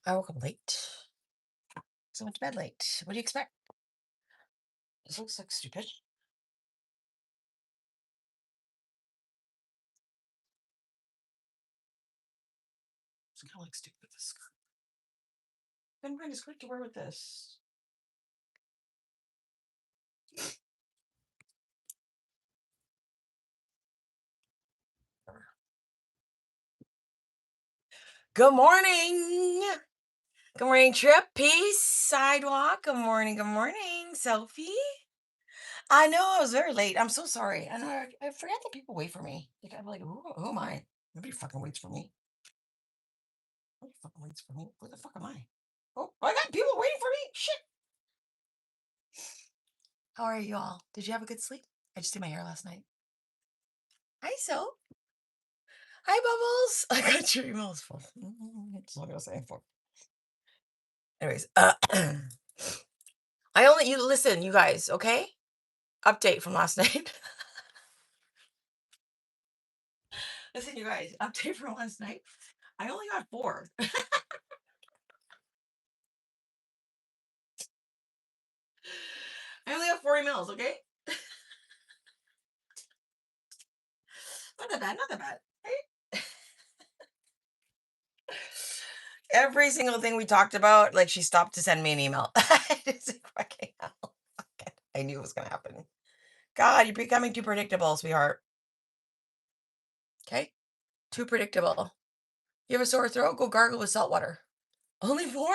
I woke up late. So I went to bed late. What do you expect? This looks like stupid. It's kind of like stupid with this skirt. I couldn't find a skirt to wear with this. Good morning. Good morning, Trip. Peace. Sidewalk. Good morning. Good morning, Sophie. I know I was very late. I'm so sorry. I forgot that people wait for me. Like, I'm like, who am I? Nobody fucking waits for me. Nobody fucking waits for me. Where the fuck am I? Oh, I got people waiting for me. Shit. How are you all? Did you have a good sleep? I just did my hair last night. Hi, So. Hi, Bubbles. I got your emails full. That's what I was saying for. Anyways, I only you listen, you guys, okay? Update from last night. Listen, you guys, update from last night. I only got 4. I only got 4 emails, okay? Not that bad, not that bad. Right? Every single thing we talked about, like she stopped to send me an email. It's like, fucking hell. Okay. I knew it was gonna happen. God, you're becoming too predictable, sweetheart. Okay? Too predictable. You have a sore throat? Go gargle with salt water. Only 4?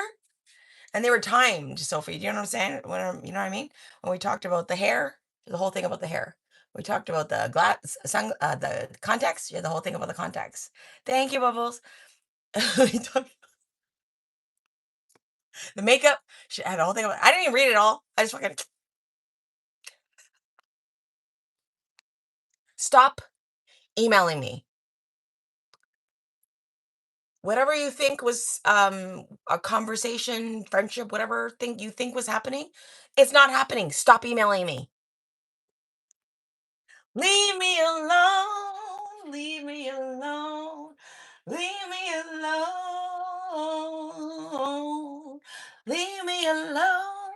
And they were timed, Sophie. Do you know what I'm saying? You know what I mean? When we talked about the hair, the whole thing about the hair. We talked about the the contacts. Yeah, the whole thing about the contacts. Thank you, Bubbles. We talked the makeup. She had a whole thing about. I didn't even read it all. I just fucking stop emailing me. Whatever you think was a conversation, friendship, whatever thing you think was happening, it's not happening. Stop emailing me. Leave me alone. Leave me alone. Leave me alone. Leave me alone.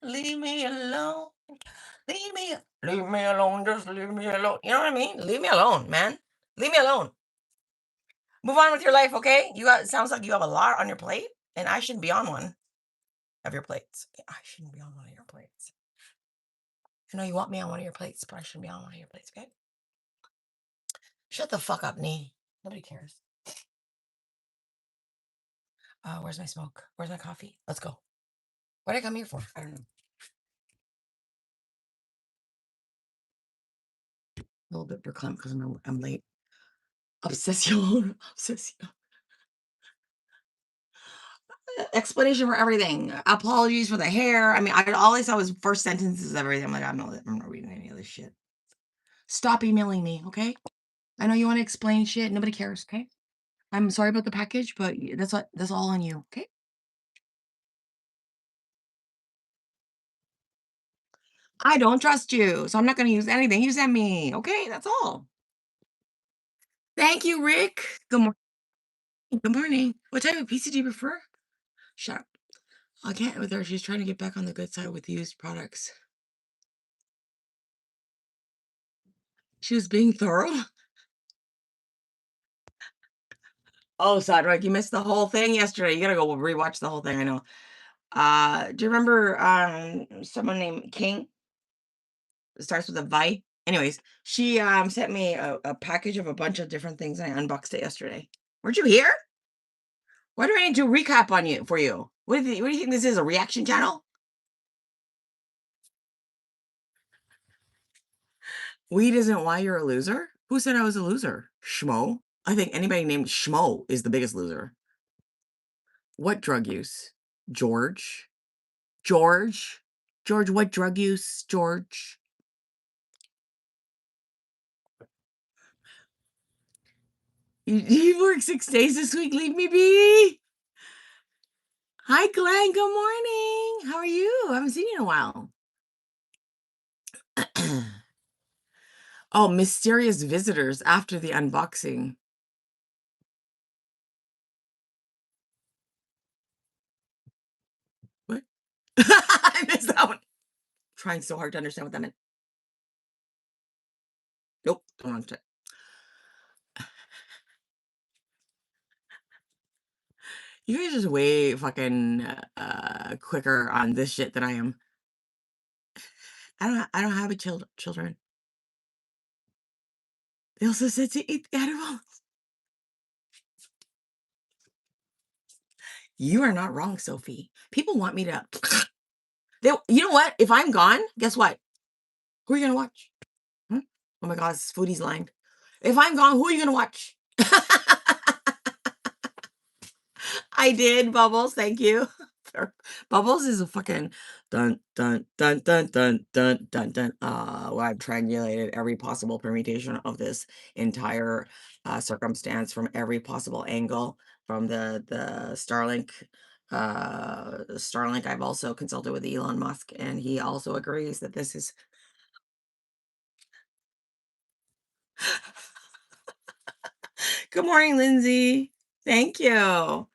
Leave me alone. Leave me alone. Just leave me alone. You know what I mean? Leave me alone, man. Leave me alone. Move on with your life, okay? You got it sounds like you have a lot on your plate, and I shouldn't be on one of your plates. I shouldn't be on one of your plates. I know you want me on one of your plates, but I shouldn't be on one of your plates, okay? Shut the fuck up, Nee. Nobody cares. Where's my smoke? Where's my coffee? Let's go. What did I come here for? I don't know. A little bit verklempt because I'm late. Obsession. Obsession. Explanation for everything. Apologies for the hair. I mean, all I saw was first sentences of everything. I'm like, I'm not reading any of this shit. Stop emailing me, okay? I know you want to explain shit. Nobody cares, okay? I'm sorry about the package, but that's all on you, okay? I don't trust you, so I'm not gonna use anything you sent me. Okay, that's all. Thank you, Rick. Good morning. Good morning. What type of pizza do you prefer? Shut up. I can't with her. She's trying to get back on the good side with used products. She was being thorough. Oh, Cedric, you missed the whole thing yesterday. You gotta go rewatch the whole thing. I know. Do you remember someone named King? It starts with a Vi. Anyways, she sent me a package of a bunch of different things and I unboxed it yesterday. Weren't you here? Why do I need to recap on you for you? What do you think this is? A reaction channel? Weed isn't why you're a loser? Who said I was a loser? Schmo? I think anybody named Schmo is the biggest loser. What drug use? George? George? George, what drug use? George? You work 6 days this week. Leave me be. Hi, Glenn. Good morning. How are you? I haven't seen you in a while. Oh, mysterious visitors after the unboxing. I missed that one. Trying so hard to understand what that meant. Nope, don't understand. You guys are just way fucking quicker on this shit than I am. I don't have a children. They also said to eat animals. You are not wrong, Sophie. People want me to. You know what? If I'm gone, guess what? Who are you gonna watch? Hmm? Oh my God, this foodie's lying. If I'm gone, who are you gonna watch? I did, Bubbles. Thank you. Bubbles is a fucking dun dun dun dun dun dun dun dun. Well, I've triangulated every possible permutation of this entire circumstance from every possible angle from the Starlink. I've also consulted with Elon Musk, and he also agrees that this is. Good morning, Lindsay. Thank you.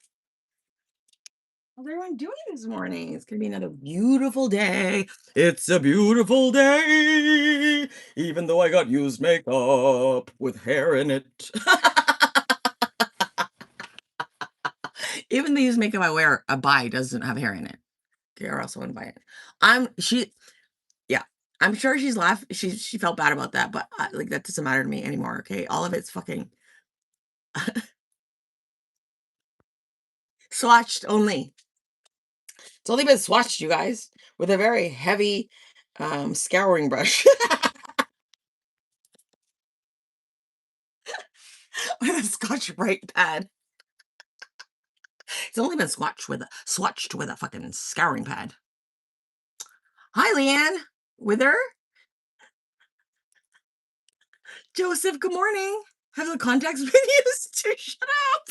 How's everyone doing this morning? It's gonna be another beautiful day. It's a beautiful day, even though I got used makeup with hair in it. Even the used makeup I buy doesn't have hair in it. Okay, or else I wouldn't buy it. Yeah, I'm sure she's laughing. She felt bad about that, but like that doesn't matter to me anymore. Okay, all of it's fucking swatched only. It's only been swatched, you guys, with a very heavy scouring brush. With a Scotch-Brite pad. It's only been swatched with a fucking scouring pad. Hi, Leanne. Wither? Joseph, good morning. Have the contacts been used to shut up?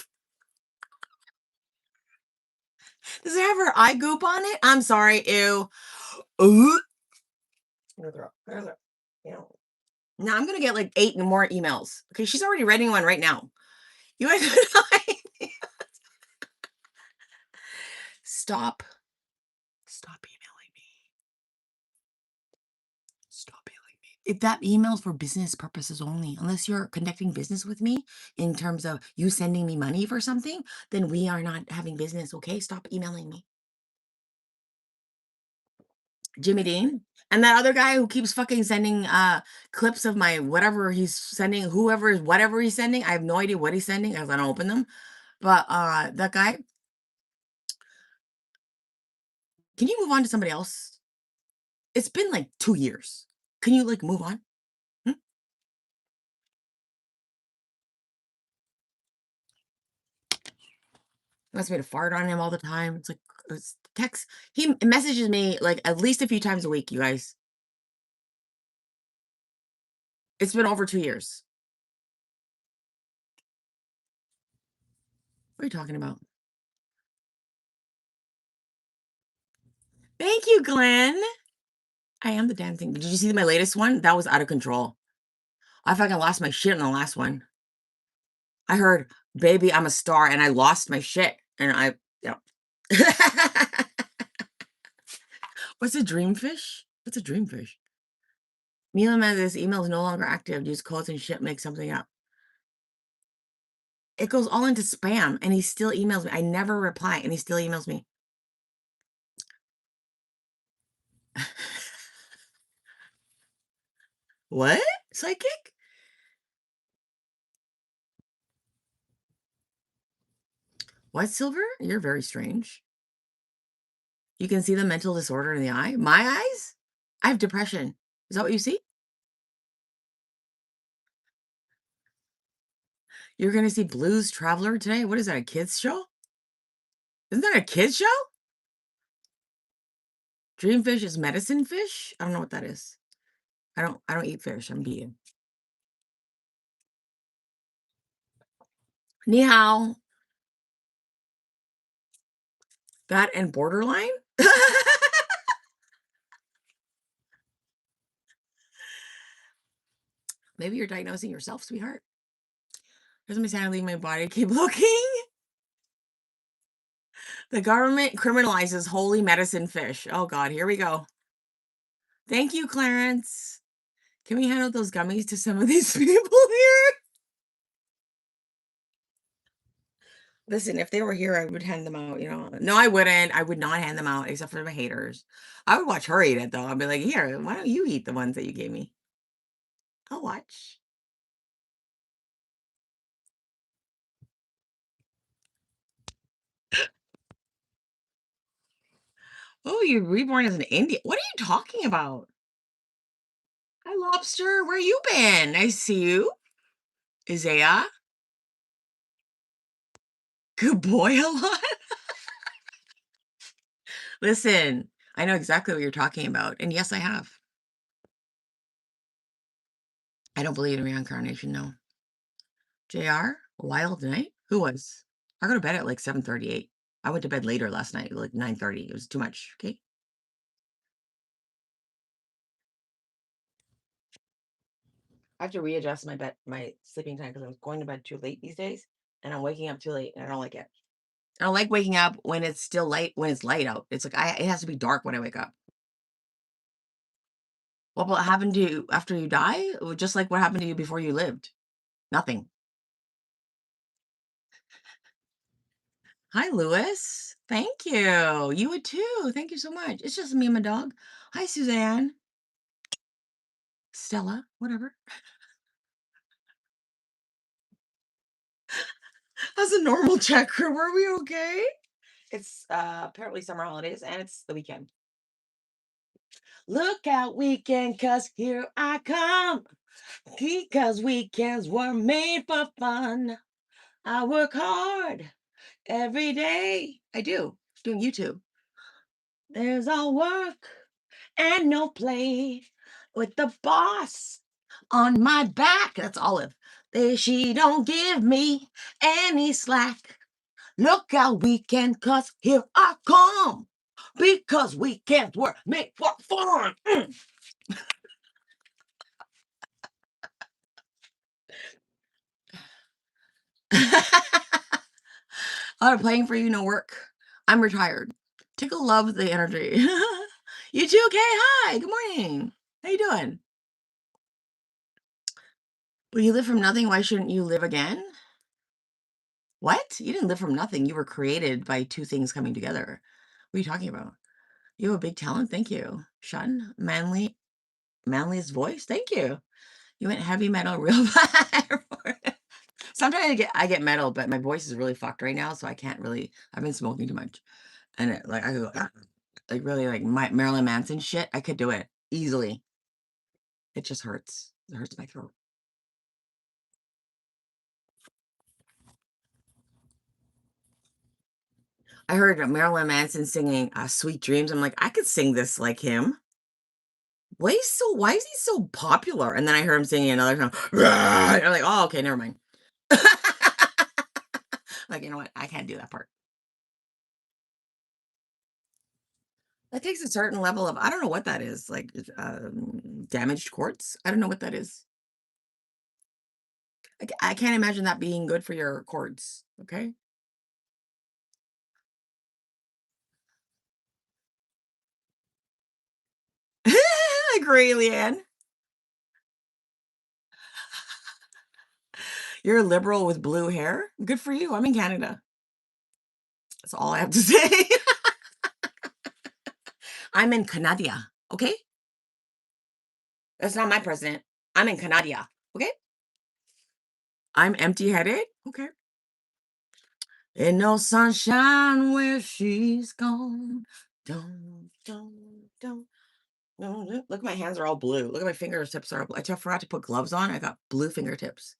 Does it have her eye goop on it? I'm sorry, ew. Ooh. Now I'm gonna get like 8 more emails. Okay, she's already writing one right now. You guys stop. Stop emailing me. Stop emailing me. If that email's for business purposes only, unless you're conducting business with me in terms of you sending me money for something, then we are not having business, okay? Stop emailing me. Jimmy Dean. And that other guy who keeps fucking sending clips of my whatever he's sending, whatever he's sending. I have no idea what he's sending because I don't open them. But that guy, can you move on to somebody else? It's been like 2 years. Can you like move on? Hmm? He wants me to fart on him all the time. It's like it's text. He messages me like at least a few times a week, you guys. It's been over 2 years. What are you talking about? Thank you, Glenn. I am the damn thing. Did you see my latest one? That was out of control. I fucking lost my shit in the last one. I heard, "Baby, I'm a star," and I lost my shit. And yeah. What's a dreamfish? What's a dreamfish? Mila man, this email is no longer active. Use codes and shit, make something up. It goes all into spam, and he still emails me. I never reply, and he still emails me. What? Psychic? What, Silver? You're very strange. You can see the mental disorder in the eye. My eyes? I have depression. Is that what you see? You're going to see Blues Traveler today? What is that, a kids show? Isn't that a kids show? Dreamfish is medicine fish? I don't know what that is. I don't eat fish. I'm vegan. Ni hao. That and borderline? Maybe you're diagnosing yourself, sweetheart. Doesn't mean I leave my body. Keep looking. The government criminalizes holy medicine fish. Oh God, here we go. Thank you, Clarence. Can we hand out those gummies to some of these people here? Listen, if they were here, I would hand them out, you know. No, I wouldn't. I would not hand them out except for my haters. I would watch her eat it though. I'd be like, here, why don't you eat the ones that you gave me? I'll watch. Oh, you're reborn as an Indian. What are you talking about? Hi, Lobster. Where you been? I see you. Isaiah. Good boy a lot. Listen, I know exactly what you're talking about. And yes, I have. I don't believe in reincarnation, no. JR? Wild night? Who was? I go to bed at like 7:38. I went to bed later last night, like 9:30. It was too much. Okay. I have to readjust my sleeping time because I'm going to bed too late these days, and I'm waking up too late, and I don't like it. I don't like waking up when it's still light, when it's light out. It's like it has to be dark when I wake up. What happened to you after you die? Just like what happened to you before you lived? Nothing. Hi, Lewis. Thank you. You would too. Thank you so much. It's just me and my dog. Hi, Suzanne. Stella, whatever. How's a normal check room? Are we okay? It's apparently summer holidays and it's the weekend. Look out, weekend, cause here I come. Because weekends were made for fun. I work hard every day. I do. Doing YouTube. There's all work and no play with the boss on my back. That's Olive. She don't give me any slack. Look out, weekend, cause here I come. Because weekends were made for fun. Oh, playing for you, no work. I'm retired. Tickle loves the energy. You too? Okay, hi. Good morning. How you doing? Well, you live from nothing. Why shouldn't you live again? What? You didn't live from nothing. You were created by two things coming together. What are you talking about? You have a big talent. Thank you. Shun, manliest voice. Thank you. You went heavy metal real bad. Sometimes I get metal, but my voice is really fucked right now, so I can't really. I've been smoking too much, and like I go like really like my Marilyn Manson shit. I could do it easily. It just hurts. It hurts my throat. I heard Marilyn Manson singing "Sweet Dreams." I'm like, I could sing this like him. Why is he so popular? And then I heard him singing another song. I'm like, oh, okay, never mind. Like, you know what? I can't do that part. That takes a certain level of I don't know what that is, like, damaged quartz? I don't know what that is. I can't imagine that being good for your cords, okay? I agree, Leanne. You're a liberal with blue hair? Good for you, I'm in Canada. That's all I have to say. I'm in Canada, okay? That's not my president. I'm in Canada, okay? I'm empty-headed? Okay. Ain't no sunshine where she's gone. Don't. Look, my hands are all blue. Look at my fingertips are. I forgot to put gloves on. I got blue fingertips.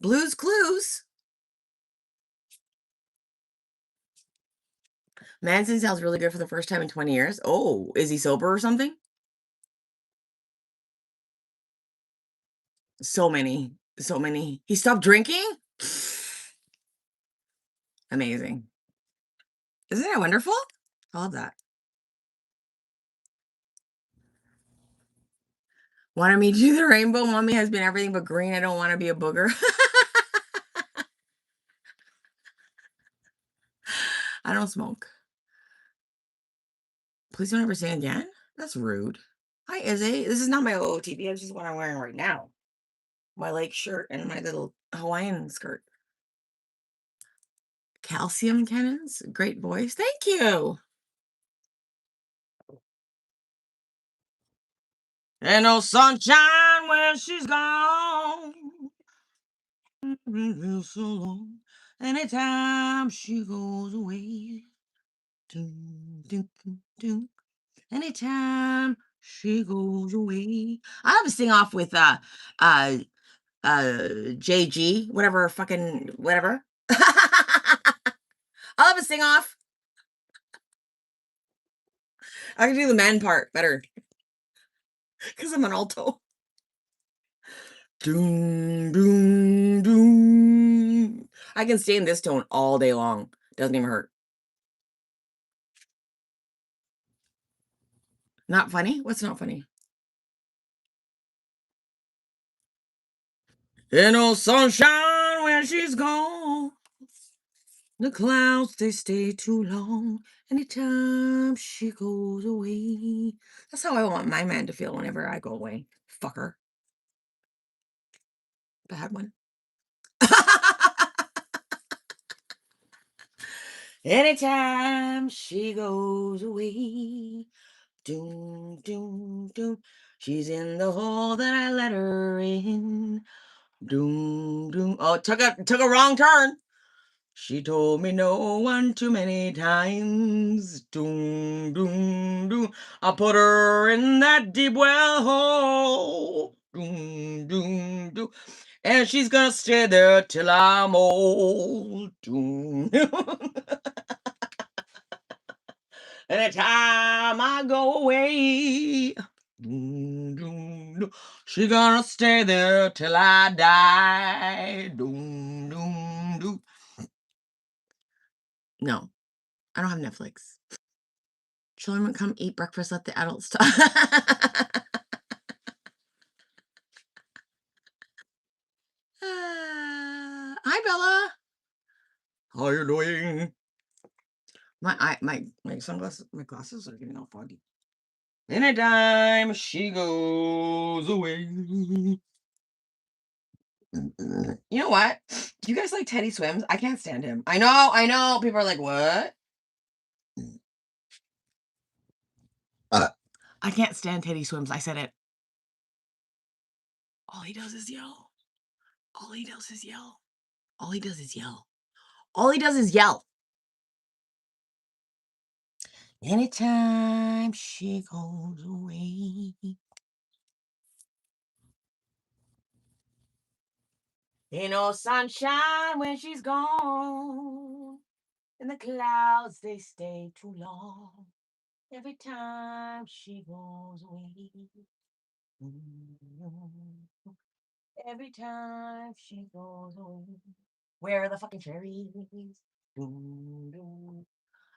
Blues Clues. Manson sounds really good for the first time in 20 years. Oh, is he sober or something? So many. So many. He stopped drinking? Amazing. Isn't that wonderful? I love that. Wanted me to do the rainbow. Mommy has been everything but green. I don't want to be a booger. I don't smoke. Please don't ever say again. That's rude. Hi, Izzy. This is not my OOTD. This is what I'm wearing right now. My like shirt and my little Hawaiian skirt. Calcium cannons. Great voice. Thank you. Ain't no sunshine when she's gone. Feels so long. Anytime she goes away. Dun, dun, dun, dun. Anytime she goes away. I have to sing off with uh JG, whatever fucking whatever. I'll have a sing off. I can do the man part better because I'm an alto. Doom, doom, doom. I can stay in this tone all day long. Doesn't even hurt. Not funny? What's not funny? Ain't no sunshine when she's gone. The clouds, they stay too long. Anytime she goes away. That's how I want my man to feel whenever I go away. Fucker. Bad one. Anytime she goes away. Doom, doom, doom. She's in the hole that I let her in. Doom, doom. Oh, took a wrong turn. She told me no one too many times. Doom, doom, doom. I put her in that deep well hole. Doom, doom, doom. And she's gonna stay there till I'm old. Doom. Anytime I go away. Doom, doom, doom. She gonna stay there till I die. Doom, doom, doom. No, I don't have Netflix. Children would come eat breakfast, let the adults talk. Hi, Bella. How are you doing? My sunglasses, my glasses are getting all foggy. Anytime she goes away. You know what? Do you guys like Teddy Swims? I can't stand him. I know. People are like, what? I can't stand Teddy Swims. I said it. All he does is yell. All he does is yell. All he does is yell. All he does is yell. Anytime she goes away. Ain't no sunshine when she's gone. And the clouds, they stay too long. Every time she goes away. Every time she goes away. Where are the fucking cherries?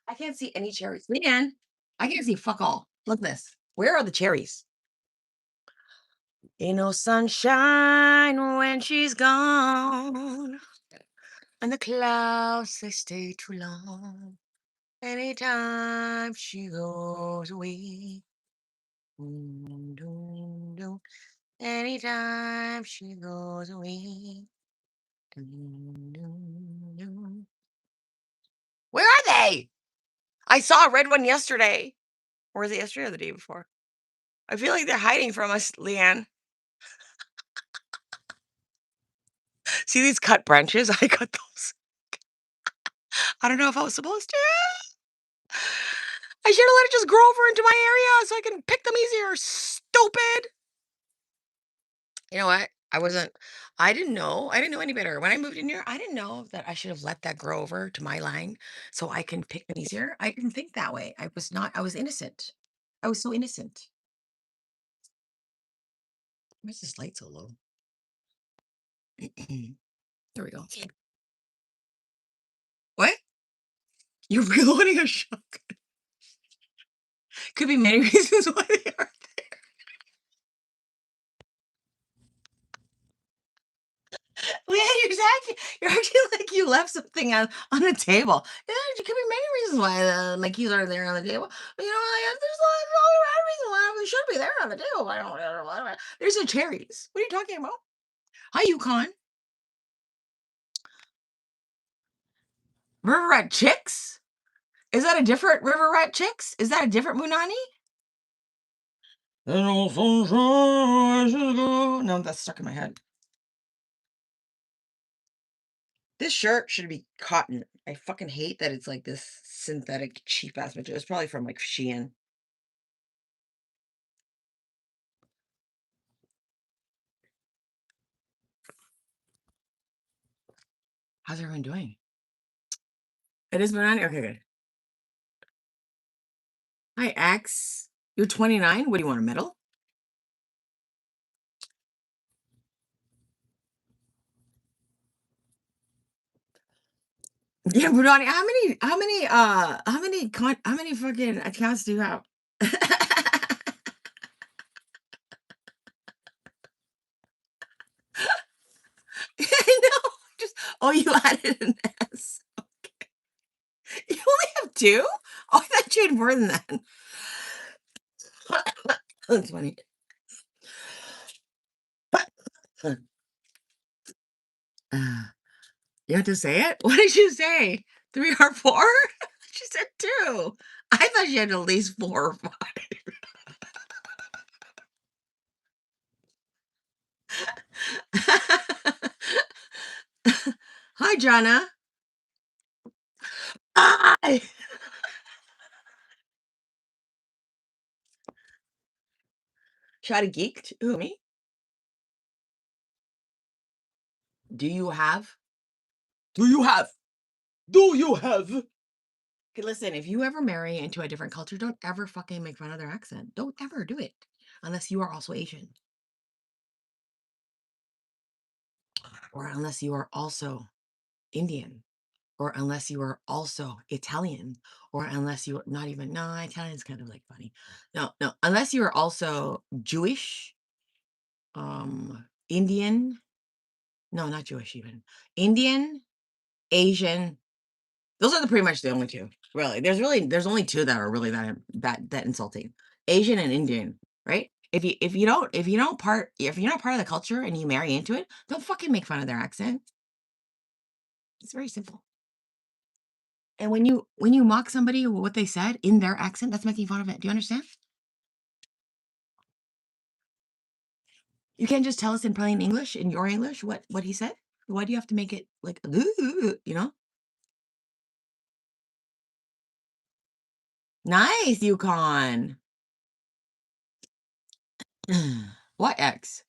I can't see any cherries. Leanne, I can't see fuck all. Look at this. Where are the cherries? Ain't no sunshine when she's gone. And the clouds, they stay too long. Anytime she goes away. Doom, doom, doom. Anytime she goes away. Doom, doom, doom. Where are they? I saw a red one yesterday. Or was it yesterday or the day before? I feel like they're hiding from us, Leanne. See these cut branches? I cut those. I don't know if I was supposed to. I should have let it just grow over into my area so I can pick them easier. Stupid. You know what? I didn't know. I didn't know any better. When I moved in here, I didn't know that I should have let that grow over to my line so I can pick them easier. I didn't think that way. I was innocent. I was so innocent. Why is this light so low? There we go. What? You're reloading a shotgun. Could be many reasons why they are. Leanne, you're You're acting like you left something on the table. Yeah, there could be many reasons why my keys aren't there on the table. But there's a lot of reasons why they should be there on the table. I don't know. There's the cherries. What are you talking about? Hi, Yukon. River Rat Chicks? Is that a different River Rat Chicks? Is that a different Munani? No, that's stuck in my head. This shirt should be cotton. I fucking hate that it's like this synthetic cheap ass material. It's probably from like Shein. How's everyone doing? It is Munani? Okay, good. Hi, X. You're 29? What do you want, a medal? Yeah, Munani, how many fucking accounts do you have? I know. Oh, you added an S. Okay. You only have two? Oh, I thought you had more than that. That's funny. You have to say it? What did you say? 3 or 4? She said 2. I thought she had at least 4 or 5. Hi, Jonna. Hi. Shot a geeked? Who, me? Do you have? Do you have? Do you have? Okay, listen, if you ever marry into a different culture, don't ever fucking make fun of their accent. Don't ever do it. Unless you are also Asian. Or unless you are also Indian. Or unless you are also Italian. Or unless you are not even, no, Italian's kind of like funny. No, unless you are also Jewish, Indian. No, not Jewish even. Indian, Asian. Those are pretty much the only two. Really. There's only two that are really that insulting. Asian and Indian, right? If you're not part of the culture and you marry into it, don't fucking make fun of their accent. It's very simple. And when you mock somebody or what they said in their accent, that's making fun of it. Do you understand? You can't just tell us in plain English, in your English, what he said. Why do you have to make it like, you know? Nice, Yukon. What X?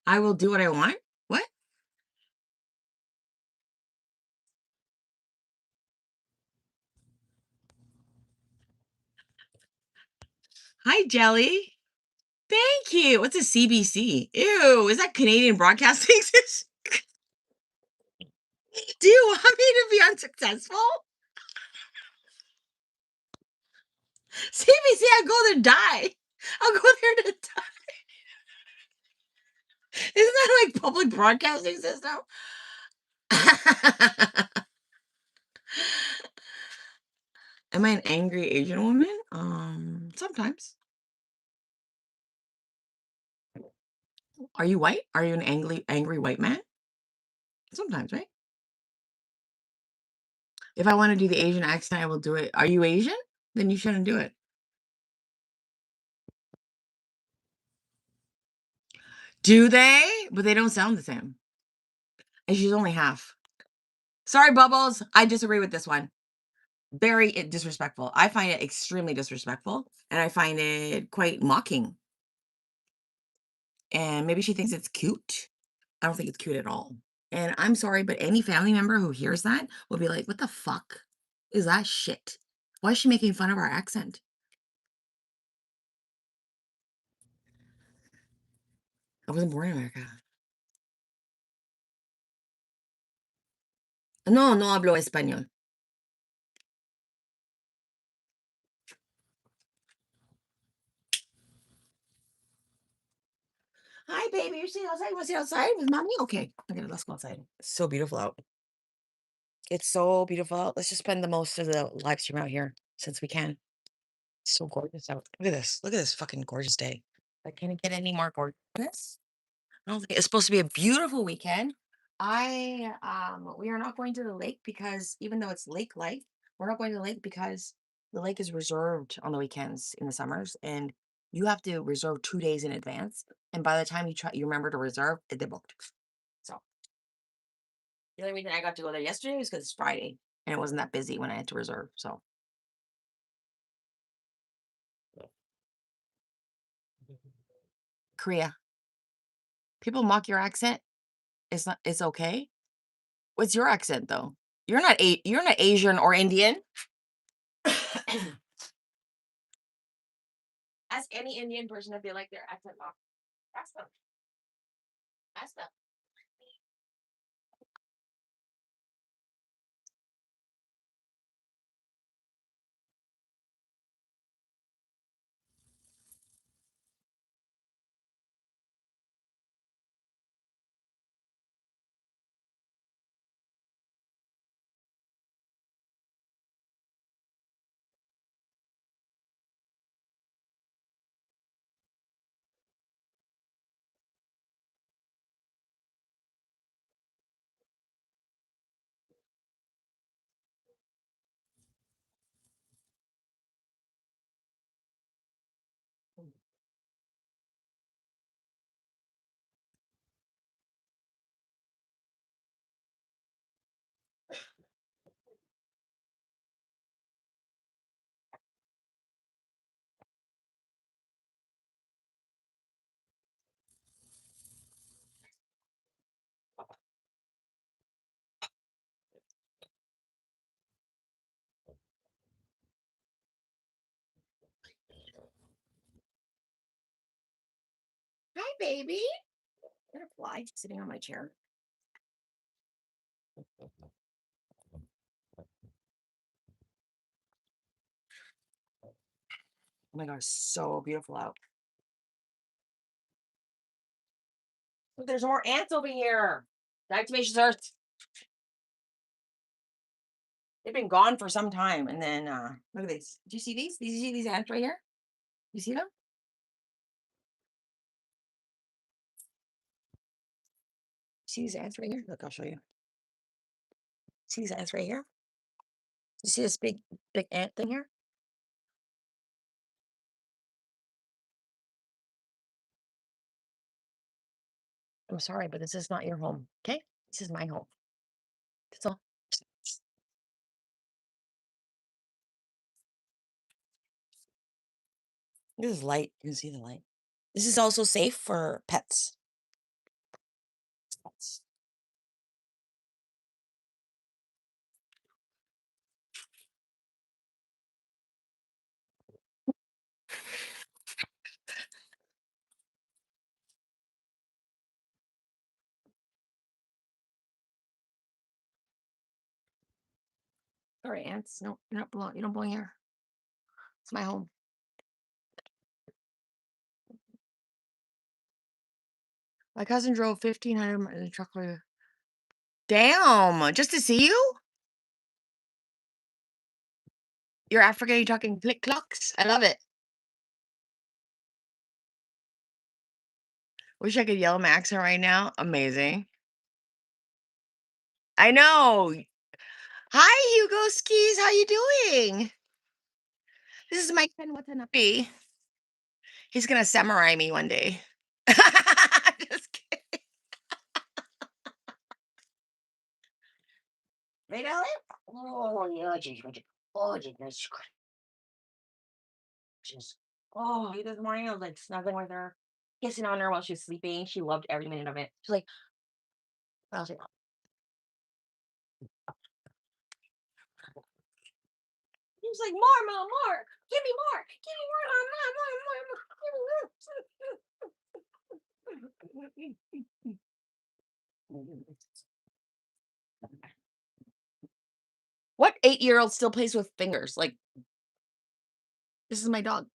I will do what I want? What? Hi, Jelly. Thank you. What's a CBC? Ew, is that Canadian Broadcasting System? Do you want me to be unsuccessful? CBC, I'll go there to die. I'll go there to die. Isn't that like public broadcasting system? Am I an angry Asian woman? Sometimes. Are you white? Are you an angry white man? Sometimes, right? If I want to do the Asian accent, I will do it. Are you Asian? Then you shouldn't do it. Do they? But they don't sound the same. And she's only half. Sorry, Bubbles. I disagree with this one. Very disrespectful. I find it extremely disrespectful, and I find it quite mocking. And maybe she thinks it's cute. I don't think it's cute at all. And I'm sorry, but any family member who hears that will be like, what the fuck is that shit? Why is she making fun of our accent? I wasn't born in America. No, no hablo español. Hi, baby. You're sitting outside. You want to sit outside with mommy? Okay. Okay, let's go outside. It's so beautiful out. It's so beautiful out. Let's just spend the most of the live stream out here since we can. It's so gorgeous out. Look at this. Look at this fucking gorgeous day. Like, can it get any more gorgeous? I don't think it's supposed to be a beautiful weekend. We are not going to the lake because even though it's lake life, we're not going to the lake because the lake is reserved on the weekends in the summers, and you have to reserve 2 days in advance. And by the time you remember to reserve, they're booked. So the only reason I got to go there yesterday was because it's Friday and it wasn't that busy when I had to reserve. So Korea, people mock your accent. It's not. It's okay. What's your accent though? You're not Asian or Indian. Ask any Indian person if they like their accent mocked. Ask them. Ask them. Hi, baby. Got a fly sitting on my chair. Oh my gosh, so beautiful out. Look, there's more ants over here. The activation earth. They've been gone for some time. And then look at these. Do you see these? Do you see these ants right here? You see them? See these ants right here? Look, I'll show you. See these ants right here? You see this big ant thing here? I'm sorry, but this is not your home. Okay? This is my home. That's all. This is light. You can see the light. This is also safe for pets. Pets. Sorry, ants. No, you're not belong. You don't belong here. It's my home. My cousin drove 1,500 in a truck. Damn, just to see you? You're African. You're talking click clocks. I love it. Wish I could yell my accent right now. Amazing. I know. Hi, Hugo Skis. How you doing? This is my Ken Watanabe. He's gonna samurai me one day. Just kidding. Right, Ellen? Oh, yeah, oh, just this morning I was like snuggling with her, kissing on her while she was sleeping. She loved every minute of it. She's like, I was like, he was like, more, mom, more. Give me more. Give me more, mom, more, more, more. What 8-year-old still plays with fingers? Like, this is my dog.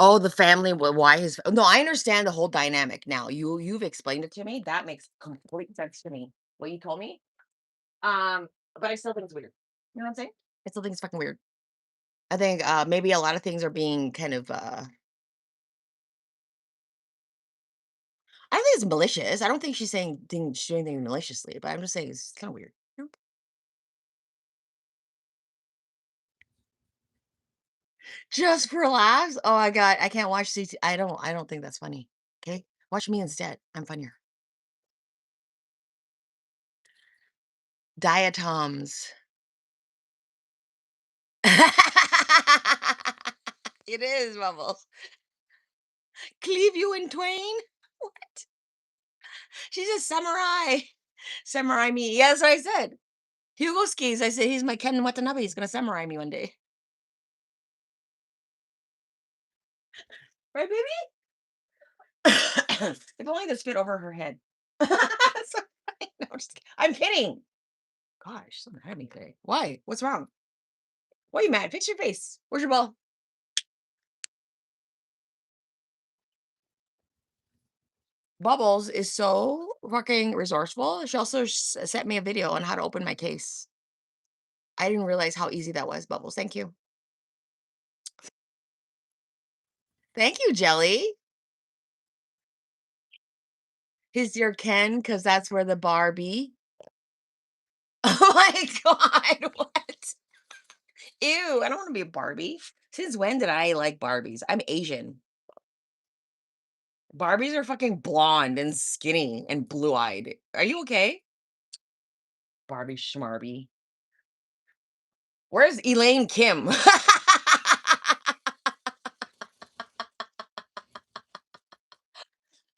Oh, the family, why his no, I understand the whole dynamic now. You've explained it to me. That makes complete sense to me, what you told me. Um, but I still think it's weird. You know what I'm saying? I still think it's fucking weird. I think, maybe a lot of things are being kind of, I don't think it's malicious. I don't think she's doing anything maliciously, but I'm just saying it's kinda weird. You Just for laughs? Oh my god, I can't watch CT I don't think that's funny. Okay? Watch me instead. I'm funnier. Diatoms. It is, Bubbles. Cleave you in twain? What? She's a samurai. Samurai me. Yeah, that's what I said. Hugo skis. I said he's my Ken Watanabe. He's gonna samurai me one day. Right, baby? If only this fit over her head. So funny. No, I'm just kidding. I'm kidding. Gosh, something had me today. Why? What's wrong? Why are you mad? Fix your face. Where's your ball? Bubbles is so fucking resourceful. She also sent me a video on how to open my case. I didn't realize how easy that was, Bubbles. Thank you. Thank you, Jelly. He's your Ken because that's where the bar be. Oh my god, what? Ew, I don't want to be a Barbie. Since when did I like Barbies? I'm Asian. Barbies are fucking blonde and skinny and blue-eyed. Are you okay? Barbie schmarby. Where's Elaine Kim?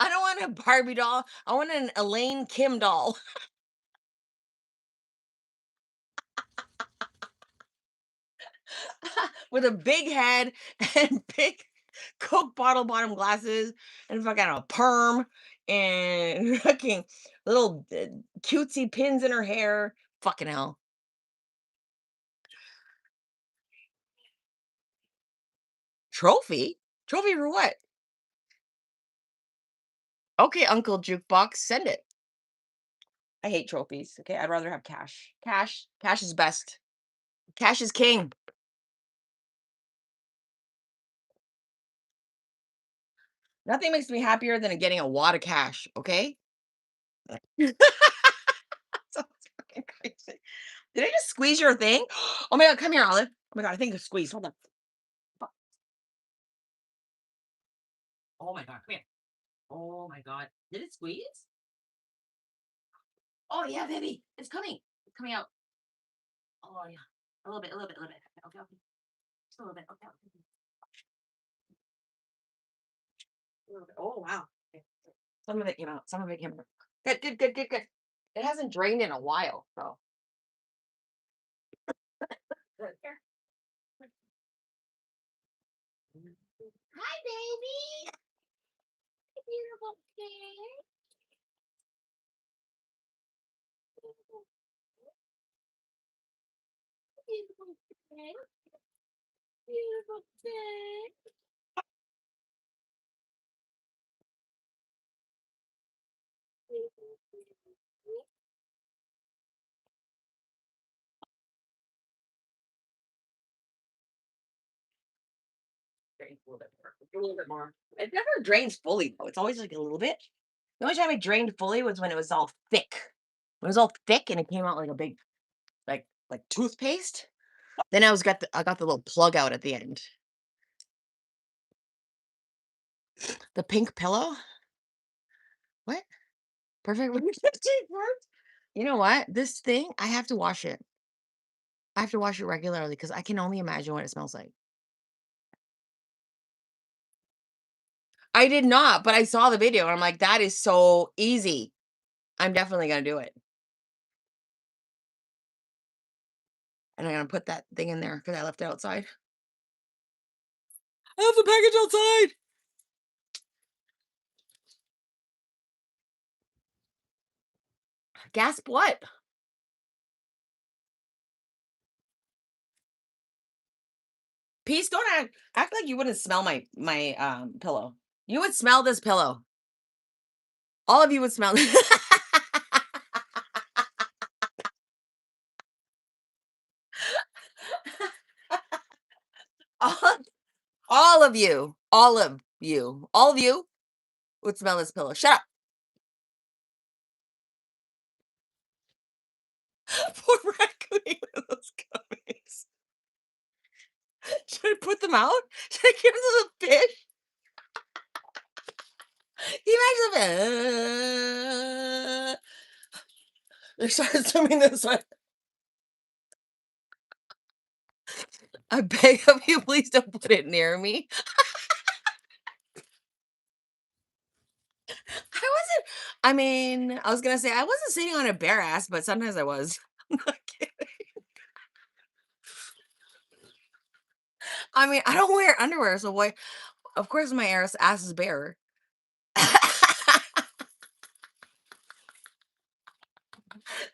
I don't want a Barbie doll. I want an Elaine Kim doll with a big head and big Coke bottle bottom glasses and fucking a perm and fucking little cutesy pins in her hair. Fucking hell. Trophy? Trophy for what? Okay, Uncle Jukebox, send it. I hate trophies. Okay, I'd rather have cash. Cash is best. Cash is king. Nothing makes me happier than getting a wad of cash. Okay. Sounds fucking crazy. Did I just squeeze your thing? Oh my god, come here, Olive. Oh my god, I think it's squeezed. Hold on. Fuck. Oh my god, come here. Oh my god. Did it squeeze? Oh yeah, baby. It's coming. It's coming out. Oh yeah. A little bit, a little bit, a little bit. Okay, okay. Just a little bit. Okay, okay. A little bit. Oh wow. Okay. Some of it came out. Some of it came out. Good, good, good, good, good. It hasn't drained in a while, so. Good. Here. Hi, baby. Beautiful thing. Beautiful, beautiful thing. Beautiful thing. Beautiful thing. Drains a little bit more. A little bit more. It never drains fully though. It's always like a little bit. The only time it drained fully was when it was all thick. When it was all thick and it came out like a big, like toothpaste. Then I got the little plug out at the end. The pink pillow. What? Perfect. You know what? This thing, I have to wash it. I have to wash it regularly because I can only imagine what it smells like. I did not, but I saw the video and I'm like, that is so easy. I'm definitely gonna do it. And I'm gonna put that thing in there because I left it outside. I have the package outside. Gasp what? Peace, don't act like you wouldn't smell my pillow. You would smell this pillow. All of you would smell all, all of you, all of you would smell this pillow. Shut up. Poor raccoon ate one of those gummies. Should I put them out? Should I give them to the fish? He makes them. They started swimming this way. I beg of you, please don't put it near me. I mean, I was gonna say I wasn't sitting on a bare ass, but sometimes I was. I'm not kidding. I mean, I don't wear underwear, so why? Of course, my ass is bare.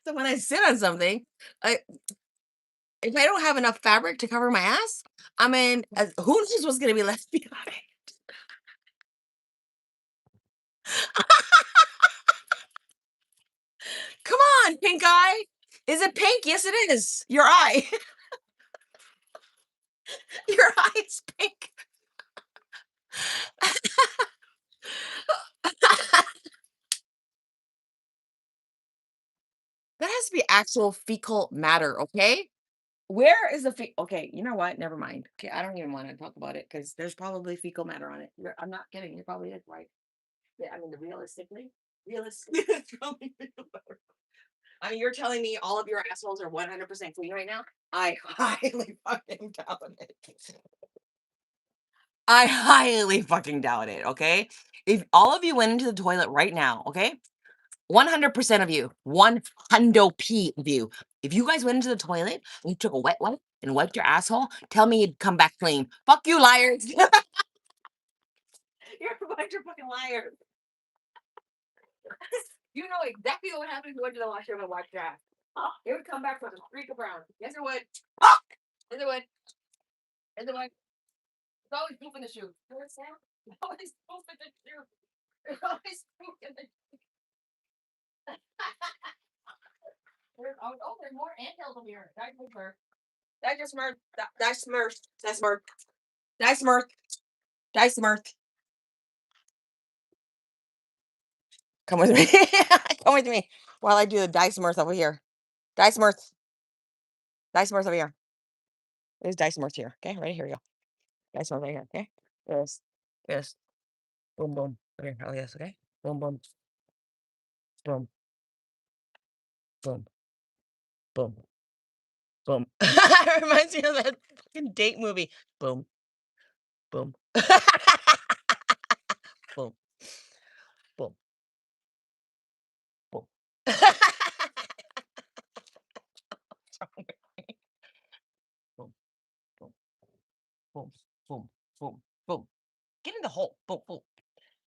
So when I sit on something, I if I don't have enough fabric to cover my ass, I mean, who knows what's gonna be left behind? Come on, pink eye. Is it pink? Yes, it is. Your eye. Your eye's pink. That has to be actual fecal matter, okay? Where is the okay, you know what? Never mind. Okay, I don't even want to talk about it because there's probably fecal matter on it. I'm not kidding. You're probably right. Yeah, I mean, realistically, it's probably fecal matter. I mean, you're telling me all of your assholes are 100% clean right now? I highly fucking doubt it. I highly fucking doubt it, okay? If all of you went into the toilet right now, okay? 100% of you, 100p of you, if you guys went into the toilet and you took a wet wipe and wiped your asshole, tell me you'd come back clean. Fuck you, liars. You're a bunch of fucking liars. You know exactly what happened if you went to the washroom and wiped your ass. It would come back with a streak of brown. Yes, it would. Yes, it would. Yes, it would. It's always poop in the shoe. You understand? It's always poop in the shoe. There's always poop in the shoe. There's more anthills over here. That's Smurf. That's Smurf. That's Smurf. That's Smurf. That's Smurf. That's Smurf. Come with me. Come with me while I do the dice mirth over here. Dice mirth. Dice mirth over here. There's dice mirth here. Okay, ready? Here we go. Dice mirth right here. Okay. Yes. Yes. Boom, boom. Over here. Oh, yes. Okay. Boom, boom. Boom, boom, boom, boom. It reminds me of that fucking date movie. Boom, boom. Boom, boom, boom. Boom, boom, boom, boom, boom, boom. Get in the hole. Boom, boom,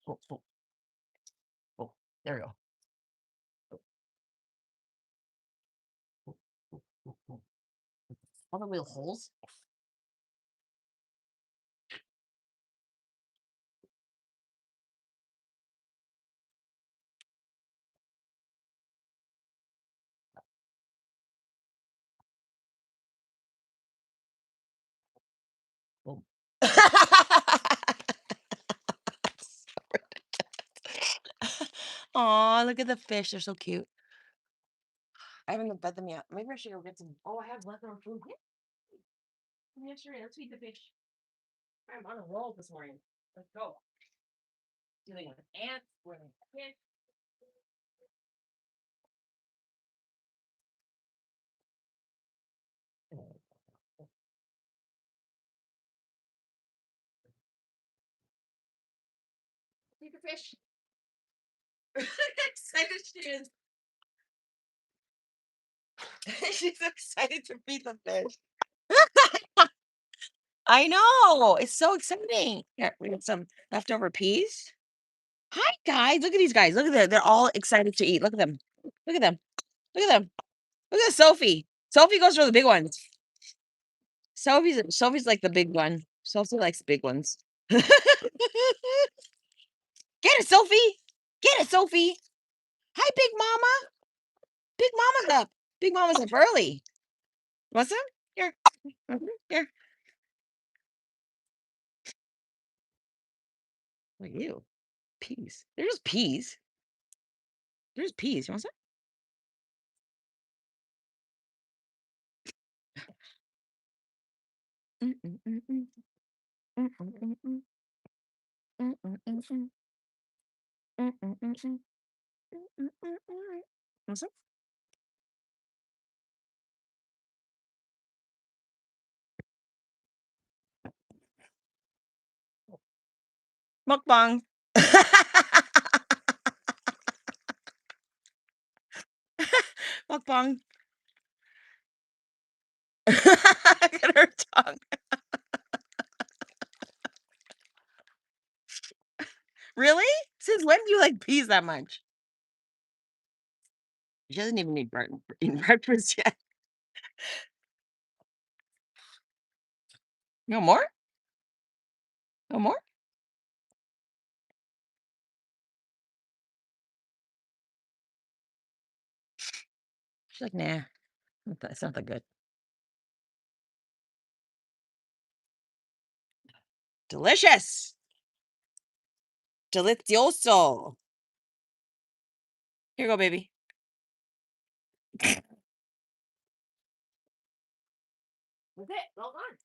boom, boom, boom. There we go. Boom, boom, boom, boom, boom. All the little holes. Boom. Aw, look at the fish. They're so cute. I haven't fed them yet. Maybe I should go get some. Oh, I have leftover food. Yeah, sure. Let's feed the fish. I'm on a roll this morning. Let's go. Dealing with ants, dealing with fish. Feed the fish. Excited she is. She's excited to feed the fish. I know. It's so exciting. Here, we got some leftover peas. Hi, guys. Look at these guys. Look at them. They're all excited to eat. Look at them. Look at them. Look at them. Look at Sophie. Sophie goes for the big ones. Sophie's like the big one. Sophie likes big ones. Get it, Sophie! Get it, Sophie! Hi, Big Mama! Big Mama's up. Big Mama's up early. Want some? Here. Here. What are you? Peas. They're just peas. There's peas. You want some? Mm, mm, mm, mm. Mm, mm, mm, mm. Mm, mm, mm, mm. Mm, mm, mm, mm. Mm, mm, mm, mm. Want some? Mukbang. Mukbang. Look at her tongue. Really? Since when do you like peas that much? She doesn't even need eaten breakfast yet. No more? No more? She's like, nah, it's not that good. Delicious. Delicioso. Here you go, baby. That's it. All gone.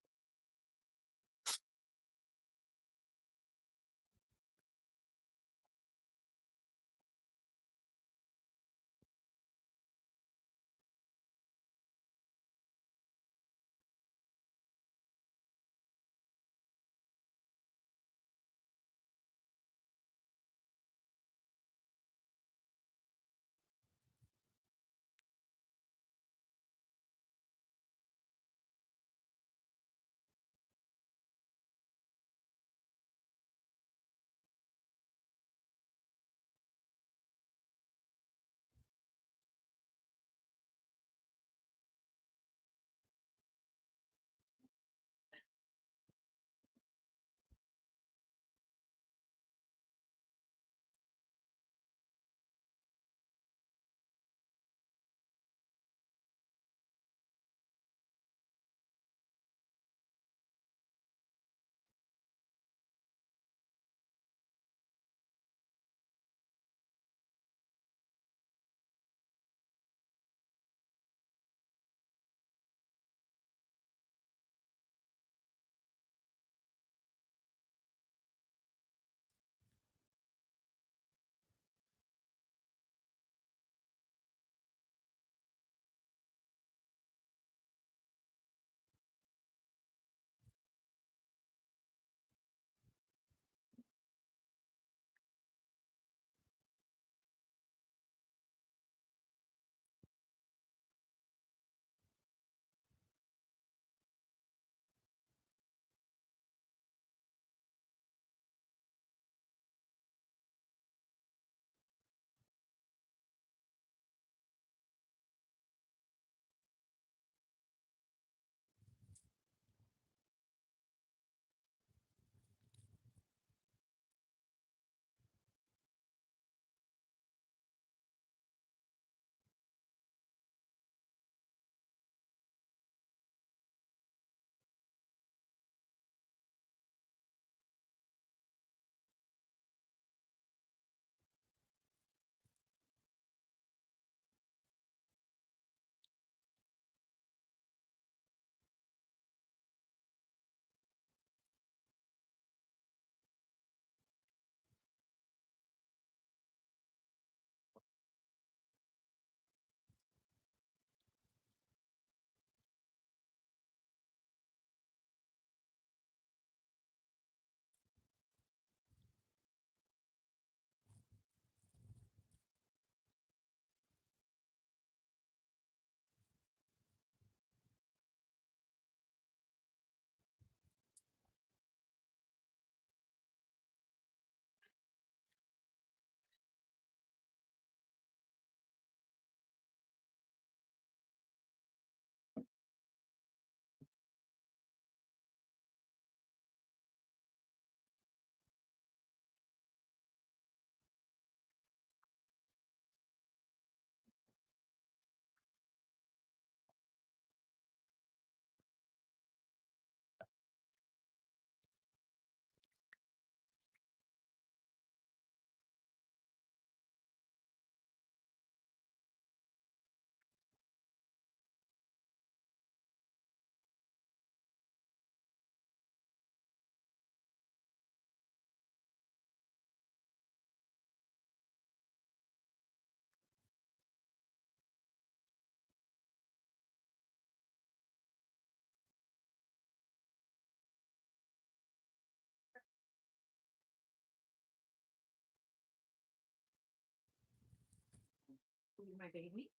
My baby.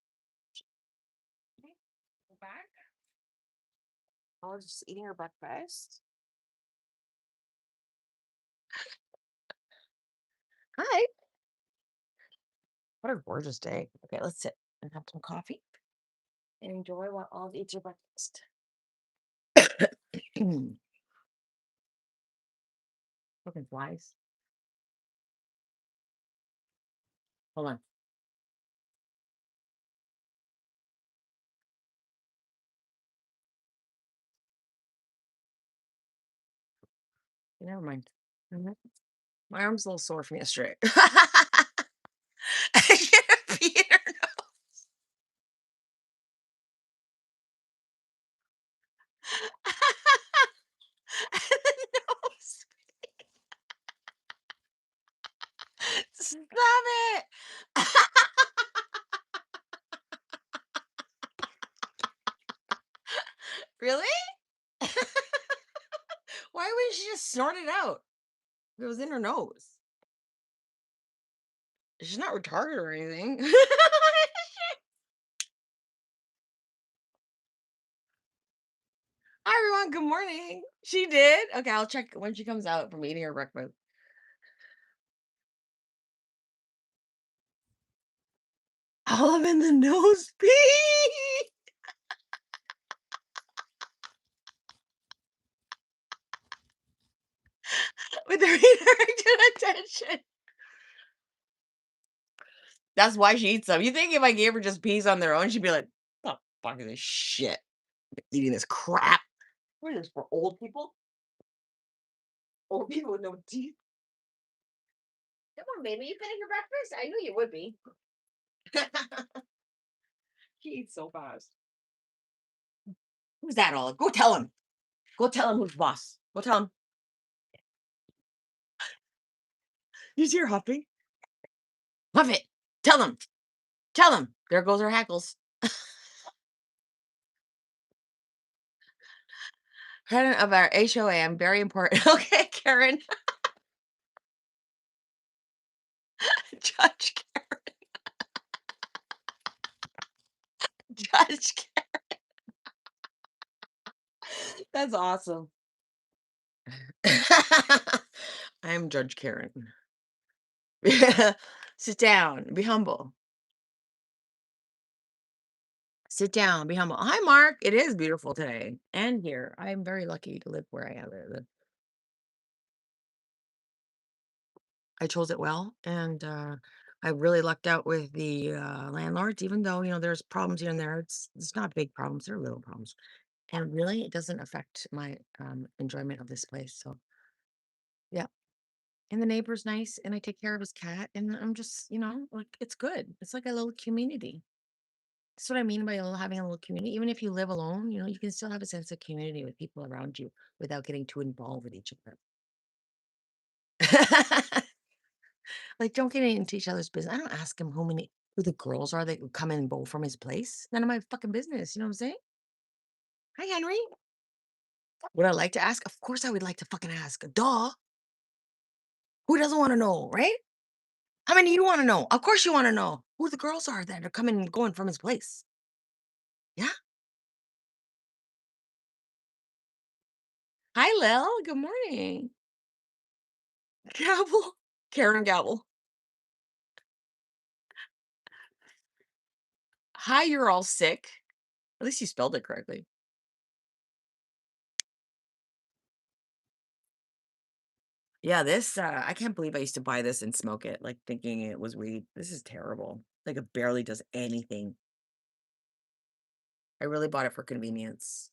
Okay, go back. I was just eating her breakfast. Hi. What a gorgeous day. Okay, let's sit and have some coffee and enjoy while all eats your breakfast. Fucking flies. Hold on. Never mind. Mhm. My arm's a little sore from yesterday. I can't pee in her nose. Stop it. Really? Why wouldn't she just snort it out? If it was in her nose. She's not retarded or anything. Hi, everyone. Good morning. She did? Okay, I'll check when she comes out from eating her breakfast. All in the nose pee with the redirected attention. That's why she eats them. You think if I gave her just peas on their own, she'd be like, "Oh, fuck this shit. Eating this crap. What is this for old people? Old people with no teeth." Come on, baby. You finished your breakfast? I knew you would be. She eats so fast. Who's that, Olive? Go tell him. Go tell him who's boss. Go tell him. You see her huffing? Huff it. Tell him. Tell him. There goes her hackles. President of our HOA. I'm very important. Okay, Karen. Judge Karen. Judge Karen. That's awesome. I'm Judge Karen. Sit down. Be humble. Sit down. Be humble. Hi, Mark. It is beautiful today and here. I'm very lucky to live where I live. I chose it well, and I really lucked out with the landlords. Even though there's problems here and there, it's not big problems; they're little problems, and really, it doesn't affect my enjoyment of this place. So, yeah, and the neighbor's nice, and I take care of his cat, and I'm just, like it's good. It's like a little community. That's what I mean by having a little community. Even if you live alone, you can still have a sense of community with people around you without getting too involved with each other. Like, don't get into each other's business. I don't ask him who the girls are that would come and bowl from his place. None of my fucking business. You know what I'm saying? Hi, Henry. Would I like to ask? Of course, I would like to fucking ask. Duh. Who doesn't want to know, right? How many you want to know? Of course, you want to know who the girls are that are coming and going from his place. Yeah. Hi, Lil. Good morning. Gabble. Karen Gabble. Hi, you're all sick. At least you spelled it correctly. Yeah, this, I can't believe I used to buy this and smoke it, like, thinking it was weed. This is terrible. Like, it barely does anything. I really bought it for convenience.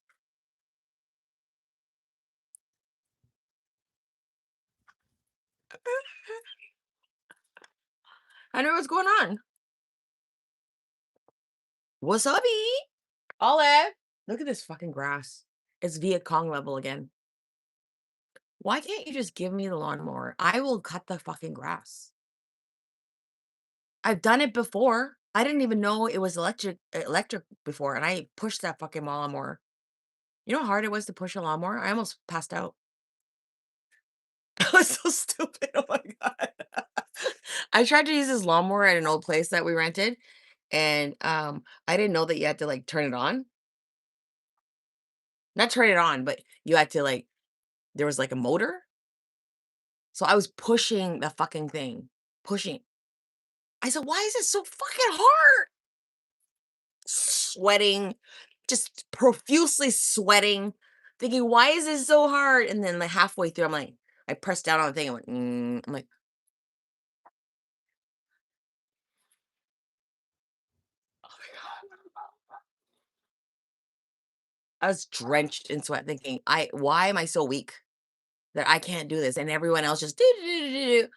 I know what's going on. Wasabi! Olive! Look at this fucking grass. It's Viet Cong level again. Why can't you just give me the lawnmower? I will cut the fucking grass. I've done it before. I didn't even know it was electric before, and I pushed that fucking lawnmower. You know how hard it was to push a lawnmower? I almost passed out. That was so stupid. Oh my god. I tried to use this lawnmower at an old place that we rented, and, I didn't know that you had to, like, turn it on. Not turn it on, but you had to, like there was, like, a motor, so I was pushing the fucking thing, pushing. I said, "Why is it so fucking hard?" Sweating, just profusely sweating, thinking, "Why is this so hard?" And then, like, halfway through, I'm like I pressed down on the thing, I went, I'm like, "Oh my god." I was drenched in sweat thinking, Why am I so weak that I can't do this?" And everyone else just do, do, do, do, do.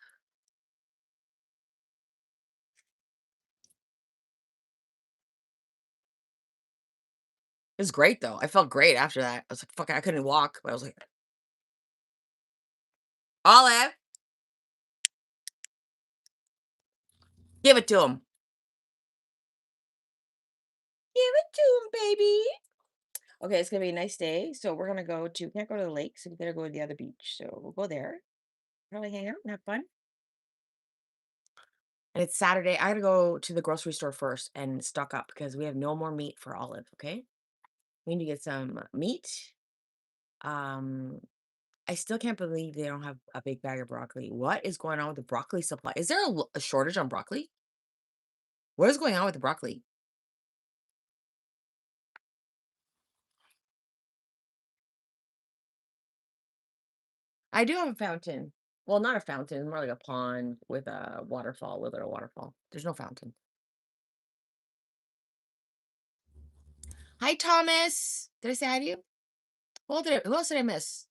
It was great though. I felt great after that. I was like, "Fuck it," I couldn't walk, but I was like, "Olive, give it to him. Give it to him, baby." Okay, it's gonna be a nice day. So we're gonna go to can't go to the lake, so we gotta go to the other beach. So we'll go there. Probably hang out and have fun. And it's Saturday. I gotta go to the grocery store first and stock up because we have no more meat for Olive. Okay, we need to get some meat. Um, I still can't believe they don't have a big bag of broccoli. What is going on with the broccoli supply? Is there a shortage on broccoli? What is going on with the broccoli? I do have a fountain. Well, not a fountain, more like a pond with a waterfall, with a waterfall. There's no fountain. Hi, Thomas. Did I say hi to you? Who else did I miss?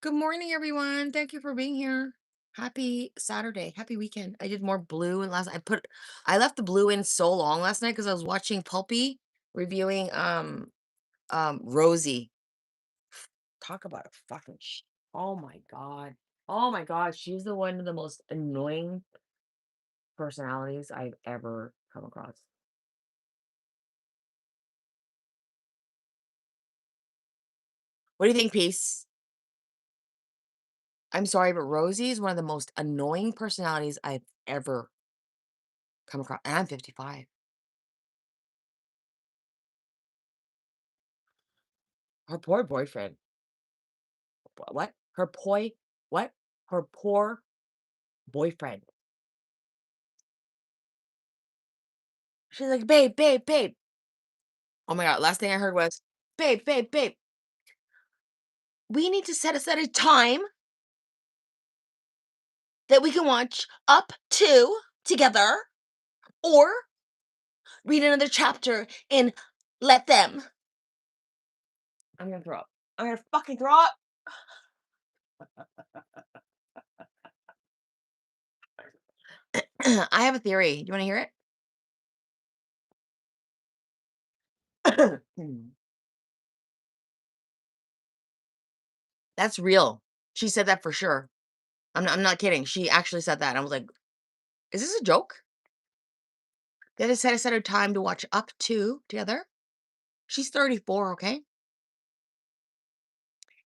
Good morning, everyone. Thank you for being here. Happy Saturday. Happy weekend. I did more blue and I left the blue in so long last night because I was watching Pulpy reviewing Rosie. Talk about a fucking oh my god. Oh my god. She's the one of the most annoying personalities I've ever come across. What do you think, Peace? I'm sorry, but Rosie is one of the most annoying personalities I've ever come across. And I'm 55. Her poor boyfriend. What? What? Her poor boyfriend. She's like, "Babe, babe, babe." Oh my god, last thing I heard was, "Babe, babe, babe, we need to set aside a time that we can watch Up to together or read another chapter in Let Them." I'm gonna throw up. I'm gonna fucking throw up. I have a theory. You wanna hear it? That's real. She said that for sure. I'm not kidding. She actually said that. I was like, "Is this a joke?" They had to set aside a time to watch Up to together. She's 34, okay?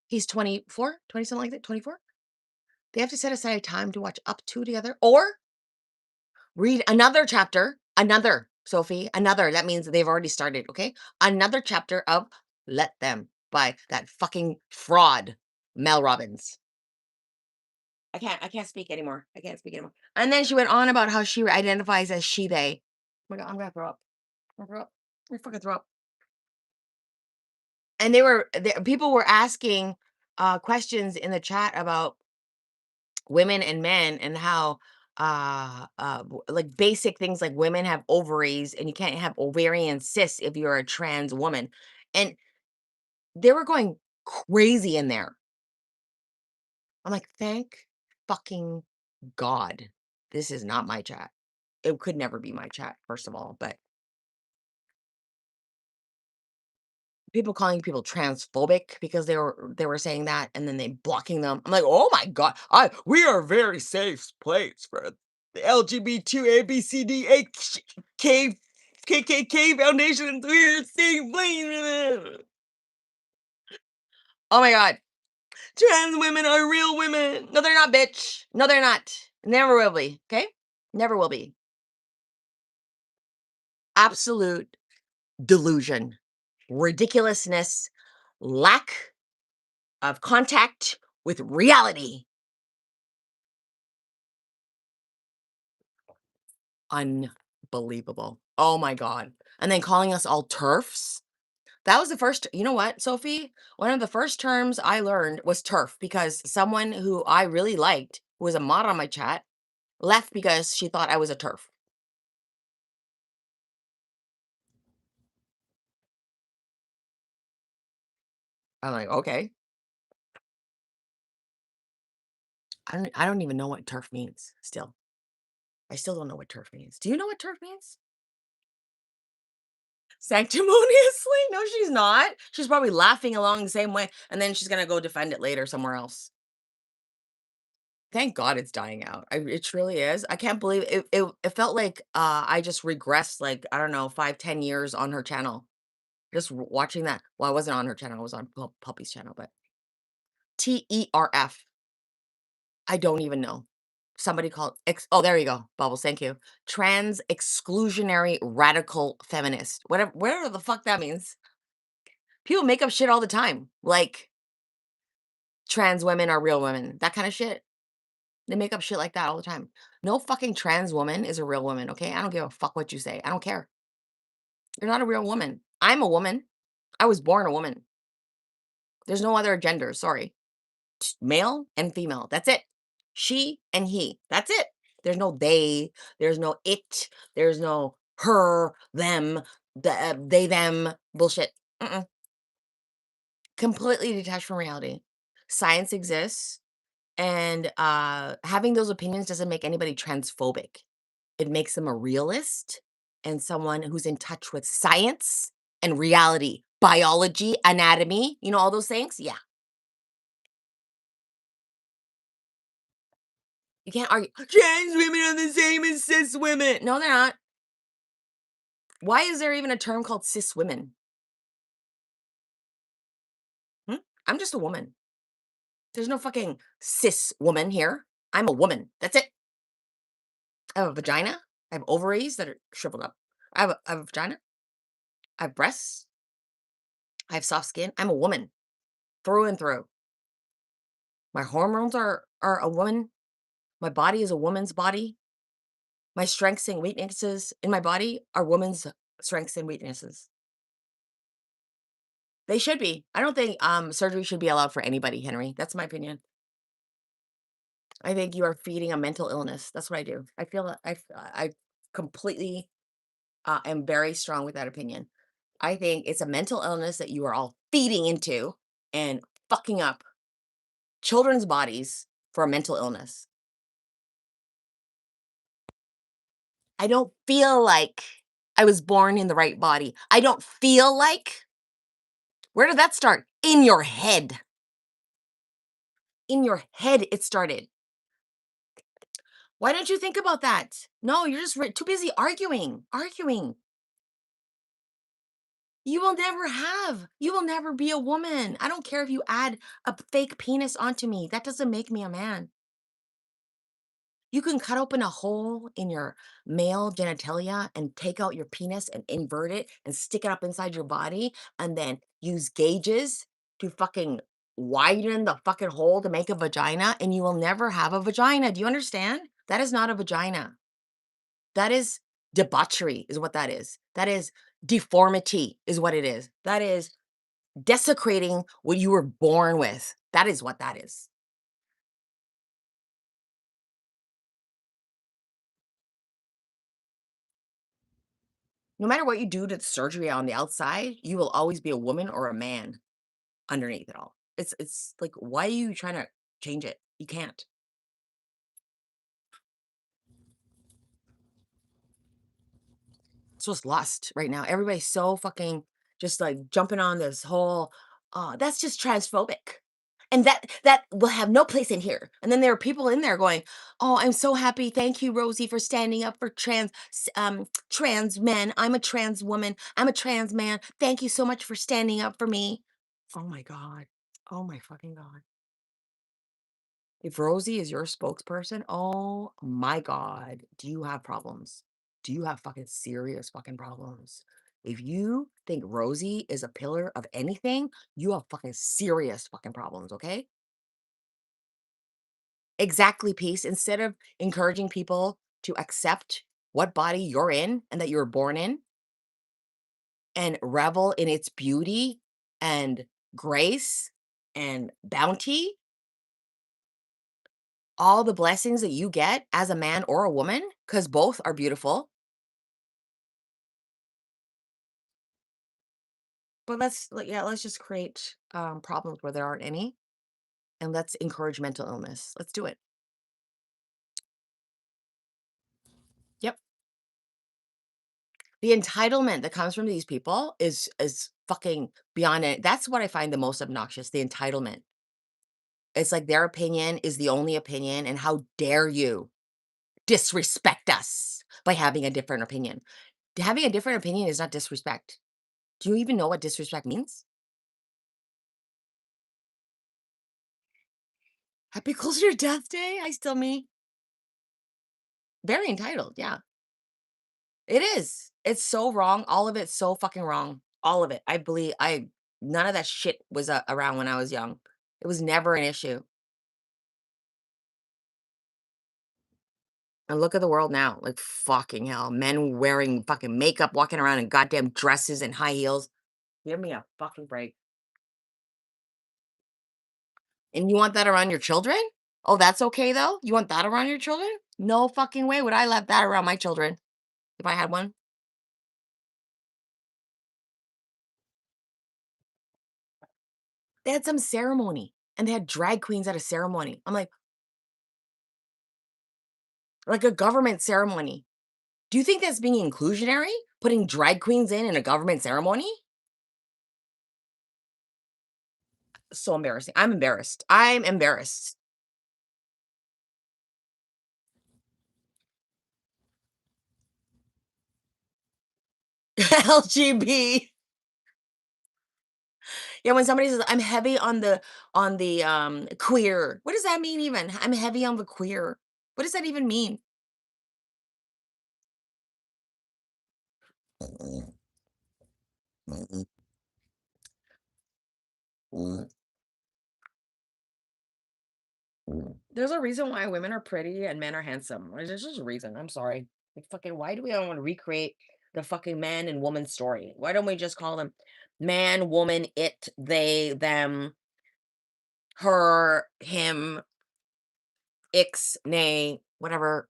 He's 24, 20 something like that, 24. They have to set aside a time to watch Up to together or read another chapter, another, Sophie, another. That means they've already started, okay? Another chapter of Let Them by that fucking fraud, Mel Robbins. I can't speak anymore. I can't speak anymore. And then she went on about how she identifies as she, they. Oh my God, I'm gonna throw up. I'm gonna throw up. I'm gonna fucking throw up. And people were asking questions in the chat about women and men and how like basic things like women have ovaries and you can't have ovarian cysts if you're a trans woman. And they were going crazy in there. I'm like, thank fucking God. This is not my chat. It could never be my chat, first of all, but people calling people transphobic because they were saying that and then they blocking them. I'm like, "Oh my god. We are a very safe place for the LGBT ABCD K KKK Foundation. We're a safe place." Oh my god. Trans women are real women. No, they're not, bitch. No, they're not. Never will be. Okay? Never will be. absolute delusion, ridiculousness, lack of contact with reality. Unbelievable. Oh my God. And then calling us all turfs. That was the first, you know what, Sophie? One of the first terms I learned was turf because someone who I really liked, who was a mod on my chat, left because she thought I was a turf. I'm like, okay. I don't even know what turf means still. I still don't know what turf means. Do you know what turf means? Sanctimoniously? No, she's not. She's probably laughing along the same way, and then she's gonna go defend it later somewhere else. Thank God it's dying out. It truly is. I can't believe it. It felt like I just regressed, like I don't know, 5, 10 years on her channel. Just watching that. Well, I wasn't on her channel. I was on Puppy's channel, but TERF. I don't even know. Somebody called oh, there you go, Bubbles, thank you. Trans exclusionary radical feminist. Whatever the fuck that means. People make up shit all the time. Like trans women are real women. That kind of shit. They make up shit like that all the time. No fucking trans woman is a real woman, okay? I don't give a fuck what you say. I don't care. You're not a real woman. I'm a woman. I was born a woman. There's no other gender, sorry. Male and female. That's it. She and he. That's it. There's no they. There's no it. There's no her, them, they, them bullshit. Mm-mm. Completely detached from reality. Science exists, and having those opinions doesn't make anybody transphobic. It makes them a realist and someone who's in touch with science and reality, biology, anatomy. You know all those things. Yeah, you can't argue. Trans women are the same as cis women. No, they're not. Why is there even a term called cis women? Hmm? I'm just a woman. There's no fucking cis woman here. I'm a woman. That's it. I have a vagina. I have ovaries that are shriveled up. I have a vagina. I have breasts. I have soft skin. I'm a woman through and through. My hormones are a woman. My body is a woman's body. My strengths and weaknesses in my body are women's strengths and weaknesses. They should be. I don't think surgery should be allowed for anybody, Henry. That's my opinion. I think you are feeding a mental illness. That's what I do. I feel that I completely am very strong with that opinion. I think it's a mental illness that you are all feeding into and fucking up children's bodies for a mental illness. I don't feel like I was born in the right body. I don't feel like. Where did that start? In your head. In your head, it started. Why don't you think about that? No, you're just too busy arguing. Arguing. You will never have. You will never be a woman. I don't care if you add a fake penis onto me. That doesn't make me a man. You can cut open a hole in your male genitalia and take out your penis and invert it and stick it up inside your body and then use gauges to fucking widen the fucking hole to make a vagina and you will never have a vagina. Do you understand? That is not a vagina. That is debauchery is what that is. That is deformity is what it is. That is desecrating what you were born with. That is what that is. No matter what you do to the surgery on the outside, you will always be a woman or a man underneath it all. It's like, why are you trying to change it? You can't. So it's lost right now. Everybody's so fucking just like jumping on this whole, that's just transphobic. And that will have no place in here. And then there are people in there going, "Oh, I'm so happy. Thank you, Rosie, for standing up for trans men. I'm a trans woman. I'm a trans man. Thank you so much for standing up for me." Oh my god. Oh my fucking god. If Rosie is your spokesperson, oh my god, do you have problems? Do you have fucking serious fucking problems? If you think Rosie is a pillar of anything, you have fucking serious fucking problems, okay? Exactly, peace. Instead of encouraging people to accept what body you're in and that you were born in and revel in its beauty and grace and bounty, all the blessings that you get as a man or a woman, because both are beautiful. But yeah, let's just create problems where there aren't any, and let's encourage mental illness. Let's do it. Yep. The entitlement that comes from these people is fucking beyond it. That's what I find the most obnoxious, the entitlement. It's like their opinion is the only opinion, and how dare you disrespect us by having a different opinion. Having a different opinion is not disrespect. Do you even know what disrespect means? Happy closer to your death day. I still me. Very entitled. Yeah, it is. It's so wrong. All of it's so fucking wrong. All of it. I believe none of that shit was around when I was young. It was never an issue. And look at the world now. Like fucking hell. Men wearing fucking makeup, walking around in goddamn dresses and high heels. Give me a fucking break. And you want that around your children? Oh, that's okay though? You want that around your children? No fucking way would I let that around my children if I had one. They had some ceremony and they had drag queens at a ceremony. I'm like a government ceremony. Do you think that's being inclusionary? Putting drag queens in a government ceremony? So embarrassing. I'm embarrassed. I'm embarrassed. LGB. Yeah, when somebody says, "I'm heavy on the, queer." What does that mean even? I'm heavy on the queer. What does that even mean? There's a reason why women are pretty and men are handsome. There's just a reason. I'm sorry. Like, fucking, why do we all want to recreate the fucking man and woman story? Why don't we just call them man, woman, it, they, them, her, him, ix, nay, whatever.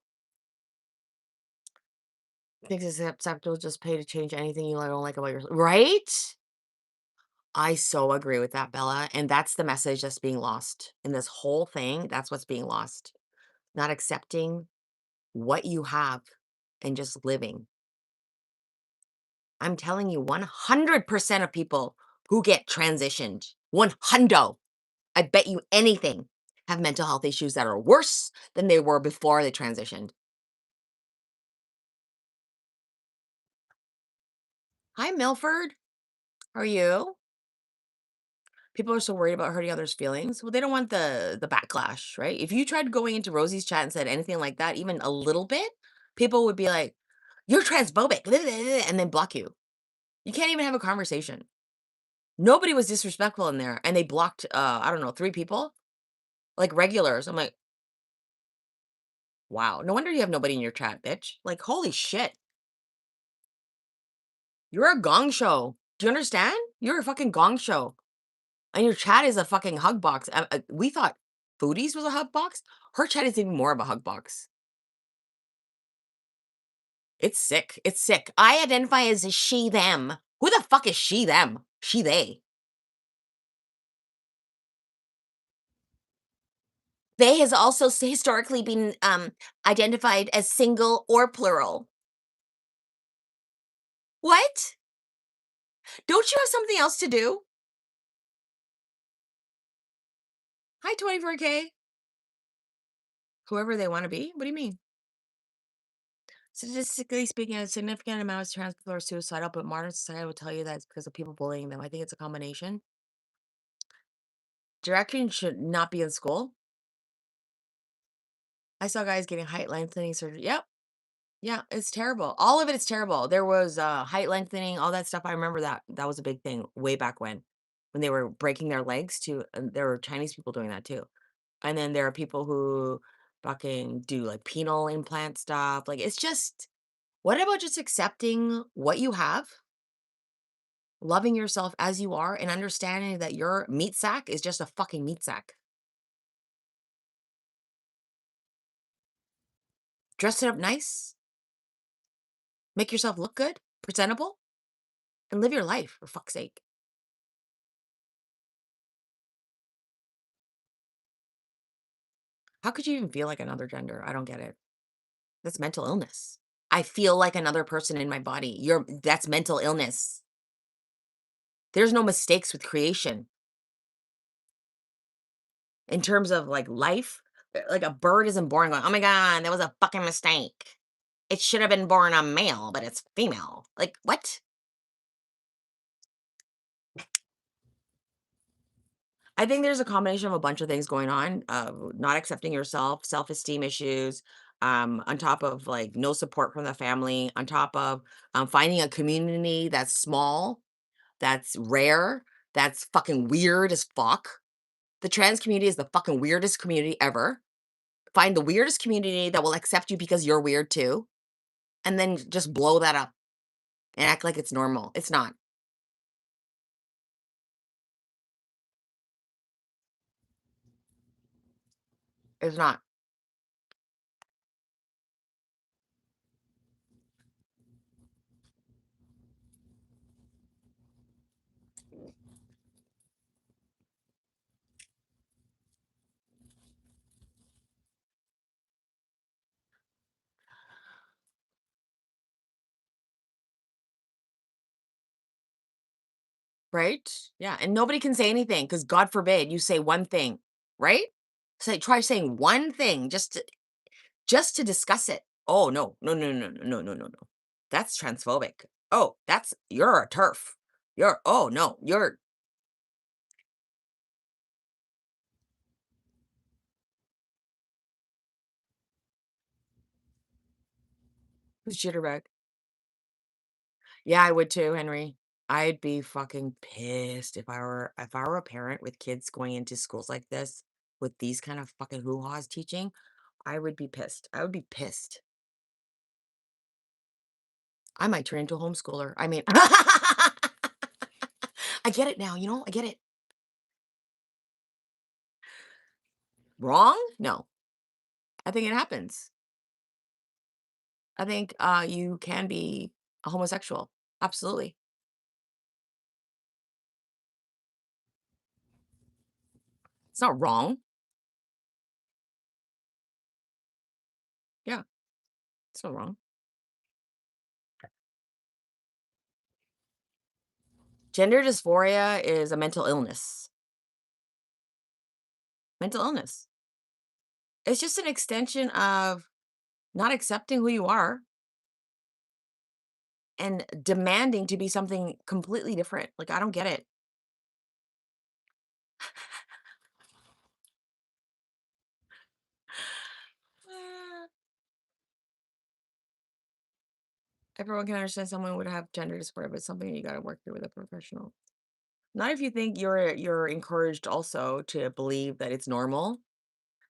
Thinks it's acceptable, just pay to change anything you don't like about yourself. Right? I so agree with that, Bella. And that's the message that's being lost in this whole thing. That's what's being lost. Not accepting what you have and just living. I'm telling you, 100% of people who get transitioned, 100, I bet you anything, have mental health issues that are worse than they were before they transitioned. Hi, Milford. How are you? People are so worried about hurting others' feelings. Well, they don't want the backlash, right? If you tried going into Rosie's chat and said anything like that, even a little bit, people would be like, "You're transphobic," and then block you. You can't even have a conversation. Nobody was disrespectful in there, and they blocked, I don't know, 3 people, like regulars. I'm like, wow, no wonder you have nobody in your chat, bitch. Like, holy shit. You're a gong show. Do you understand? You're a fucking gong show. And your chat is a fucking hug box. We thought Foodies was a hug box. Her chat is even more of a hug box. It's sick. It's sick. I identify as a she, them. Who the fuck is she, them? She, they. They has also historically been identified as single or plural. What? Don't you have something else to do? Hi, 24K. Whoever they want to be? What do you mean? Statistically speaking, a significant amount of trans people are suicidal, but modern society will tell you that it's because of people bullying them. I think it's a combination. Direction should not be in school. I saw guys getting height lengthening surgery. Yep. Yeah, it's terrible. All of it is terrible. There was, height lengthening, all that stuff. I remember that. That was a big thing way back when they were breaking their legs too. And there were Chinese people doing that too. And then there are people who fucking do like penile implant stuff. Like it's just, what about just accepting what you have, loving yourself as you are, and understanding that your meat sack is just a fucking meat sack. Dress it up nice, make yourself look good, presentable, and live your life for fuck's sake. How could you even feel like another gender? I don't get it. That's mental illness. I feel like another person in my body. That's mental illness. There's no mistakes with creation. In terms of like life, like a bird isn't born going, "Oh my god, that was a fucking mistake. It should have been born a male, but it's female." Like, what? I think there's a combination of a bunch of things going on, not accepting yourself, self-esteem issues, on top of like no support from the family, on top of finding a community that's small, that's rare, that's fucking weird as fuck. The trans community is the fucking weirdest community ever. Find the weirdest community that will accept you because you're weird too, and then just blow that up and act like it's normal. It's not. It's not. Right? Yeah, and nobody can say anything because God forbid you say one thing, right? Say try saying one thing just to discuss it. Oh, no. No, no, no, no, no, no, no, no. That's transphobic. Oh, that's you're a turf. You're oh, no, you're a jitterbug. Yeah, I would too, Henry. I'd be fucking pissed if I were a parent with kids going into schools like this with these kind of fucking hoo-haws teaching. I would be pissed. I would be pissed. I might turn into a homeschooler. I mean, I get it now, I get it. Wrong? No. I think it happens. I think you can be a homosexual. Absolutely. It's not wrong. Yeah, it's not wrong. Gender dysphoria is a mental illness. Mental illness. It's just an extension of not accepting who you are and demanding to be something completely different. Like, I don't get it. Uh, Everyone can understand someone would have gender dysphoria, but it's something you got to work through with a professional. Not if you think you're encouraged also to believe that it's normal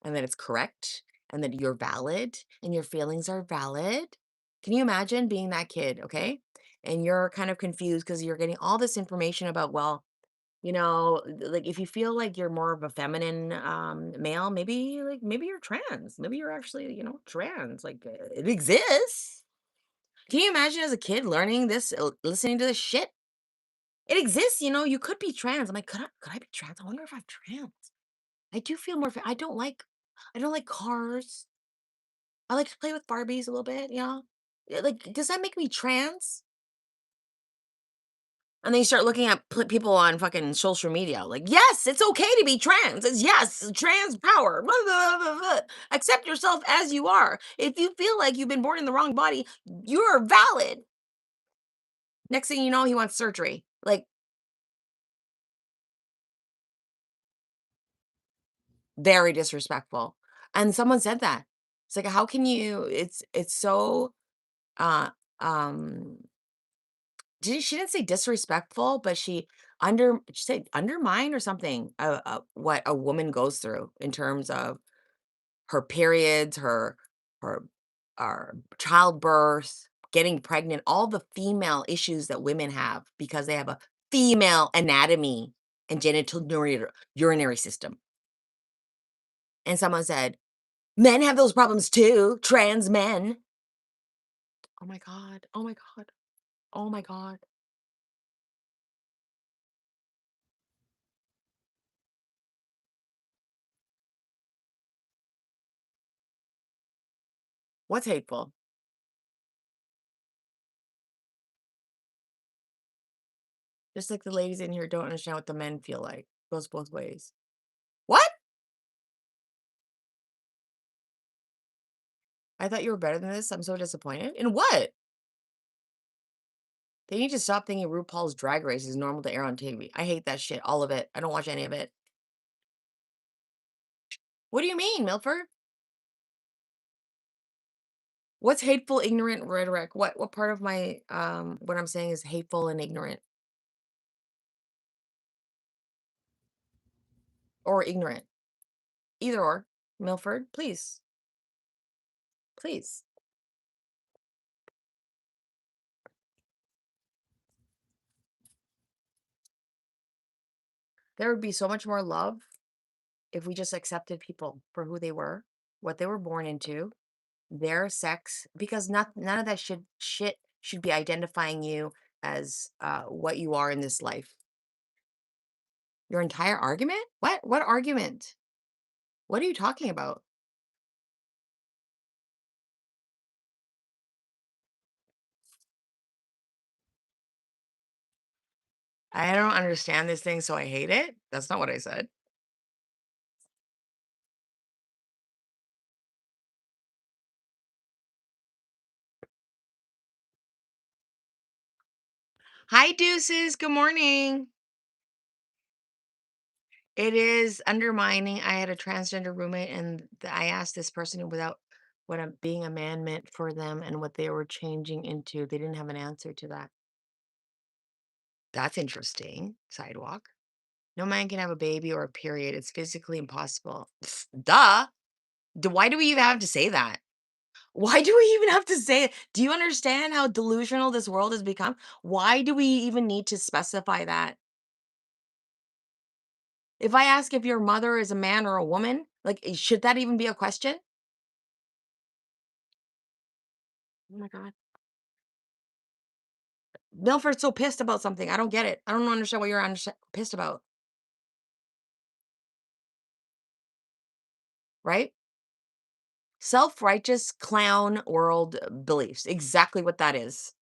and that it's correct and that you're valid and your feelings are valid. Can you imagine being that kid, okay? And you're kind of confused because you're getting all this information about, well, like if you feel like you're more of a feminine male, maybe you're trans. Maybe you're actually, trans. Like it exists. Can you imagine as a kid learning this, listening to this shit? It exists, you could be trans. I'm like, could I be trans? I wonder if I'm trans. I do feel more I don't like cars. I like to play with Barbies a little bit, yeah. Like, does that make me trans? And then you start looking at people on fucking social media, like, yes, it's okay to be trans. It's yes, trans power. Blah, blah, blah, blah. Accept yourself as you are. If you feel like you've been born in the wrong body, you're valid. Next thing you know, he wants surgery. Like, very disrespectful. And someone said that. It's like, how can you? It's so. Uh, um, she didn't say disrespectful, but she said undermine or something, what a woman goes through in terms of her periods, her childbirth, getting pregnant, all the female issues that women have because they have a female anatomy and genital urinary system. And someone said, "Men have those problems too, trans men." Oh my god. Oh my god. Oh my god. What's hateful? Just like the ladies in here don't understand what the men feel like. Goes both ways. What? I thought you were better than this. I'm so disappointed. In what? They need to stop thinking RuPaul's Drag Race is normal to air on TV. I hate that shit, all of it. I don't watch any of it. What do you mean, Milford? What's hateful, ignorant rhetoric? What part of my what I'm saying is hateful and ignorant or ignorant? Either or. Milford, please. Please. There would be so much more love if we just accepted people for who they were, what they were born into, their sex, because none of that shit should be identifying you as what you are in this life. Your entire argument? What argument? What are you talking about? I don't understand this thing, so I hate it. That's not what I said. Hi, deuces. Good morning. It is undermining. I had a transgender roommate, and I asked this person without what being a man meant for them and what they were changing into. They didn't have an answer to that. That's interesting. Sidewalk. No man can have a baby or a period. It's physically impossible. Duh. Why do we even have to say that? Why do we even have to say it? Do you understand how delusional this world has become? Why do we even need to specify that? If I ask if your mother is a man or a woman, like, should that even be a question? Oh my God. Milford's so pissed about something. I don't get it. I don't understand what you're pissed about, right? Self righteous clown world beliefs. Exactly what that is.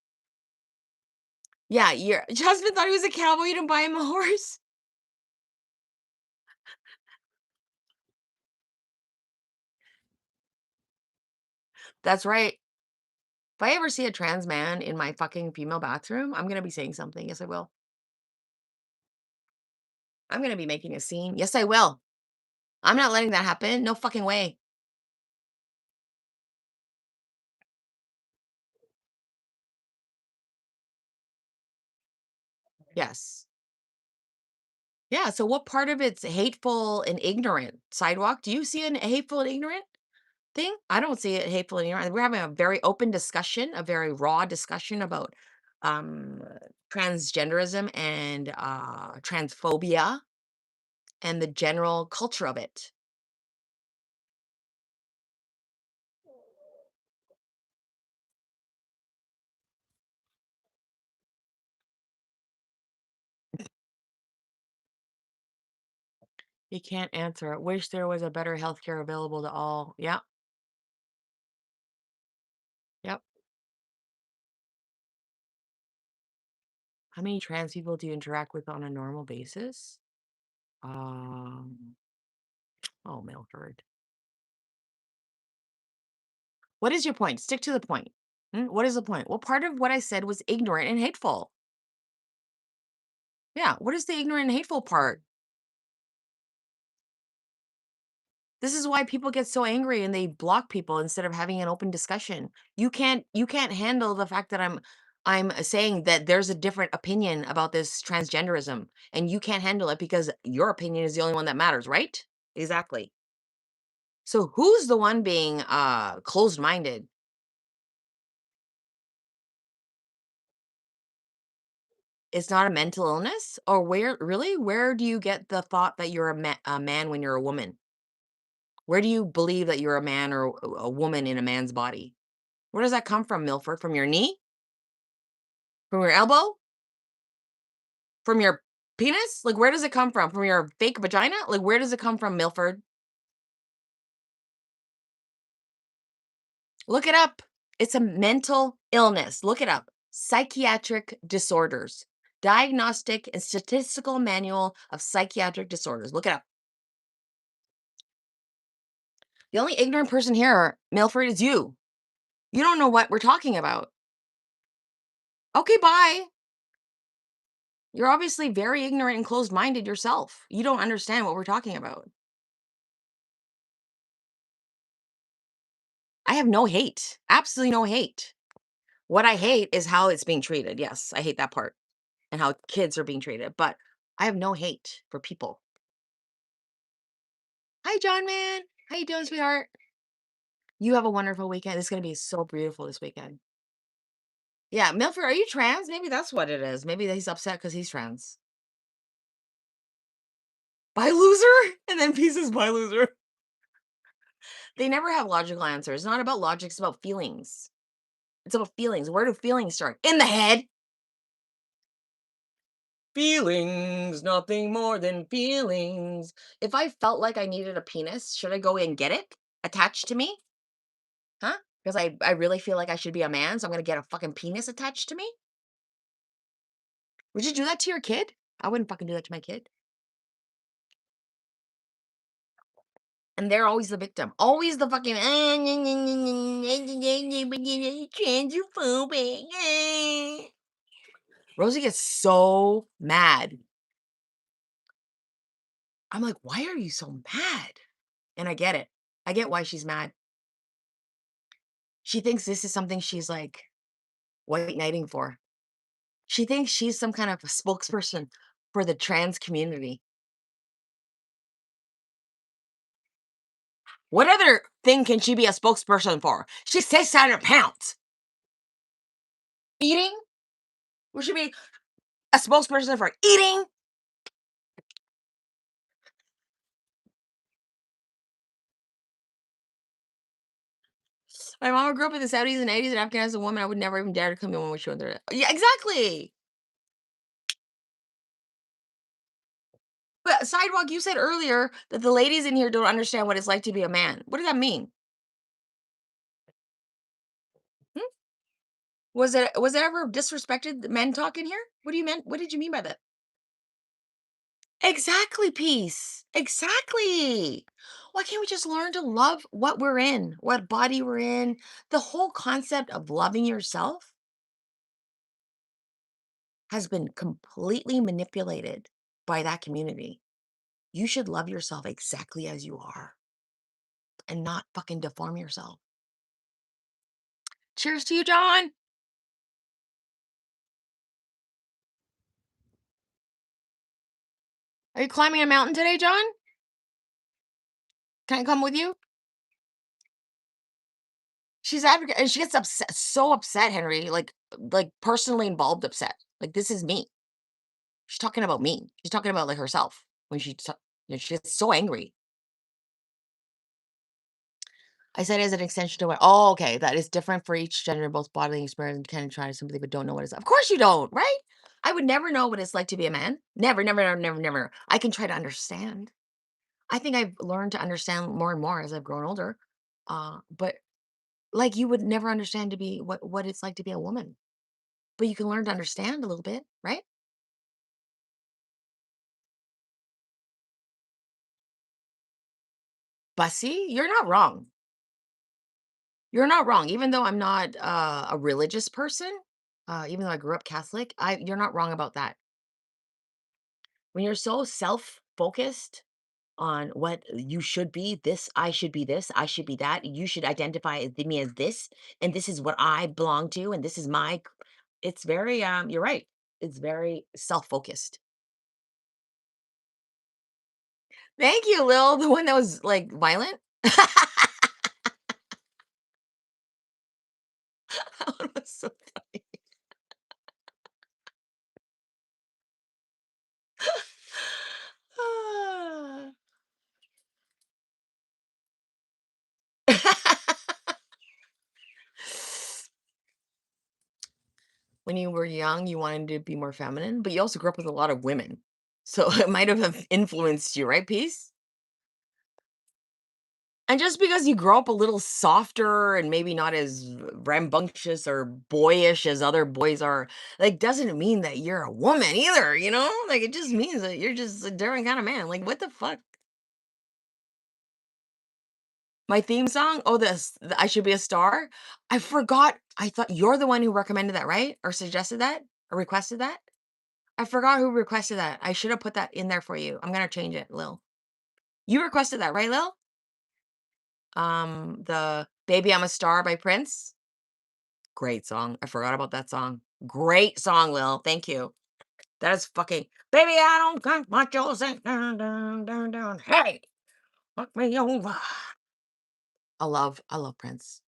Yeah, your husband thought he was a cowboy. You didn't buy him a horse. That's right. If I ever see a trans man in my fucking female bathroom, I'm going to be saying something. Yes, I will. I'm going to be making a scene. Yes, I will. I'm not letting that happen. No fucking way. Yes. Yeah. So, what part of it's hateful and ignorant? Sidewalk? Do you see an hateful and ignorant thing? I don't see it hateful and ignorant. We're having a very open discussion, a very raw discussion about um, transgenderism and transphobia and the general culture of it. You can't answer it. Wish there was a better healthcare available to all. Yep. Yep. How many trans people do you interact with on a normal basis? Um, oh, Milford. What is your point? Stick to the point. What is the point? What part of what I said was ignorant and hateful? Yeah. What is the ignorant and hateful part? This is why people get so angry and they block people instead of having an open discussion. You can't handle the fact that I'm saying that there's a different opinion about this transgenderism and you can't handle it because your opinion is the only one that matters, right? Exactly. So who's the one being closed-minded? It's not a mental illness? Or where really? Where do you get the thought that you're a man when you're a woman? Where do you believe that you're a man or a woman in a man's body? Where does that come from, Milford? From your knee? From your elbow? From your penis? Like, where does it come from? From your fake vagina? Like, where does it come from, Milford? Look it up. It's a mental illness. Look it up. Psychiatric disorders. Diagnostic and Statistical Manual of Psychiatric Disorders. Look it up. The only ignorant person here, Milford, is you. You don't know what we're talking about. Okay, bye. You're obviously very ignorant and closed minded yourself. You don't understand what we're talking about. I have no hate, absolutely no hate. What I hate is how it's being treated. Yes, I hate that part and how kids are being treated, but I have no hate for people. Hi, John, man. How you doing, sweetheart? You have a wonderful weekend. It's going to be so beautiful this weekend. Yeah, Milford, are you trans? Maybe that's what it is. Maybe he's upset because he's trans. Bye, loser. And then pieces, bye, loser. They never have logical answers. It's not about logic, it's about feelings. It's about feelings. Where do feelings start? In the head. Feelings, nothing more than feelings. If I felt like I needed a penis, should I go and get it attached to me? Huh? Because I really feel like I should be a man, so I'm gonna get a fucking penis attached to me? Would you do that to your kid? I wouldn't fucking do that to my kid. And they're always the victim. Always the fucking transphobic. Rosie gets so mad. I'm like, why are you so mad? And I get it. I get why she's mad. She thinks this is something she's like white knighting for. She thinks she's some kind of a spokesperson for the trans community. What other thing can she be a spokesperson for? She's 600 pounds. Eating? Would she be a spokesperson for eating? My mom grew up in the 70s and 80s and Afghan as a woman. I would never even dare to come in when she went there. Yeah, exactly. But Sidewalk, you said earlier that the ladies in here don't understand what it's like to be a man. What does that mean? Hmm? Was it ever disrespected men talk in here? What do you mean? What did you mean by that? Exactly, peace. Exactly. Why can't we just learn to love what we're in, what body we're in? The whole concept of loving yourself has been completely manipulated by that community. You should love yourself exactly as you are and not fucking deform yourself. Cheers to you, John. Are you climbing a mountain today, John? Can I come with you? She's advocate and she gets upset, so upset, Henry, like personally involved upset. Like this is me. She's talking about me. She's talking about like herself when she gets so angry. I said as an extension to what? Oh, okay. That is different for each gender, both bodily experience and can try something, but don't know what it's. Of course you don't, right? I would never know what it's like to be a man. Never, never, never, never, never. I can try to understand. I think I've learned to understand more and more as I've grown older. But like you would never understand to be what it's like to be a woman. But you can learn to understand a little bit, right? Bussy, you're not wrong. You're not wrong. Even though I'm not a religious person, even though I grew up Catholic, you're not wrong about that. When you're so self-focused on what you should be. This, I should be that. You should identify me as this, and this is what I belong to, and this is it's very you're right. It's very self-focused. Thank you, Lil. The one that was like violent. That one was so funny. When you were young, you wanted to be more feminine, but you also grew up with a lot of women. So it might have influenced you, right, Peace? And just because you grow up a little softer and maybe not as rambunctious or boyish as other boys are, like, doesn't mean that you're a woman either, you know? Like, it just means that you're just a different kind of man. Like, what the fuck? My theme song? Oh, I Should Be a Star? I forgot. I thought you're the one who recommended that, right? Or suggested that? Or requested that? I forgot who requested that. I should have put that in there for you. I'm gonna change it, Lil. You requested that, right, Lil? The Baby I'm a Star by Prince. Great song. I forgot about that song. Great song, Lil. Thank you. That is fucking Baby, I don't got much you say. Dun, dun, dun, dun. Hey, fuck me over. I love Prince.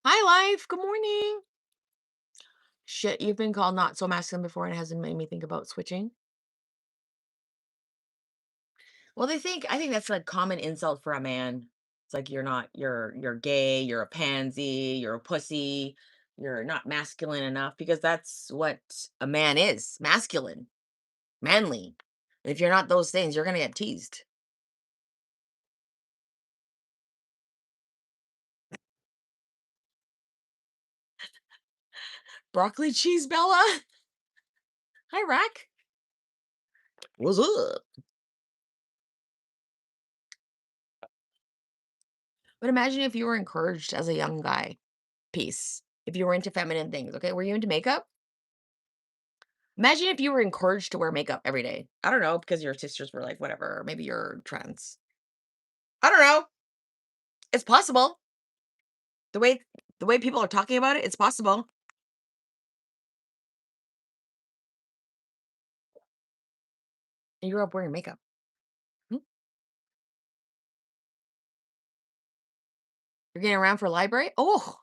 Hi, life. Good morning. Shit, you've been called not so masculine before and it hasn't made me think about switching. Well, I think that's a common insult for a man. It's like you're gay, you're a pansy, you're a pussy, you're not masculine enough because that's what a man is, masculine, manly. If you're not those things, you're gonna get teased. Broccoli cheese Bella. Hi, Rack. What's up? But imagine if you were encouraged as a young guy, peace. If you were into feminine things, okay? Were you into makeup? Imagine if you were encouraged to wear makeup every day. I don't know, because your sisters were like, whatever, or maybe you're trans. I don't know. It's possible. The way the way people are talking about it, it's possible. And you grew up wearing makeup. Hmm? You're getting around for library? Oh,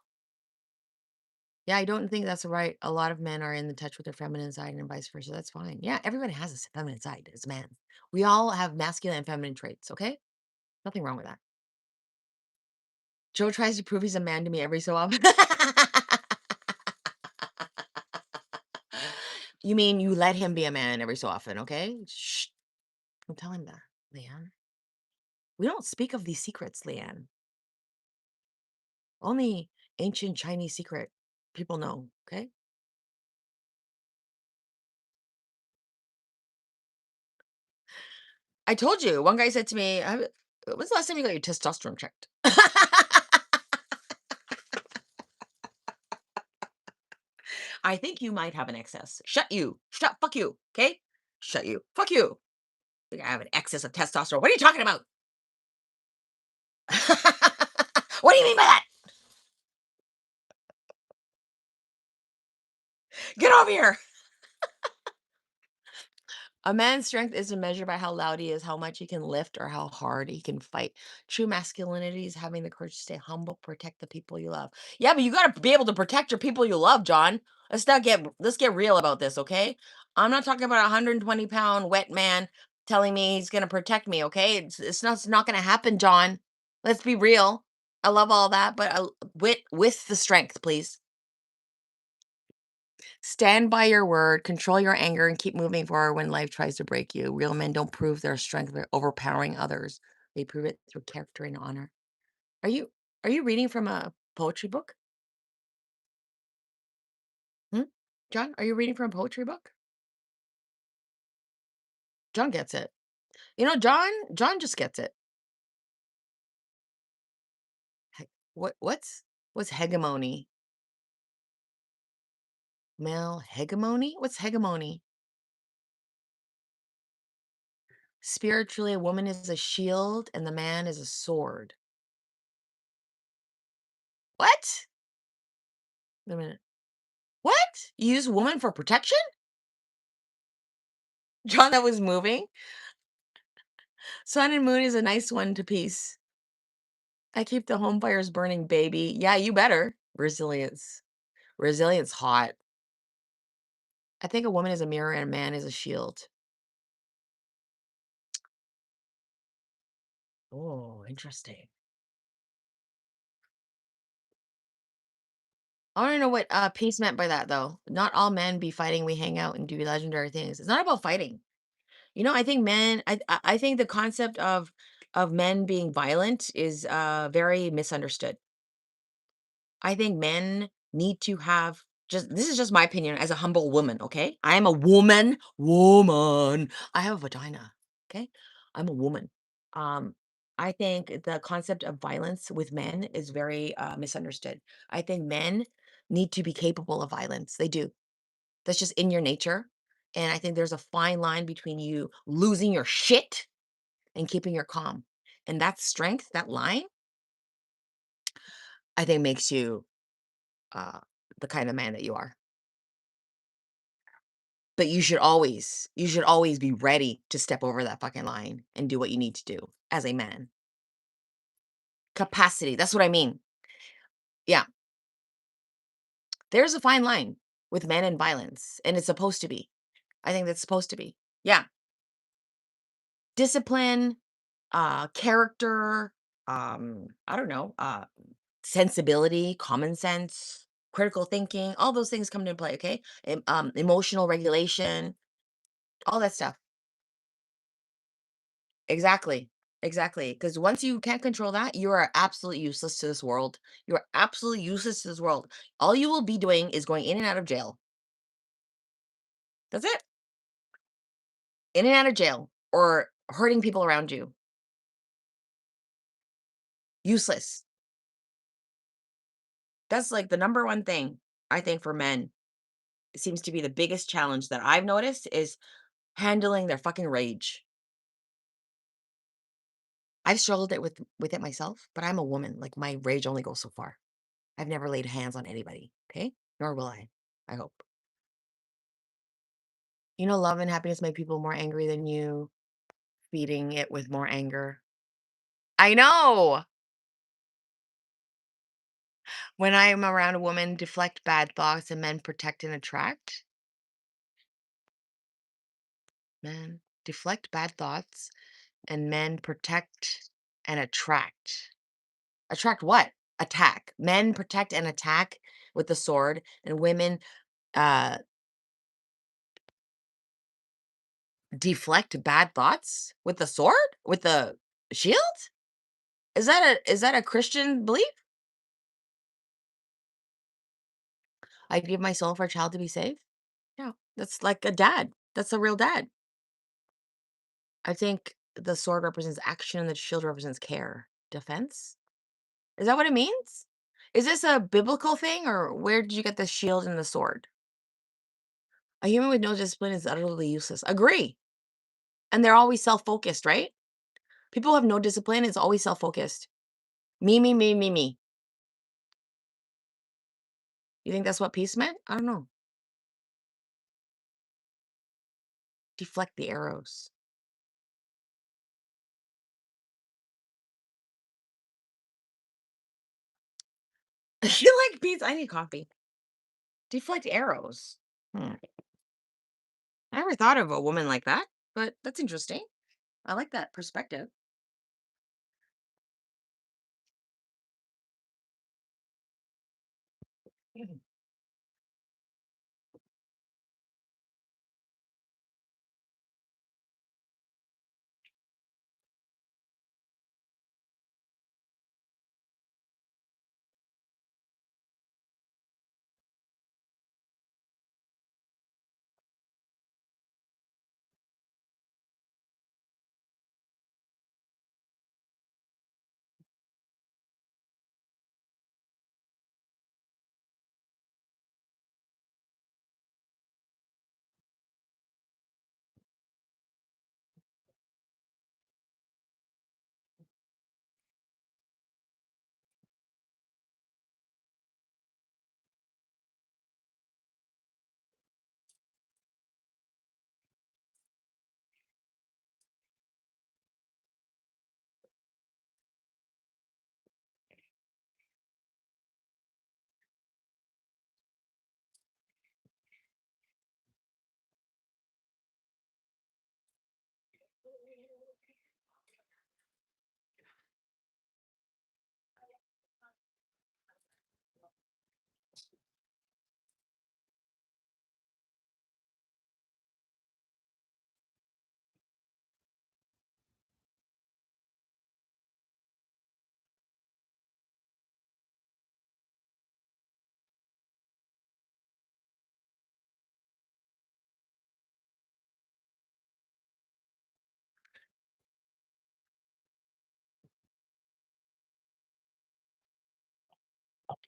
yeah, I don't think that's right. A lot of men are in the touch with their feminine side and vice versa. That's fine. Yeah, everybody has a feminine side as a man. We all have masculine and feminine traits, okay? Nothing wrong with that. Joe tries to prove he's a man to me every so often. You mean you let him be a man every so often, okay? Shh. Don't tell him that, Leanne. We don't speak of these secrets, Leanne. Only ancient Chinese secret people know, okay? I told you, one guy said to me, When's the last time you got your testosterone checked?" I think you might have an excess. Shut you. Shut fuck you, okay? Shut you. Fuck you. Think I have an excess of testosterone. What are you talking about? What do you mean by that? Get over here. A man's strength isn't measured by how loud he is, how much he can lift, or how hard he can fight. True masculinity is having the courage to stay humble, protect the people you love. Yeah, but you got to be able to protect your people you love, John. Let's get real about this, okay? I'm not talking about a 120-pound wet man telling me he's going to protect me, okay? It's not going to happen, John. Let's be real. I love all that, but with the strength, please. Stand by your word, control your anger, and keep moving forward when life tries to break you. Real men don't prove their strength by overpowering others. They prove it through character and honor. Are you are you reading from a poetry book? Hmm? John, are you reading from a poetry book? John gets it. You know, John just gets it. What's hegemony? Male hegemony? What's hegemony? Spiritually, a woman is a shield and the man is a sword. What? Wait a minute. What? You use woman for protection? John, that was moving. Sun and moon is a nice one to piece. I keep the home fires burning, baby. Yeah, you better. Resilience. Resilience hot. I think a woman is a mirror and a man is a shield. Oh, interesting. I want to know what peace meant by that, though. Not all men be fighting. We hang out and do legendary things. It's not about fighting. I think men. I think the concept of men being violent is very misunderstood. I think men need to have just this is just my opinion as a humble woman, okay? I am a woman. Woman. I have a vagina. Okay? I'm a woman. Um, I think the concept of violence with men is very misunderstood. I think men need to be capable of violence. They do. That's just in your nature. And I think there's a fine line between you losing your shit and keeping your calm. And that strength, that line, I think makes you uh, the kind of man that you are. But you should always be ready to step over that fucking line and do what you need to do as a man. Capacity, that's what I mean. Yeah, there's a fine line with men and violence, and it's supposed to be. I think that's supposed to be. Yeah, discipline, character, I don't know, sensibility, common sense, critical thinking, all those things come into play, okay? Emotional regulation, all that stuff. Exactly. Exactly. Because once you can't control that, you are absolutely useless to this world. You are absolutely useless to this world. All you will be doing is going in and out of jail. That's it. In and out of jail or hurting people around you. Useless. That's like the number one thing I think for men. It seems to be the biggest challenge that I've noticed is handling their fucking rage. I've struggled with it myself, but I'm a woman. Like my rage only goes so far. I've never laid hands on anybody. Okay. Nor will I. I hope. Love and happiness make people more angry than you, feeding it with more anger. I know. When I am around a woman, deflect bad thoughts and men protect and attract. Men deflect bad thoughts and men protect and attract. Attract what? Attack. Men protect and attack with the sword, and women uh deflect bad thoughts with the sword? With the shield? Is that a Christian belief? I give my soul for a child to be saved? Yeah, that's like a dad. That's a real dad. I think the sword represents action and the shield represents care. Defense? Is that what it means? Is this a biblical thing or where did you get the shield and the sword? A human with no discipline is utterly useless. Agree. And they're always self-focused, right? People who have no discipline is always self-focused. Me, me, me, me, me. You think that's what peace meant? I don't know. Deflect the arrows. You like beats? I need coffee. Deflect arrows. Hmm. I never thought of a woman like that, but that's interesting. I like that perspective. Mhm.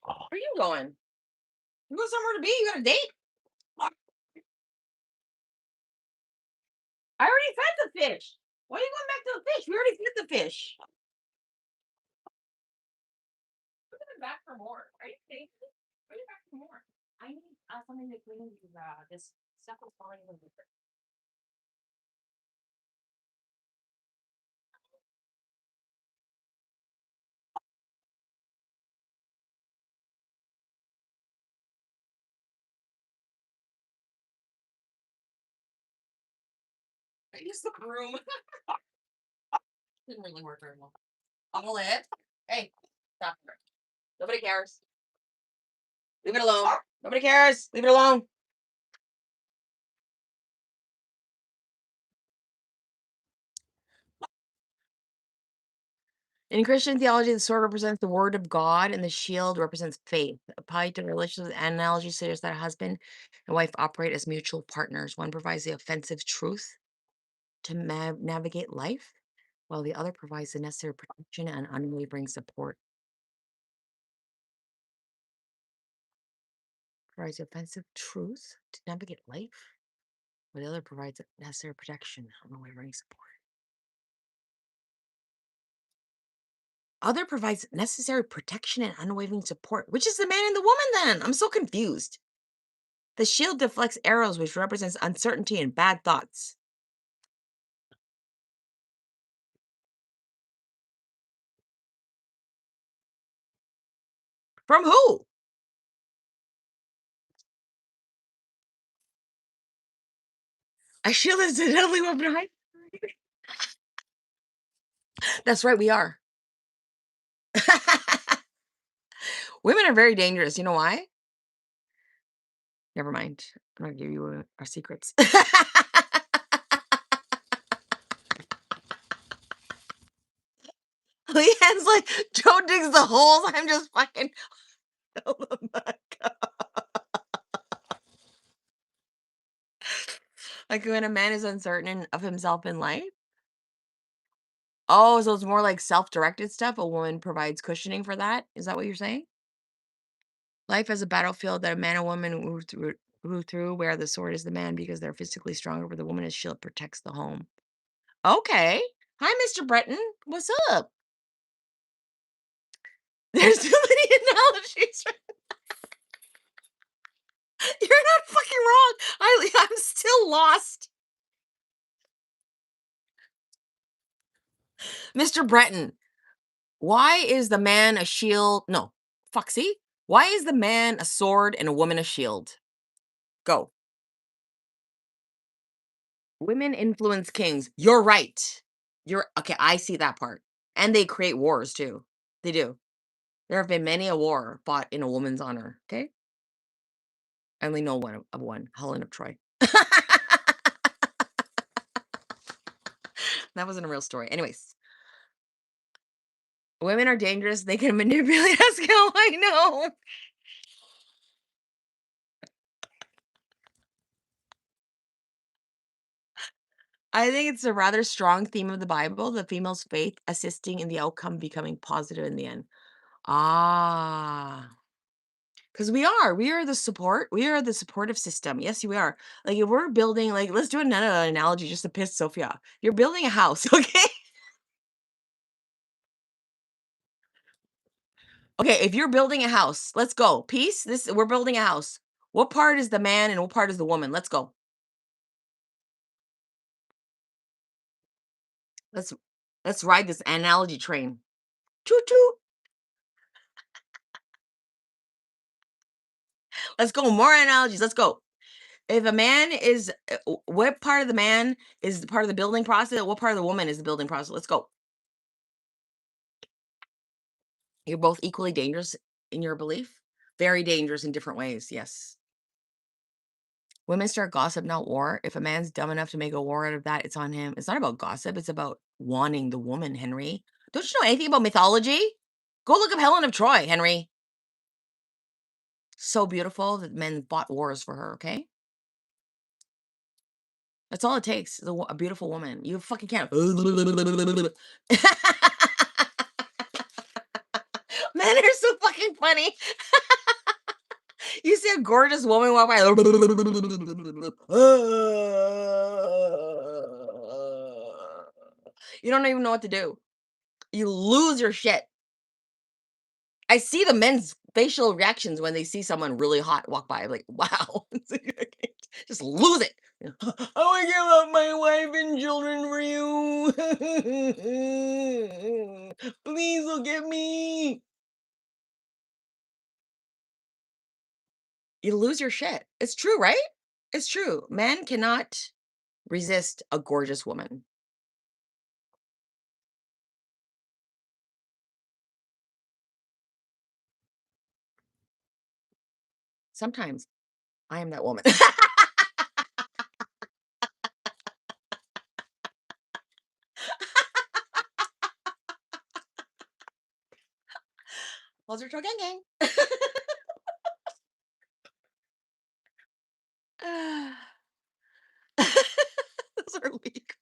Where are you going? You go somewhere to be? You got a date? I already fed the fish. Why are you going back to the fish? We already fed the fish. We're coming back for more. Are you kidding me? Are you back for more? I need something to clean because this stuff is falling over. I used the broom. Didn't really work very well. All it. Hey, stop it. Nobody cares. Leave it alone. Nobody cares. Leave it alone. In Christian theology, the sword represents the word of God and the shield represents faith. Applied to relationships, analogy suggests that a husband and wife operate as mutual partners. One provides the offensive truth to navigate life, while the other provides the necessary protection and unwavering support. Provides the offensive truth to navigate life, while the other provides the necessary protection and unwavering support. Other provides necessary protection and unwavering support. Which is the man and the woman then? I'm so confused. The shield deflects arrows, which represents uncertainty and bad thoughts. From who? A shield is a deadly weapon. That's right, we are. Women are very dangerous. You know why? Never mind. I'm gonna give you our secrets. Leanne's like, Joe digs the holes. I'm just fucking fill them back up. Like when a man is uncertain of himself in life. Oh, so it's more like self-directed stuff. A woman provides cushioning for that. Is that what you're saying? Life as a battlefield that a man and woman move through, where the sword is the man because they're physically stronger, but the woman shield protects the home. Okay. Hi, Mr. Breton. What's up? There's too many analogies. You're not fucking wrong. I'm still lost. Mr. Breton, why is the man a shield? No, Foxy. Why is the man a sword and a woman a shield? Go. Women influence kings. You're right. You're okay. I see that part. And they create wars too. They do. There have been many a war fought in a woman's honor. Okay. I only know one of one, Helen of Troy. That wasn't a real story. Anyways, women are dangerous. They can manipulate us. I know. I think it's a rather strong theme of the Bible, the female's faith assisting in the outcome becoming positive in the end. Ah, because we are the support, we are the supportive system. Yes, we are. Like if we're building, like let's do another analogy just to piss Sophia off. You're building a house, okay? Okay, if you're building a house, let's go. Peace. We're building a house. What part is the man and what part is the woman? Let's go. Let's let's ride this analogy train. Choo choo. Let's go. More analogies. Let's go. If a man is, what part of the man is the part of the building process? What part of the woman is the building process? Let's go. You're both equally dangerous in your belief. Very dangerous in different ways. Yes. Women start gossip, not war. If a man's dumb enough to make a war out of that, it's on him. It's not about gossip. It's about wanting the woman, Henry. Don't you know anything about mythology? Go look up Helen of Troy, Henry. So beautiful that men fought wars for her, okay? That's all it takes, is a beautiful woman. You fucking can't. Men are so fucking funny. You see a gorgeous woman walk by. You don't even know what to do. You lose your shit. I see the men's facial reactions when they see someone really hot walk by. I'm like, wow. Just lose it. I would give up my wife and children for you. Please look at me. You lose your shit. It's true, right? It's true. Men cannot resist a gorgeous woman. Sometimes I am that woman. Closer to a gang gang. Those are weak.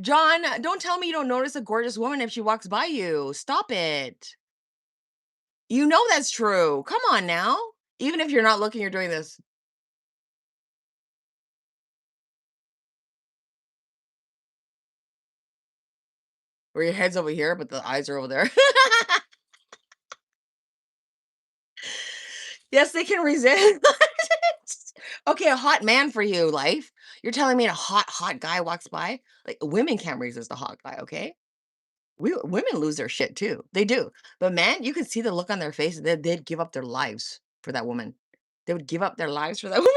John, don't tell me you don't notice a gorgeous woman if she walks by you. Stop it. You know that's true. Come on now. Even if you're not looking, you're doing this. Where your head's over here, but the eyes are over there. Yes, they can resist. Okay, a hot man for you, life. You're telling me a hot, hot guy walks by? Like women can't resist a hot guy, okay? Women lose their shit too. They do. But man, you can see the look on their face. They'd give up their lives for that woman. They would give up their lives for that woman.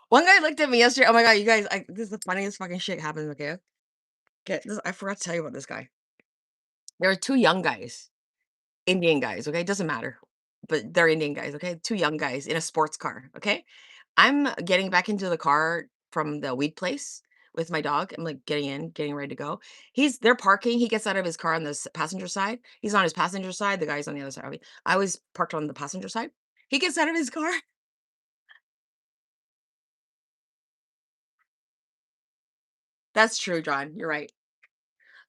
One guy looked at me yesterday. Oh my god, you guys! This is the funniest fucking shit happened. Okay, okay. I forgot to tell you about this guy. There are two young guys, Indian guys. Okay, doesn't matter, but they're Indian guys. Okay, two young guys in a sports car. Okay, I'm getting back into the car from the weed place with my dog. I'm like getting in, getting ready to go. They're parking. He gets out of his car on the passenger side. He's on his passenger side. The guy's on the other side. I was parked on the passenger side. He gets out of his car. That's true, John. You're right.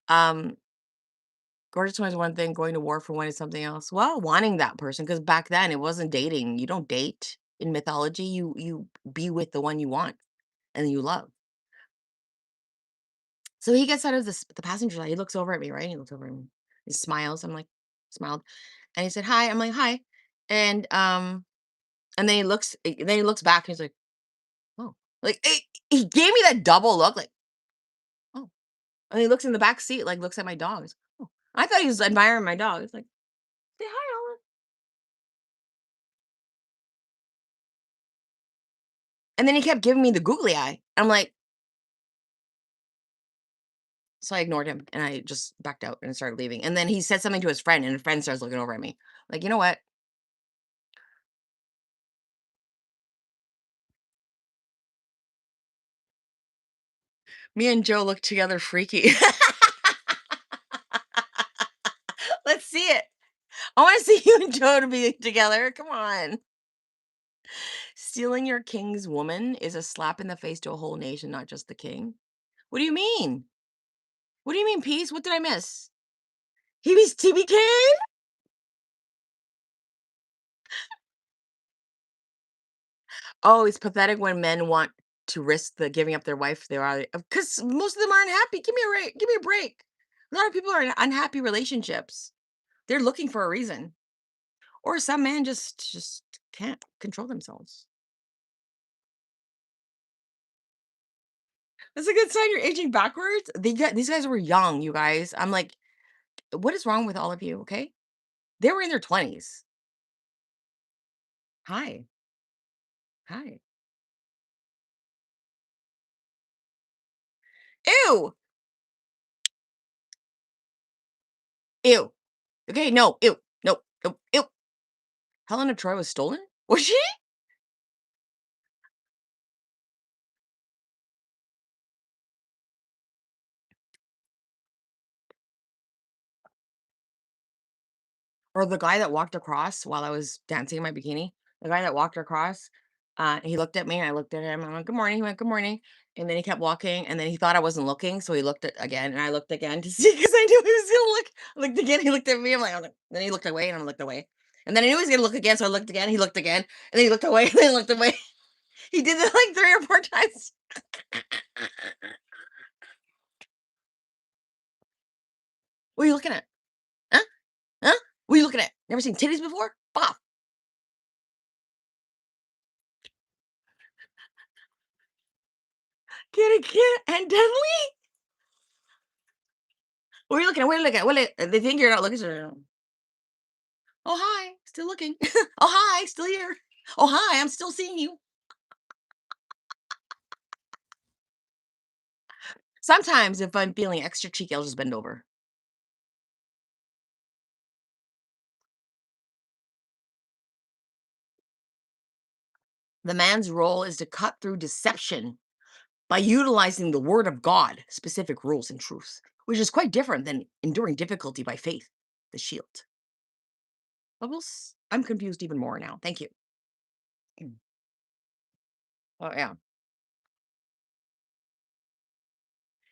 Um, Gorgeous one is one thing, going to war for one is something else. Well, wanting that person, because back then it wasn't dating. You don't date in mythology. You be with the one you want and you love. So he gets out of the passenger side. He looks over at me, right? He looks over at me. He smiles. I'm like, smiled. And he said, hi. I'm like, hi. And then he looks back and he's like, oh. Like he gave me that double look, like, oh. And he looks in the back seat, like looks at my dog. He's like, oh. I thought he was admiring my dog. He's like, say hi, Olive. And then he kept giving me the googly eye. I'm like, so I ignored him and I just backed out and started leaving. And then he said something to his friend, and his friend starts looking over at me. Like, you know what? Me and Joe look together freaky. Let's see it. I want to see you and Joe to be together. Come on. Stealing your king's woman is a slap in the face to a whole nation, not just the king. What do you mean? What do you mean, peace? What did I miss? He was TBK? Oh, it's pathetic when men want to risk the giving up their wife. They are because most of them aren't happy. Give me a break. Give me a break. A lot of people are in unhappy relationships. They're looking for a reason, or some men just can't control themselves. That's a good sign you're aging backwards. These guys were young, you guys. I'm like, what is wrong with all of you? Okay, they were in their 20s. Hi, hi. Ew, ew. Okay, no, ew, no, ew, ew. Helena Troy was stolen. Was she? Or the guy that walked across while I was dancing in my bikini? The guy that walked across? He looked at me, I looked at him, I went, "Good morning." He went, "Good morning." And then he kept walking, and then he thought I wasn't looking, so he looked at again, and I looked again to see because I knew he was gonna look. I looked again, he looked at me, I'm like, "Oh, no." Then he looked away, and I looked away. And then I knew he was gonna look again, so I looked again, he looked again, and then he looked away, and then he looked away. He did that like 3 or 4 times. "What are you looking at? Huh? Huh? What are you looking at? Never seen titties before? Pop." Kitty cat and deadly. "What are you looking at? What are you looking at? They think you're not looking, so "Oh, hi, still looking. Oh, hi, still here. Oh, hi, I'm still seeing you." Sometimes if I'm feeling extra cheeky, I'll just bend over. The man's role is to cut through deception by utilizing the word of God, specific rules and truths, which is quite different than enduring difficulty by faith, the shield. Bubbles, I'm confused even more now. Thank you. Mm. Oh, yeah.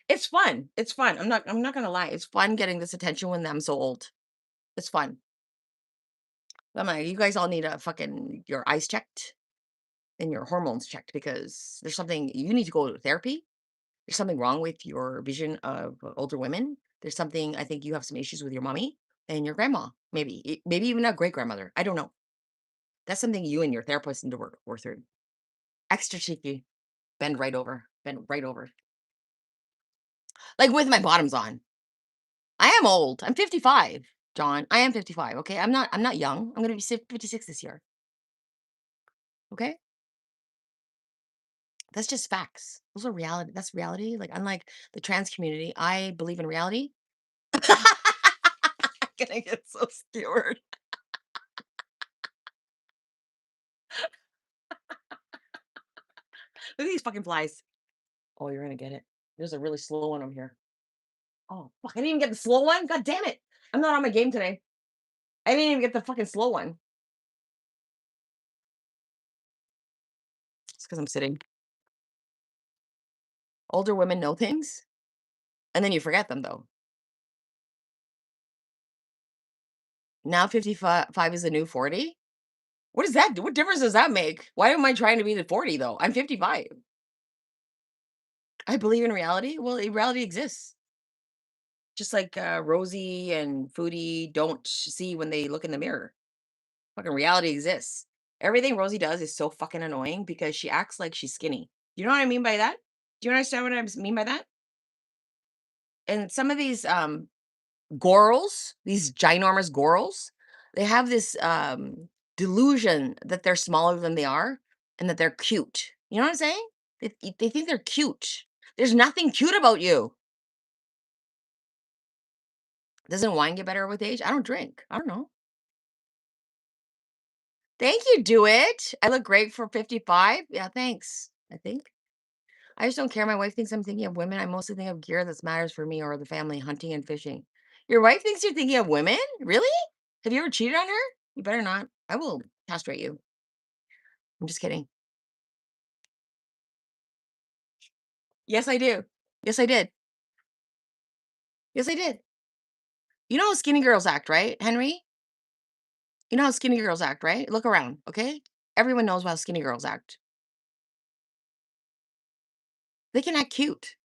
It's fun. It's fun. I'm not gonna lie. It's fun getting this attention when I'm so old. It's fun. I'm like, you guys all need a fucking your eyes checked and your hormones checked because there's something you need to go to therapy. There's something wrong with your vision of older women. There's something I think you have some issues with your mommy and your grandma, maybe, maybe even a great grandmother. I don't know. That's something you and your therapist need to work through. Extra cheeky, bend right over, like with my bottoms on. I am old. I'm 55, John. I am 55. Okay, I'm not young. I'm gonna be 56 this year. Okay, that's just facts. Those are reality. That's reality. Like unlike the trans community, I believe in reality. Gonna get so skewered. Look at these fucking flies. Oh, you're gonna get it. There's a really slow one over here. Oh, fuck, I didn't even get the slow one? God damn it. I'm not on my game today. I didn't even get the fucking slow one. It's because I'm sitting. Older women know things, and then you forget them, though. Now 55 is the new 40? What does that do? What difference does that make? Why am I trying to be the 40, though? I'm 55. I believe in reality. Well, reality exists. Just like Rosie and Foodie don't see when they look in the mirror. Fucking reality exists. Everything Rosie does is so fucking annoying because she acts like she's skinny. You know what I mean by that? Do you understand what I mean by that? And some of these gorals, these ginormous gorals, they have this delusion that they're smaller than they are and that they're cute. You know what I'm saying? They think they're cute. There's nothing cute about you. Doesn't wine get better with age? I don't drink. I don't know. Thank you, do it. I look great for 55. Yeah, thanks. I think. I just don't care. My wife thinks I'm thinking of women. I mostly think of gear that matters for me or the family, hunting and fishing. Your wife thinks you're thinking of women? Really? Have you ever cheated on her? You better not. I will castrate you. I'm just kidding. Yes, I do. Yes, I did. Yes, I did. You know how skinny girls act, right, Henry? You know how skinny girls act, right? Look around, okay? Everyone knows how skinny girls act. They can act cute,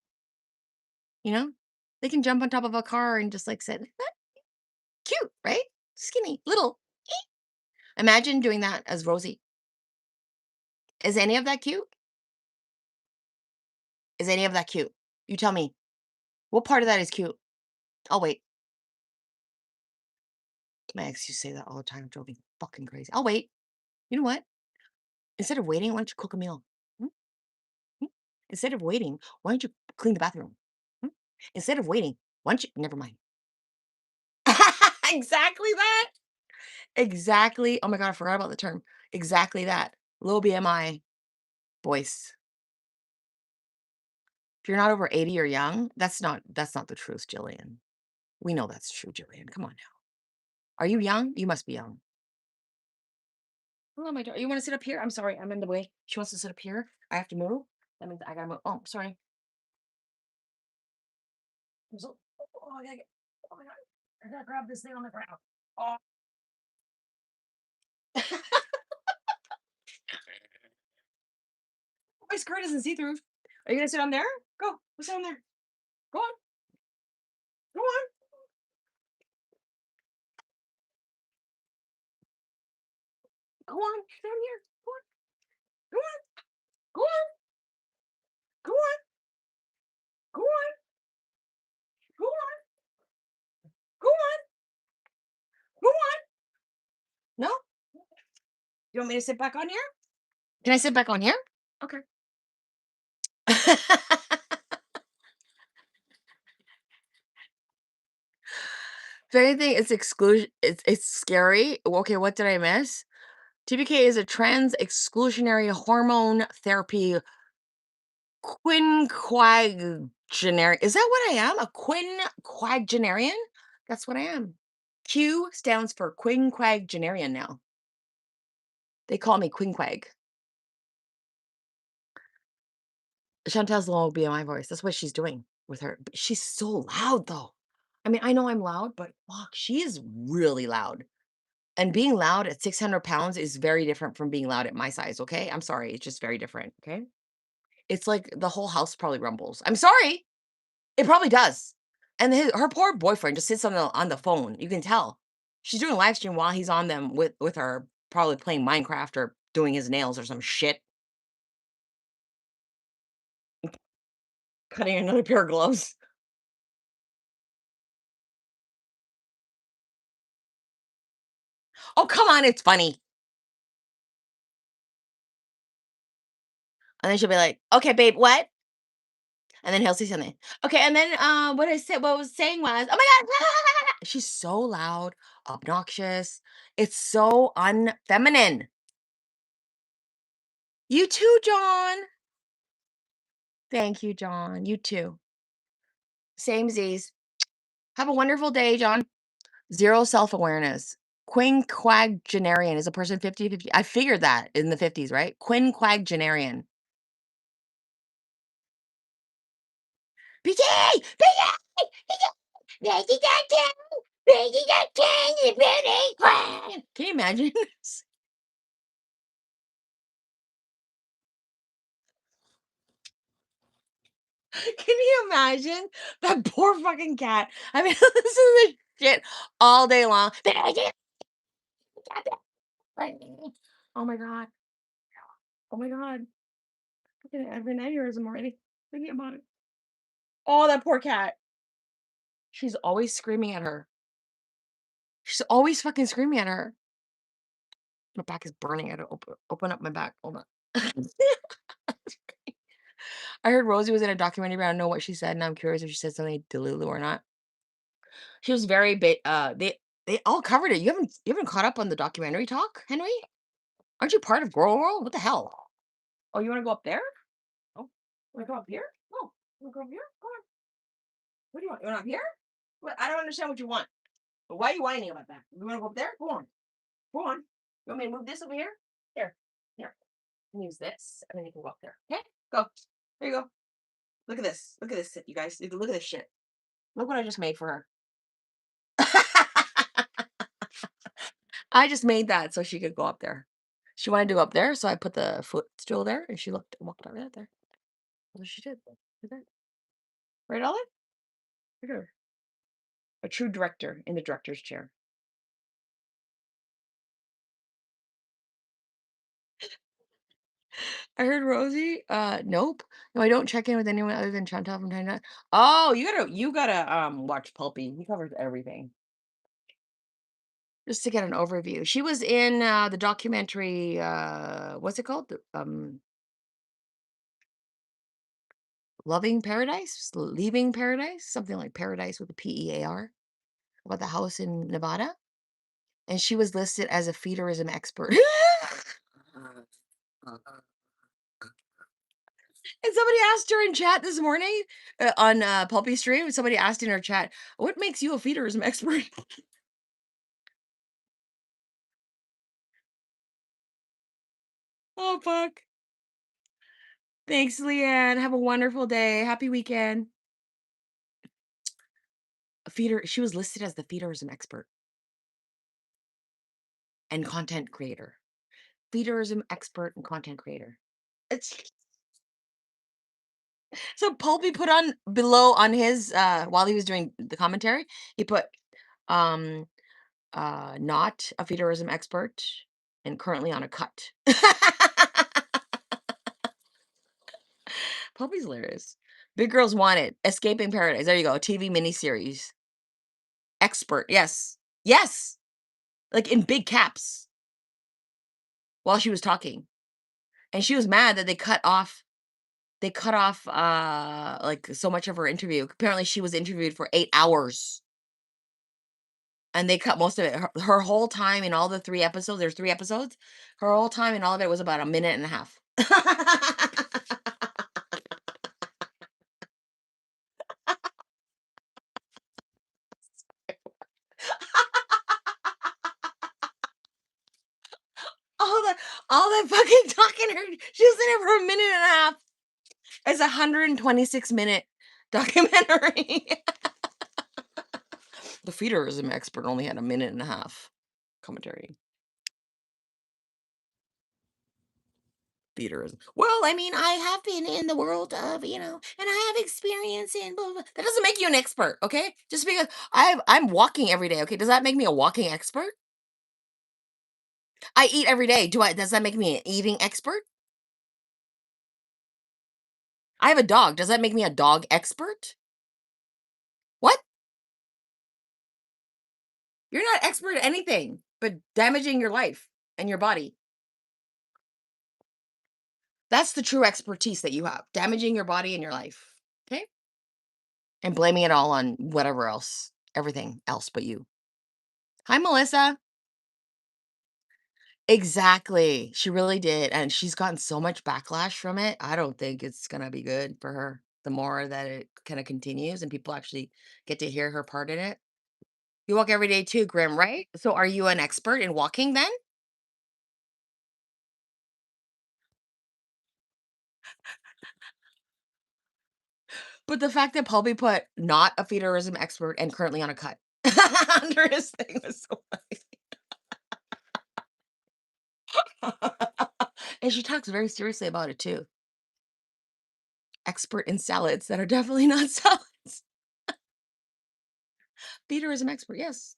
you know? They can jump on top of a car and just like sit. Cute, right? Skinny, little. Imagine doing that as Rosie. Is any of that cute? Is any of that cute? You tell me. What part of that is cute? I'll wait. My ex used to say that all the time. It drove me fucking crazy. I'll wait. You know what? Instead of waiting, why don't you cook a meal? Hmm? Hmm? Instead of waiting, why don't you clean the bathroom? Hmm? Instead of waiting, why don't you? Never mind. Exactly that. Exactly. Oh my God, I forgot about the term. Exactly that. Low BMI voice. If you're not over 80 or young, that's not the truth, Jillian. We know that's true, Jillian. Come on now. Are you young? You must be young. Hello, my daughter. You want to sit up here? I'm sorry, I'm in the way. She wants to sit up here. I have to move. That means I gotta move. Oh, sorry. Oh, I gotta get, oh my God. I gotta grab this thing on the ground. Oh. My skirt isn't see through. Are you gonna sit on there? Go. Go sit on there. Go on. Go on. Go on. Sit on here. Go on. Go on. Go on. Go on. Go on. Go on. Go on. Go on. No? You want me to sit back on here? Can I sit back on here? Okay. If anything, it's exclusion. It's scary. Okay, what did I miss? TBK is a trans exclusionary hormone therapy quinquagenarian. Is that what I am? A quinquagenarian? That's what I am. Q stands for quinquagenarian now. They call me quinquag. Chantel's low BMI voice. That's what she's doing with her. But she's so loud though. I mean, I know I'm loud, but fuck, she is really loud. And being loud at 600 pounds is very different from being loud at my size. Okay. I'm sorry. It's just very different. Okay. It's like the whole house probably rumbles. I'm sorry. It probably does. And her poor boyfriend just sits on the phone. You can tell. She's doing a live stream while he's on them with her, probably playing Minecraft or doing his nails or some shit, cutting another pair of gloves. Oh, come on, it's funny. And then she'll be like, "Okay, babe, what?" And then he'll say something. Okay, and then what I was saying was, "Oh my god." She's so loud, obnoxious. It's so unfeminine. You too, John. Thank you, John. You too. Same Z's. Have a wonderful day, John. Zero self-awareness. Quinquagenarian is a person 50-50. I figured that in the 50s, right? Quinquagenarian. BK! BK! Can you imagine? Can you imagine that poor fucking cat? I mean, this is the shit all day long. Oh my god. Oh my god. Fucking I have an aneurysm already thinking about it. Oh, that poor cat. She's always screaming at her. She's always fucking screaming at her. My back is burning. I had to open up my back. Hold on. I heard Rosie was in a documentary, but I don't know what she said, and I'm curious if she said something delulu or not. She was very big. They all covered it. You haven't caught up on the documentary talk, Henry? Aren't you part of Girl World? What the hell? Oh, you want to go up there? Oh, want to go up here? Oh, you want to go up here? Go on. What do you want? You want up here? What? I don't understand what you want. But why are you whining about that? You want to go up there? Go on. Go on. You want me to move this over here? Here. Here. Use this, and then you can go up there. Okay? Go. There you go. Look at this. Look at this, you guys. Look at this shit. Look what I just made for her. I just made that so she could go up there. She wanted to go up there, so I put the footstool there, and she looked and walked over there. That's what she did. Look at that. Right, Olive? Look at her. A true director in the director's chair. I heard Rosie. Nope. No, I don't check in with anyone other than Chantal from time to time. Oh, you gotta watch Pulpy. He covers everything. Just to get an overview. She was in the documentary, what's it called? Loving Paradise? Leaving Paradise? Something like Paradise with a Pear, about the house in Nevada. And she was listed as a feederism expert. And somebody asked her in chat this morning on Pulpy Stream. Somebody asked in her chat, "What makes you a feederism expert?" Oh, fuck. Thanks, Leanne. Have a wonderful day. Happy weekend. Feeder she was listed as the feederism expert and content creator. Feederism expert and content creator. It's so Pulpy put on below on his, while he was doing the commentary, he put, um, not a feederism expert and currently on a cut. Pulpy's hilarious. Big Girls Want It, Escaping Paradise. There you go, TV miniseries. Expert, yes. Yes! Like, in big caps while she was talking, and she was mad that they cut off, like, so much of her interview. Apparently, she was interviewed for 8 hours, and they cut most of it. Her whole time in all the 3 episodes there's 3 episodes, her whole time in all of it was about a minute and a half. All that all that fucking talking her she was in it for a minute and a half. It's a 126-minute documentary. The feederism expert only had a minute and a half commentary. Feederism. Well, I mean, I have been in the world of, and I have experience in blah, blah, blah. That doesn't make you an expert, okay? Just because I'm walking every day, okay? Does that make me a walking expert? I eat every day. Does that make me an eating expert? I have a dog. Does that make me a dog expert? What? You're not expert at anything but damaging your life and your body. That's the true expertise that you have, damaging your body and your life. Okay? And blaming it all on whatever else, everything else but you. Hi, Melissa. Exactly. She really did. And she's gotten so much backlash from it. I don't think it's going to be good for her the more that it kind of continues and people actually get to hear her part in it. You walk every day too, Grim, right? So are you an expert in walking then? But the fact that Pulby put not a feederism expert and currently on a cut under his thing was so funny. And she talks very seriously about it too. Expert in salads that are definitely not salads. Feederism expert, yes.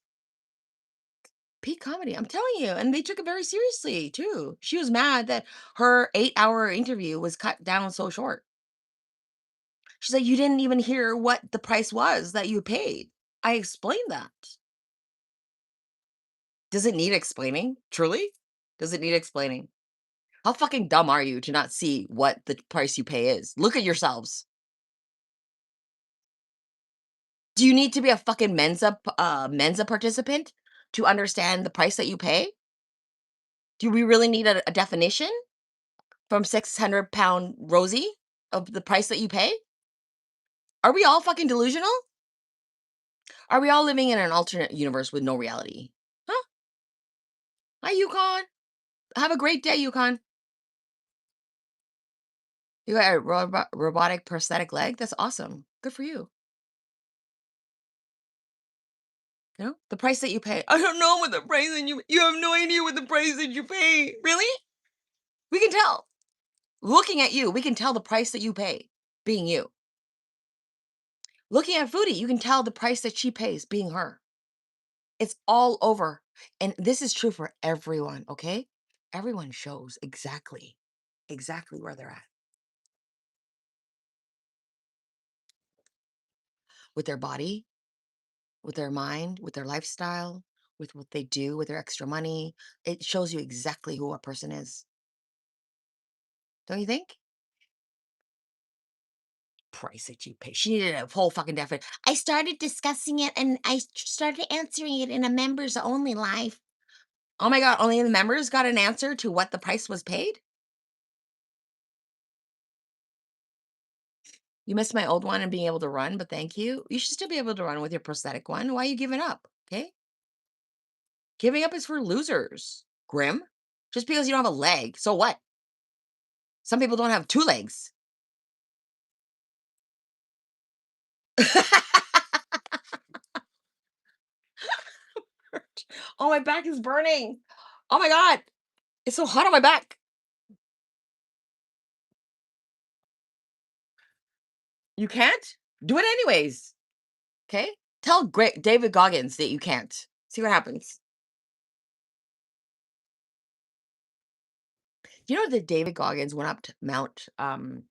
Peak comedy, I'm telling you. And they took it very seriously too. She was mad that her 8-hour interview was cut down so short. She's like, you didn't even hear what the price was that you paid. I explained that. Does it need explaining? Truly? Does it need explaining? How fucking dumb are you to not see what the price you pay is? Look at yourselves. Do you need to be a fucking Mensa participant to understand the price that you pay? Do we really need a definition from 600-pound Rosie of the price that you pay? Are we all fucking delusional? Are we all living in an alternate universe with no reality? Huh? Hi, Yukon. Have a great day, Yukon. You got a robotic prosthetic leg? That's awesome. Good for you. You know, the price that you pay. I don't know what the price that you have no idea what the price that you pay. Really? We can tell. Looking at you, we can tell the price that you pay being you. Looking at Foodie, you can tell the price that she pays being her. It's all over. And this is true for everyone, okay? Everyone shows exactly where they're at with their body, with their mind, with their lifestyle, with what they do with their extra money. It shows you exactly who a person is. Don't you think? Price that you pay. She needed a whole fucking definition. I started discussing it and I started answering it in a members only live. Oh my God, only the members got an answer to what the price was paid? You missed my old one and being able to run, but thank you. You should still be able to run with your prosthetic one. Why are you giving up? Okay. Giving up is for losers. Grim. Just because you don't have a leg. So what? Some people don't have 2 legs. Oh, my back is burning. Oh my god. It's so hot on my back. You can't? Do it anyways. Okay? Tell great David Goggins that you can't. See what happens. You know that David Goggins went up to Mount the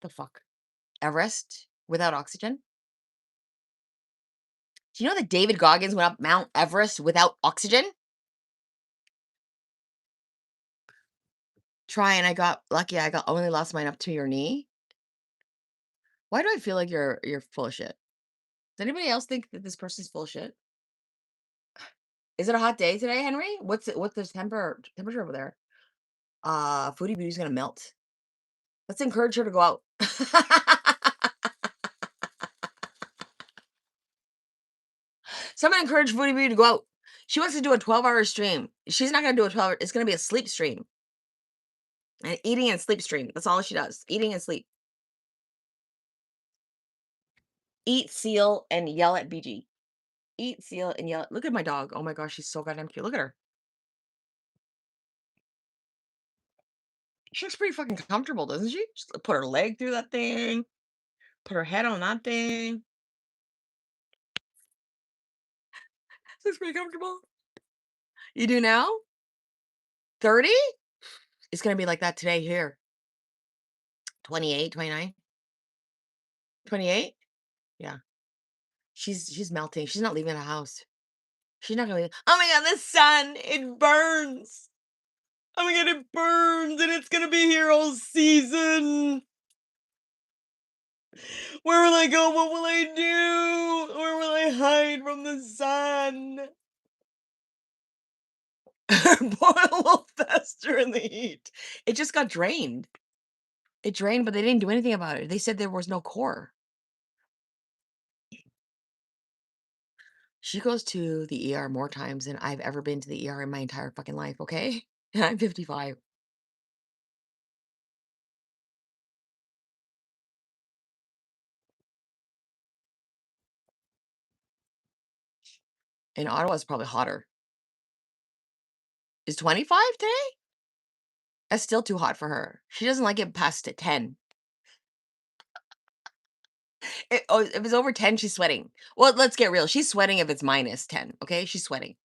fuck Everest without oxygen? Do you know that David Goggins went up Mount Everest without oxygen? Try and I got lucky. I got only lost mine up to your knee. Why do I feel like you're full of shit? Does anybody else think that this person's full of shit? Is it a hot day today, Henry? What's the temperature over there? Foodie Beauty's gonna melt. Let's encourage her to go out. Someone encourage Foodie Beauty to go out. She wants to do a 12-hour stream. She's not gonna do a 12-hour, it's gonna be a sleep stream. An eating and sleep stream. That's all she does. Eating and sleep. Eat, seal, and yell at BG. Eat, seal, and yell. Look at my dog. Oh my gosh, she's so goddamn cute. Look at her. She looks pretty fucking comfortable, doesn't she? Just put her leg through that thing. Put her head on that thing. Looks pretty comfortable. You do now? 30? It's gonna be like that today here. 28, 29, 28? Yeah. She's melting. She's not leaving the house. She's not gonna leave. Oh my god, the sun, it burns. Oh my god, it burns and it's gonna be here all season. Where will I go? What will I do? Where will I hide from the sun? Boil will fester in the heat. It just got drained. It drained, but they didn't do anything about it. They said there was no core. She goes to the ER more times than I've ever been to the ER in my entire fucking life, okay? And I'm 55. In Ottawa, it's probably hotter. Is 25 today? That's still too hot for her. She doesn't like it past 10. If it's over 10, she's sweating. Well, let's get real. She's sweating if it's minus 10, okay? She's sweating.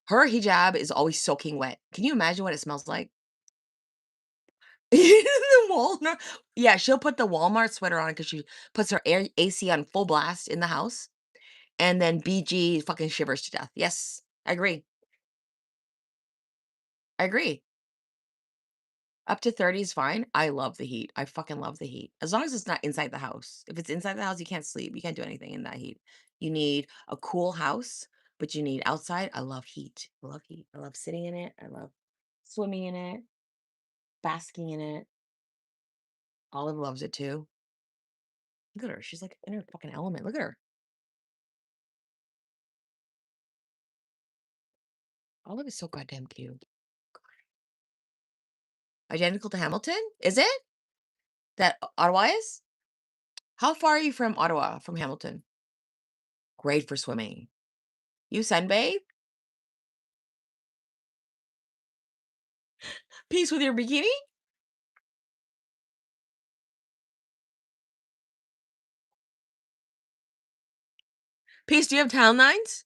Her hijab is always soaking wet. Can you imagine what it smells like? The Walmart. Yeah, she'll put the Walmart sweater on because she puts her AC on full blast in the house, and then BG fucking shivers to death. Yes, I agree. I agree. Up to 30 is fine. I love the heat. I fucking love the heat. As long as it's not inside the house. If it's inside the house, you can't sleep. You can't do anything in that heat. You need a cool house, but you need outside. I love heat. I love heat. I love sitting in it. I love swimming in it, basking in it. Olive loves it too. Look at her. She's like in her fucking element. Look at her. Olive is so goddamn cute. Identical to Hamilton? Is it? That Ottawa is? How far are you from Ottawa, from Hamilton? Great for swimming. You sunbathe? Peace with your bikini? Peace, do you have tan lines?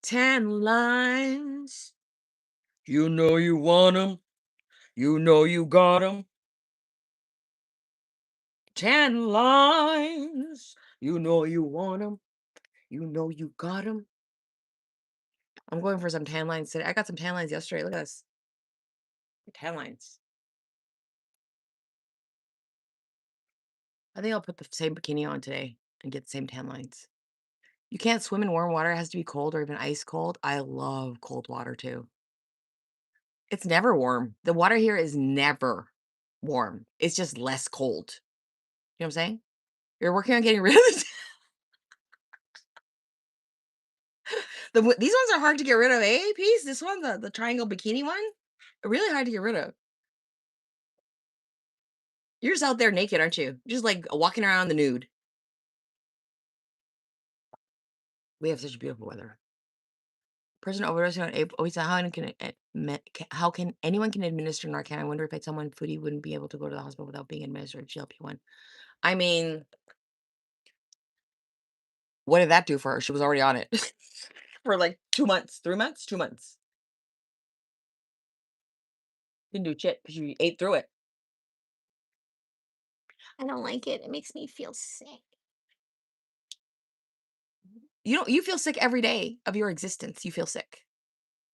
Tan lines. You know you want them. You know you got them. Tan lines. You know you want them. You know you got them. I'm going for some tan lines today. I got some tan lines yesterday. Look at this. Tan lines. I think I'll put the same bikini on today and get the same tan lines. You can't swim in warm water. It has to be cold or even ice cold. I love cold water too. It's never warm. The water here is never warm. It's just less cold. You know what I'm saying? You're working on getting rid of this. These ones are hard to get rid of, eh? Piece. This one, the triangle bikini one, really hard to get rid of. You're just out there naked, aren't you? Just like walking around the nude. We have such beautiful weather. Person overdosing on so how can anyone can administer Narcan? I wonder if it's someone foodie wouldn't be able to go to the hospital without being administered GLP-1. I mean, what did that do for her? She was already on it for like 2 months, 3 months, 2 months. Didn't do shit because you ate through it. I don't like it. It makes me feel sick. You feel sick every day of your existence. You feel sick.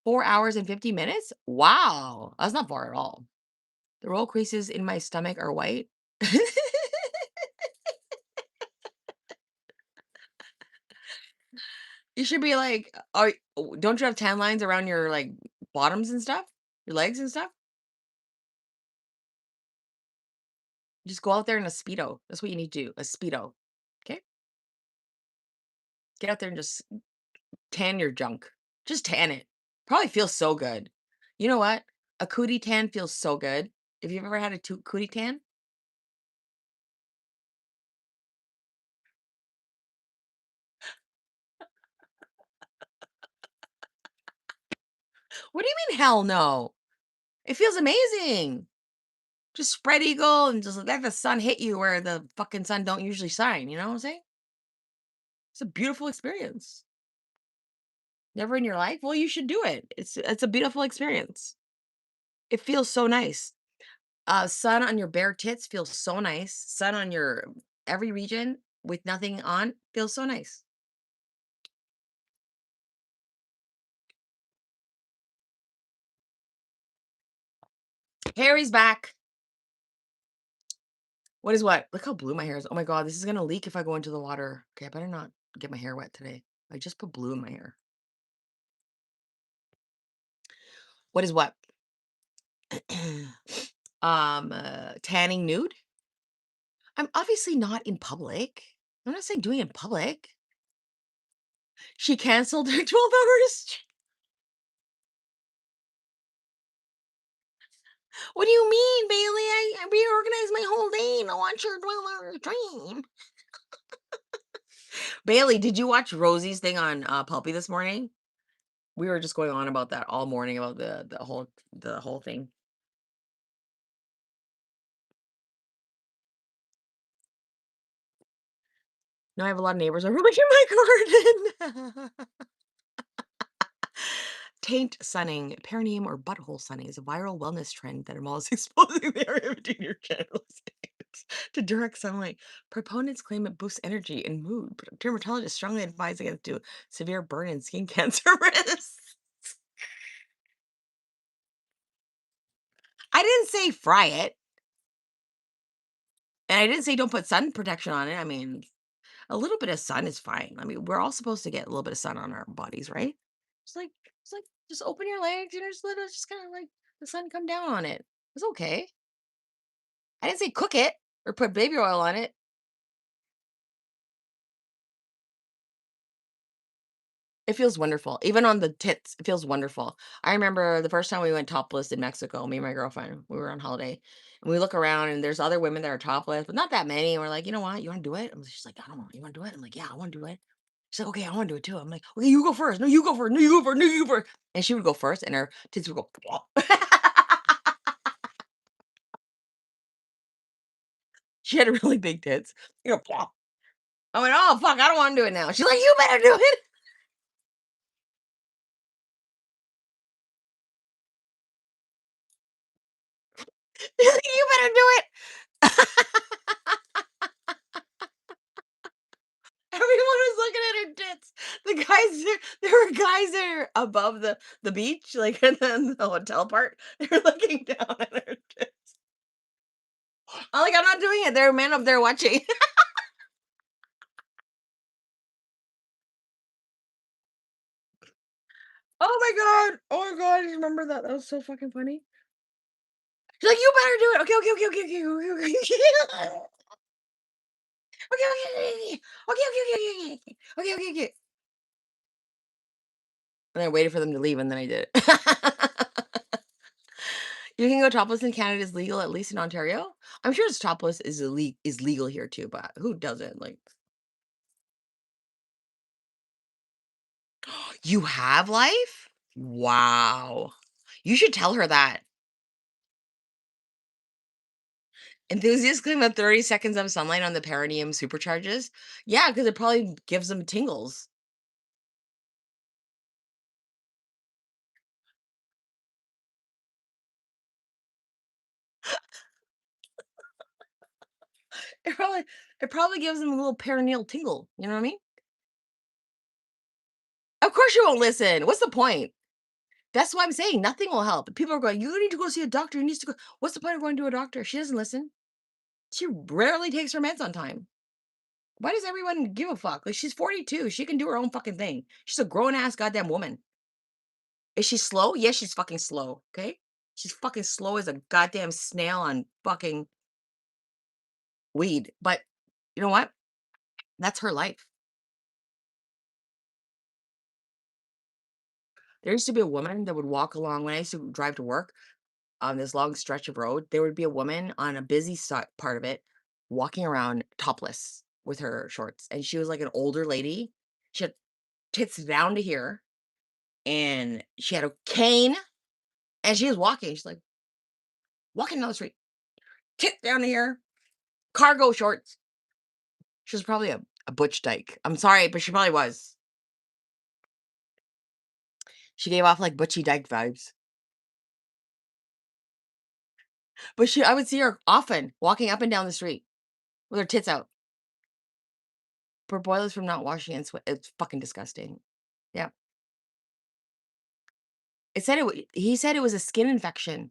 4 hours and 50 minutes? Wow. That's not far at all. The roll creases in my stomach are white. You should be like, don't you have tan lines around your like bottoms and stuff? Your legs and stuff? Just go out there in a Speedo. That's what you need to do. A Speedo. Okay? Get out there and just tan your junk. Just tan it. Probably feels so good. You know what? A cootie tan feels so good. If you've ever had a cootie tan, what do you mean hell no? It feels amazing. Just spread eagle and just let the sun hit you where the fucking sun don't usually shine. You know what I'm saying? It's a beautiful experience. Never in your life? Well, you should do it. It's a beautiful experience. It feels so nice. Sun on your bare tits feels so nice. Sun on your every region with nothing on feels so nice. Harry's back. What is what? Look how blue my hair is. Oh my god, this is gonna leak if I go into the water. Okay, I better not get my hair wet today. I just put blue in my hair. What is what? Tanning nude? I'm obviously not in public. I'm not saying doing it in public. She canceled her 12 hours. What do you mean, Bailey? I reorganized my whole day to watch your 12-hour stream. Bailey, did you watch Rosie's thing on Pulpy this morning? We were just going on about that all morning about the whole thing. Now I have a lot of neighbors over looking at my garden. Taint sunning, perineum or butthole sunning is a viral wellness trend that involves exposing the area between your genitals to direct sunlight. Proponents claim it boosts energy and mood, but dermatologists strongly advise against severe burn and skin cancer risks. I didn't say fry it, and I didn't say don't put sun protection on it. I mean, a little bit of sun is fine. I mean, we're all supposed to get a little bit of sun on our bodies, right? It's like it's like just open your legs and just let it just kind of like the sun come down on it. It's okay. I didn't say cook it or put baby oil on it. It feels wonderful. Even on the tits, it feels wonderful. I remember the first time we went topless in Mexico, me and my girlfriend, we were on holiday. And we look around and there's other women that are topless, but not that many. And we're like, you know what? You want to do it? She's like, I don't know. You want to do it? I'm like, yeah, I want to do it. She's like, okay, I want to do it too. I'm like, okay, you go first. No, you go first. No, you go first. No, you go first. And she would go first and her tits would go. She had really big tits. You know, plop. I went, oh, fuck, I don't want to do it now. She's like, you better do it. She's like, you better do it. Everyone was looking at her tits. The guys there were guys there above the beach, like, and then the hotel part. They were looking down at her tits. I'm like, "I'm not doing it. There are men up there watching." Oh my god. Oh my god, I just remember that. That was so fucking funny. She's like, "You better do it." "Okay, okay, okay, okay, okay, okay, okay." "Okay, okay, okay, okay. Okay, okay, okay, okay, okay. Okay, okay, okay." And I waited for them to leave, and then I did it. You can go topless in Canada is legal, at least in Ontario? I'm sure it's topless is legal here too, but who doesn't? Like, you have life? Wow. You should tell her that. Enthusiasts claim that 30 seconds of sunlight on the perineum supercharges. Yeah, because it probably gives them tingles. It probably it probably gives them a little perineal tingle. You know what I mean? Of course you won't listen. What's the point? That's why I'm saying nothing will help. People are going, you need to go see a doctor. You need to go. What's the point of going to a doctor? She doesn't listen. She rarely takes her meds on time. Why does everyone give a fuck? Like, she's 42. She can do her own fucking thing. She's a grown ass goddamn woman. Is she slow? Yes, she's fucking slow. Okay. She's fucking slow as a goddamn snail on fucking weed. But you know what? That's her life. There used to be a woman that would walk along when I used to drive to work on this long stretch of road. There would be a woman on a busy part of it walking around topless with her shorts. And she was like an older lady. She had tits down to here and she had a cane and she was walking. She's like walking down the street, tit down to here, cargo shorts. She was probably a butch dyke. I'm sorry, but she probably was. She gave off like butchy dyke vibes. But I would see her often walking up and down the street with her tits out. For boilers from not washing and sweat. It's fucking disgusting. Yeah. He said it was a skin infection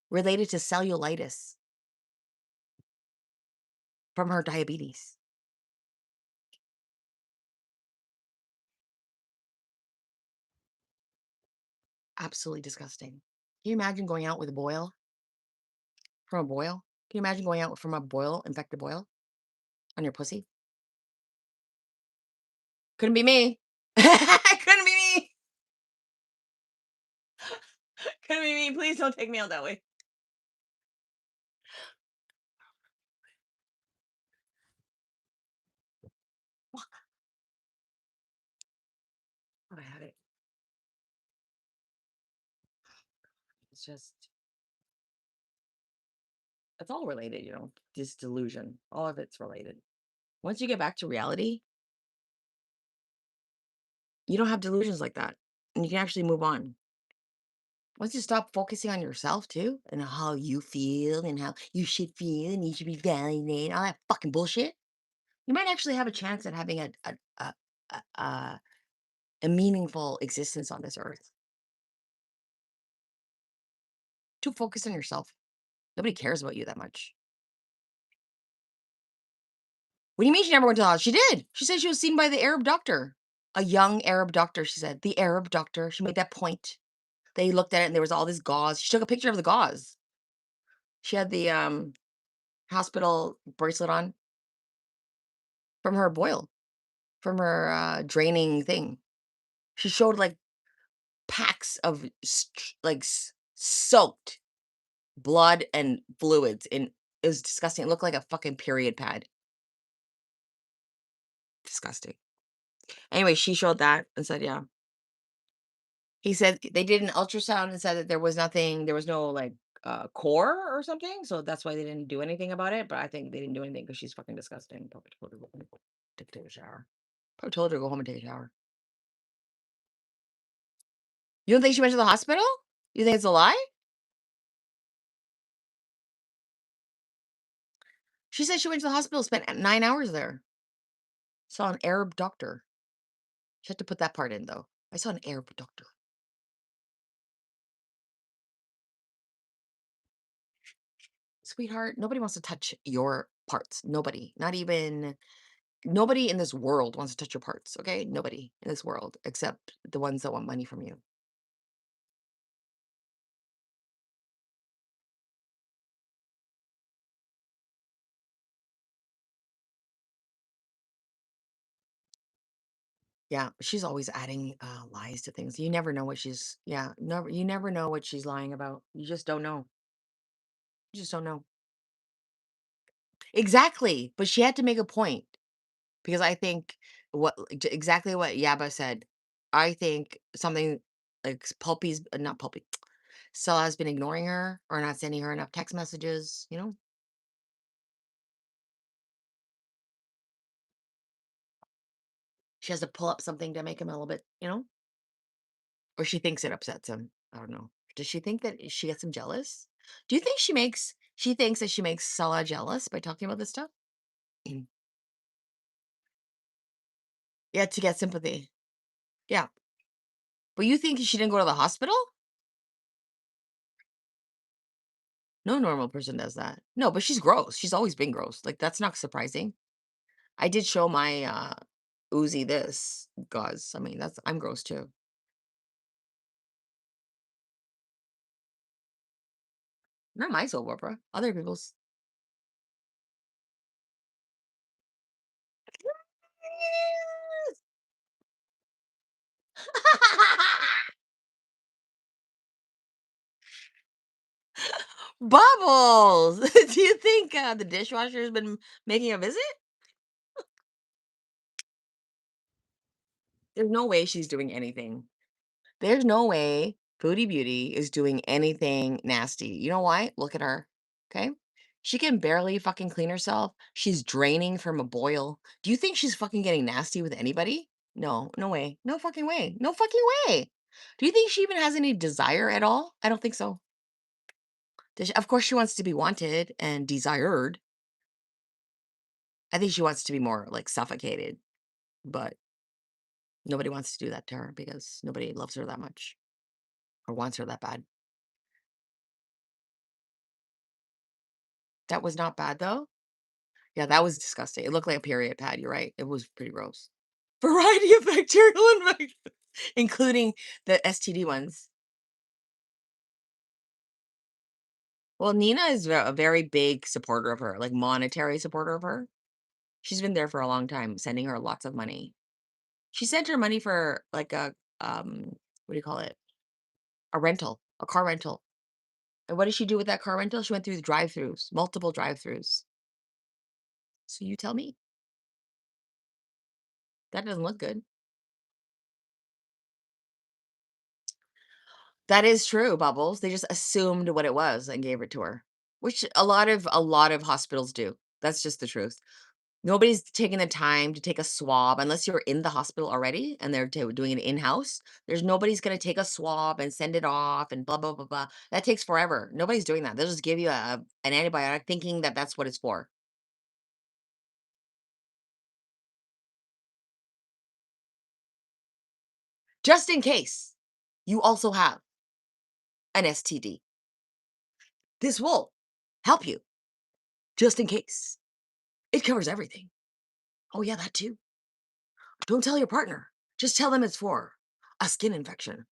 related to cellulitis from her diabetes. Absolutely disgusting. Can you imagine going out with a boil from a boil? Can you imagine going out from a boil, infected boil on your pussy? Couldn't be me. Couldn't be me. Couldn't be me. Please don't take me out that way. I had it. It's just, it's all related, this delusion. All of it's related. Once you get back to reality, you don't have delusions like that. And you can actually move on. Once you stop focusing on yourself too, and how you feel and how you should feel and you should be validated, all that fucking bullshit, you might actually have a chance at having a meaningful existence on this earth. Too focused on yourself. Nobody cares about you that much. What do you mean she never went to the hospital? She did. She said she was seen by the Arab doctor. A young Arab doctor, she said. The Arab doctor. She made that point. They looked at it and there was all this gauze. She took a picture of the gauze. She had the hospital bracelet on from her boil, from her draining thing. She showed like packs of soaked blood and fluids, and it was disgusting. It looked like a fucking period pad. Disgusting. Anyway, she showed that and said, yeah. He said they did an ultrasound and said that there was nothing, there was no like core or something. So that's why they didn't do anything about it. But I think they didn't do anything because she's fucking disgusting. Probably told her to go home and take a shower. Probably told her to go home and take a shower. You don't think she went to the hospital? You think it's a lie? She said she went to the hospital, spent 9 hours there. Saw an Arab doctor. She had to put that part in though. I saw an Arab doctor. Sweetheart, nobody wants to touch your parts. Nobody. Not even nobody in this world wants to touch your parts, okay? Nobody in this world except the ones that want money from you. Yeah, she's always adding lies to things. You never know what she's, yeah, never, you never know what she's lying about. You just don't know. You just don't know. Exactly, but she had to make a point because I think exactly what Yaba said. I think something like Pulpy's not Pulpy. Stella has been ignoring her or not sending her enough text messages, you know? She has to pull up something to make him a little bit, you know? Or she thinks it upsets him. I don't know. Does she think that she gets him jealous? Do you think she thinks that she makes Stella jealous by talking about this stuff? Mm. Yeah, to get sympathy. Yeah. But you think she didn't go to the hospital? No normal person does that. No, but she's gross. She's always been gross. Like, that's not surprising. I did show my Uzi this gauze. I mean, I'm gross too. Not my soap opera. Other people's. Bubbles! Do you think the dishwasher has been making a visit? There's no way she's doing anything. There's no way Foodie Beauty is doing anything nasty. You know why? Look at her. Okay. She can barely fucking clean herself. She's draining from a boil. Do you think she's fucking getting nasty with anybody? No, no way. No fucking way. No fucking way. Do you think she even has any desire at all? I don't think so. Of course, she wants to be wanted and desired. I think she wants to be more like suffocated, but nobody wants to do that to her because nobody loves her that much or wants her that bad. That was not bad though. Yeah, that was disgusting. It looked like a period pad. You're right. It was pretty gross. Variety of bacterial infections, including the STD ones. Well, Nina is a very big supporter of her, like monetary supporter of her. She's been there for a long time, sending her lots of money. She sent her money for like what do you call it? A rental, a car rental. And what did she do with that car rental? She went through the drive-throughs, multiple drive-throughs. So you tell me. That doesn't look good. That is true, Bubbles. They just assumed what it was and gave it to her, which a lot of hospitals do. That's just the truth. Nobody's taking the time to take a swab unless you're in the hospital already and they're doing it in-house. There's nobody's going to take a swab and send it off and blah blah blah blah. That takes forever. Nobody's doing that. They'll just give you an antibiotic thinking that that's what it's for. Just in case you also have an STD. This will help you just in case. It covers everything. Oh yeah, that too. Don't tell your partner. Just tell them it's for a skin infection.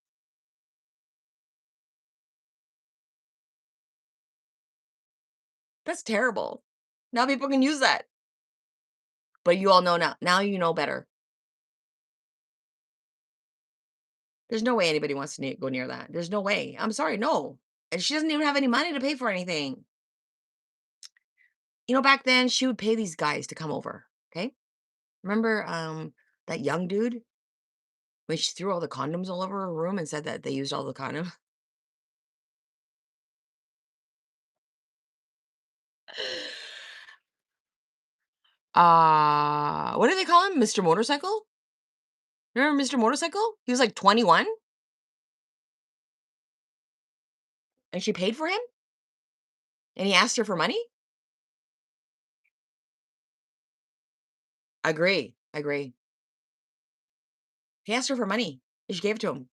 That's terrible. Now people can use that. But you all know now. Now you know better. There's no way anybody wants to go near that. There's no way. I'm sorry, no. And she doesn't even have any money to pay for anything. You know, back then she would pay these guys to come over. Okay. Remember that young dude when she threw all the condoms all over her room and said that they used all the condoms? What do they call him? Mr. Motorcycle? Remember Mr. Motorcycle? He was like 21 and she paid for him and he asked her for money? Agree. Agree. He asked her for money and she gave it to him.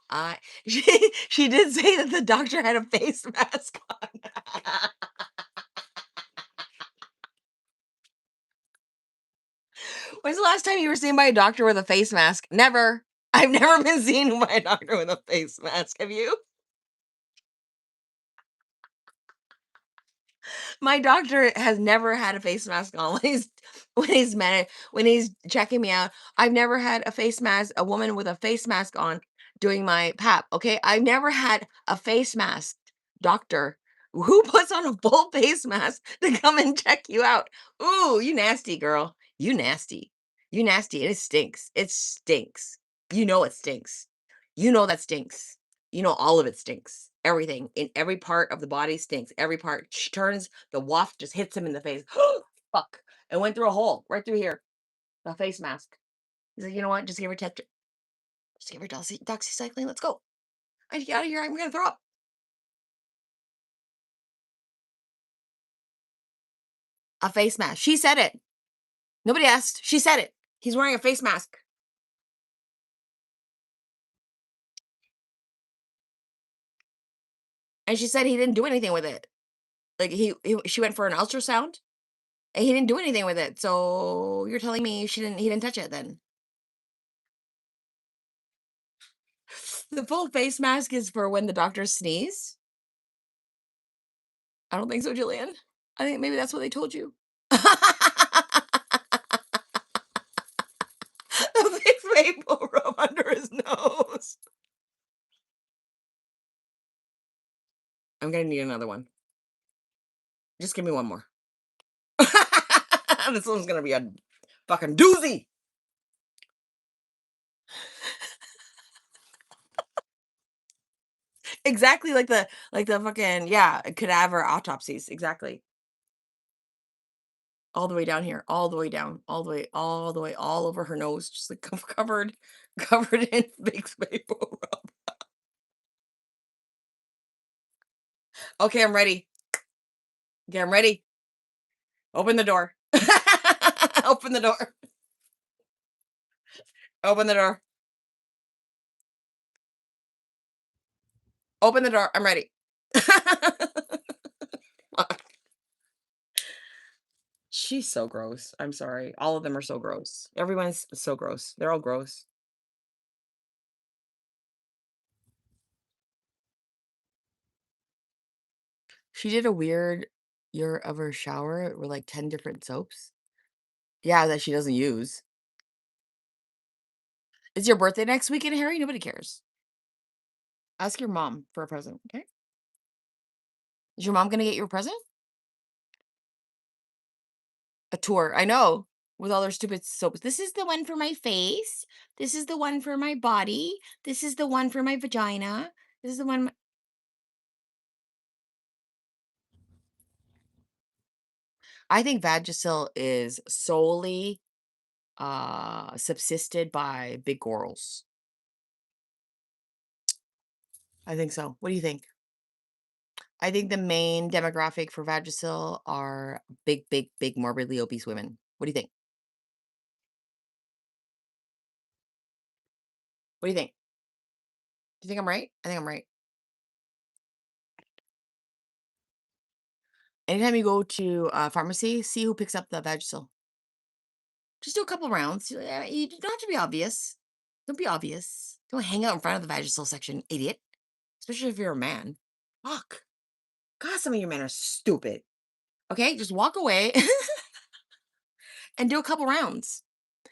I she did say that the doctor had a face mask on. When's the last time you were seen by a doctor with a face mask? Never. I've never been seen by a doctor with a face mask. Have you? My doctor has never had a face mask on when he's checking me out. I've never had a woman with a face mask on doing my pap, okay? I've never had a face mask doctor who puts on a full face mask to come and check you out. Ooh, you nasty girl. You nasty. You nasty. And it stinks. It stinks. You know it stinks. You know that stinks. You know all of it stinks. Everything in every part of the body stinks. Every part. She turns, the waft just hits him in the face. Fuck. It went through a hole right through here. The face mask. He's like, you know what? Just give her just give her doxycycline. Let's go. I need to get out of here. I'm gonna throw up. A face mask. She said it. Nobody asked. She said it. He's wearing a face mask. And she said he didn't do anything with it. Like she went for an ultrasound and he didn't do anything with it. So you're telling me he didn't touch it then? The full face mask is for when the doctors sneeze? I don't think so, Jillian. I think maybe that's what they told you. A big maple rub under his nose. I'm gonna need another one. Just give me one more. This one's gonna be a fucking doozy. Exactly like the fucking, yeah, cadaver autopsies. Exactly. All the way down here, all the way down, all the way, all over her nose, just like covered in big maple rub. Okay, I'm ready. Okay, I'm ready. Open the door. Open the door. Open the door. Open the door. I'm ready. Fuck. She's so gross. I'm sorry. All of them are so gross. Everyone's so gross. They're all gross. She did a weird year of her shower with like 10 different soaps. Yeah, that she doesn't use. It's your birthday next weekend, Harry? Nobody cares. Ask your mom for a present, okay? Is your mom gonna get you a present? A tour. I know. With all their stupid soaps. This is the one for my face. This is the one for my body. This is the one for my vagina. This is the one. I think Vagisil is solely subsisted by big girls. I think so. What do you think? I think the main demographic for Vagisil are big, morbidly obese women. What do you think? What do you think? Do you think I'm right? I think I'm right. Anytime you go to a pharmacy, see who picks up the Vagisil. Just do a couple rounds. You don't have to be obvious. Don't be obvious. Don't hang out in front of the Vagisil section, idiot. Especially if you're a man. Fuck. God, some of you men are stupid. Okay, just walk away and do a couple rounds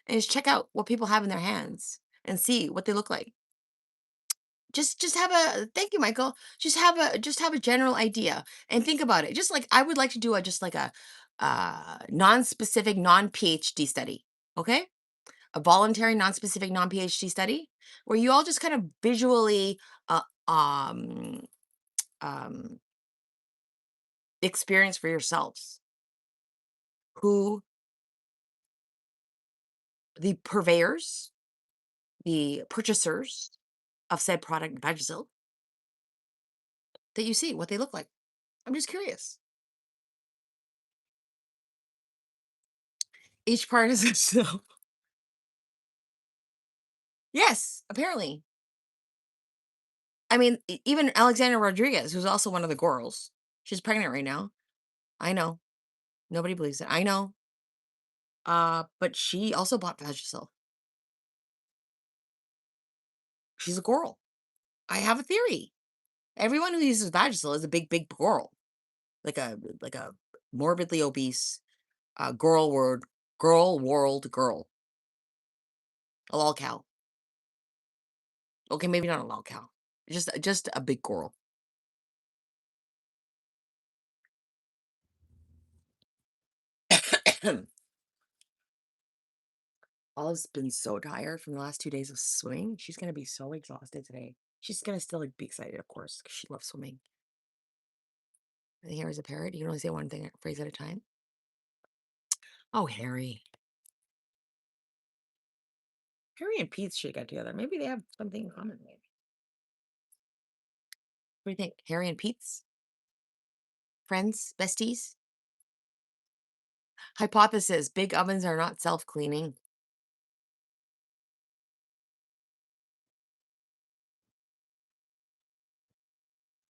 and just check out what people have in their hands and see what they look like. Just have a thank you, Michael. Just have a general idea and think about it. Just like I would like to do a just like a non-specific, non-PhD study. Okay? A voluntary, non-specific, non-PhD study where you all just kind of visually uh, um um experience for yourselves who the purveyors, the purchasers of said product Vagisil that you see what they look like. I'm just curious. Each part is itself. Yes, apparently. I mean, even Alexandra Rodriguez, who's also one of the girls, she's pregnant right now. I know. Nobody believes it. I know. But she also bought Vagisil. She's a girl. I have a theory. Everyone who uses Vagisil is a big girl. Like a morbidly obese, girl, a lol cow. Okay, maybe not a lol cow. Just a big girl. Olive's been so tired from the last 2 days of swimming. She's gonna be so exhausted today. She's gonna still like, be excited, of course, because she loves swimming. And here is a parrot. You can only say one thing phrase at a time. Oh, Harry. Harry and Pete should get together. Maybe they have something in common. Maybe. What do you think? Harry and Pete's friends, besties. Hypothesis: big ovens are not self-cleaning.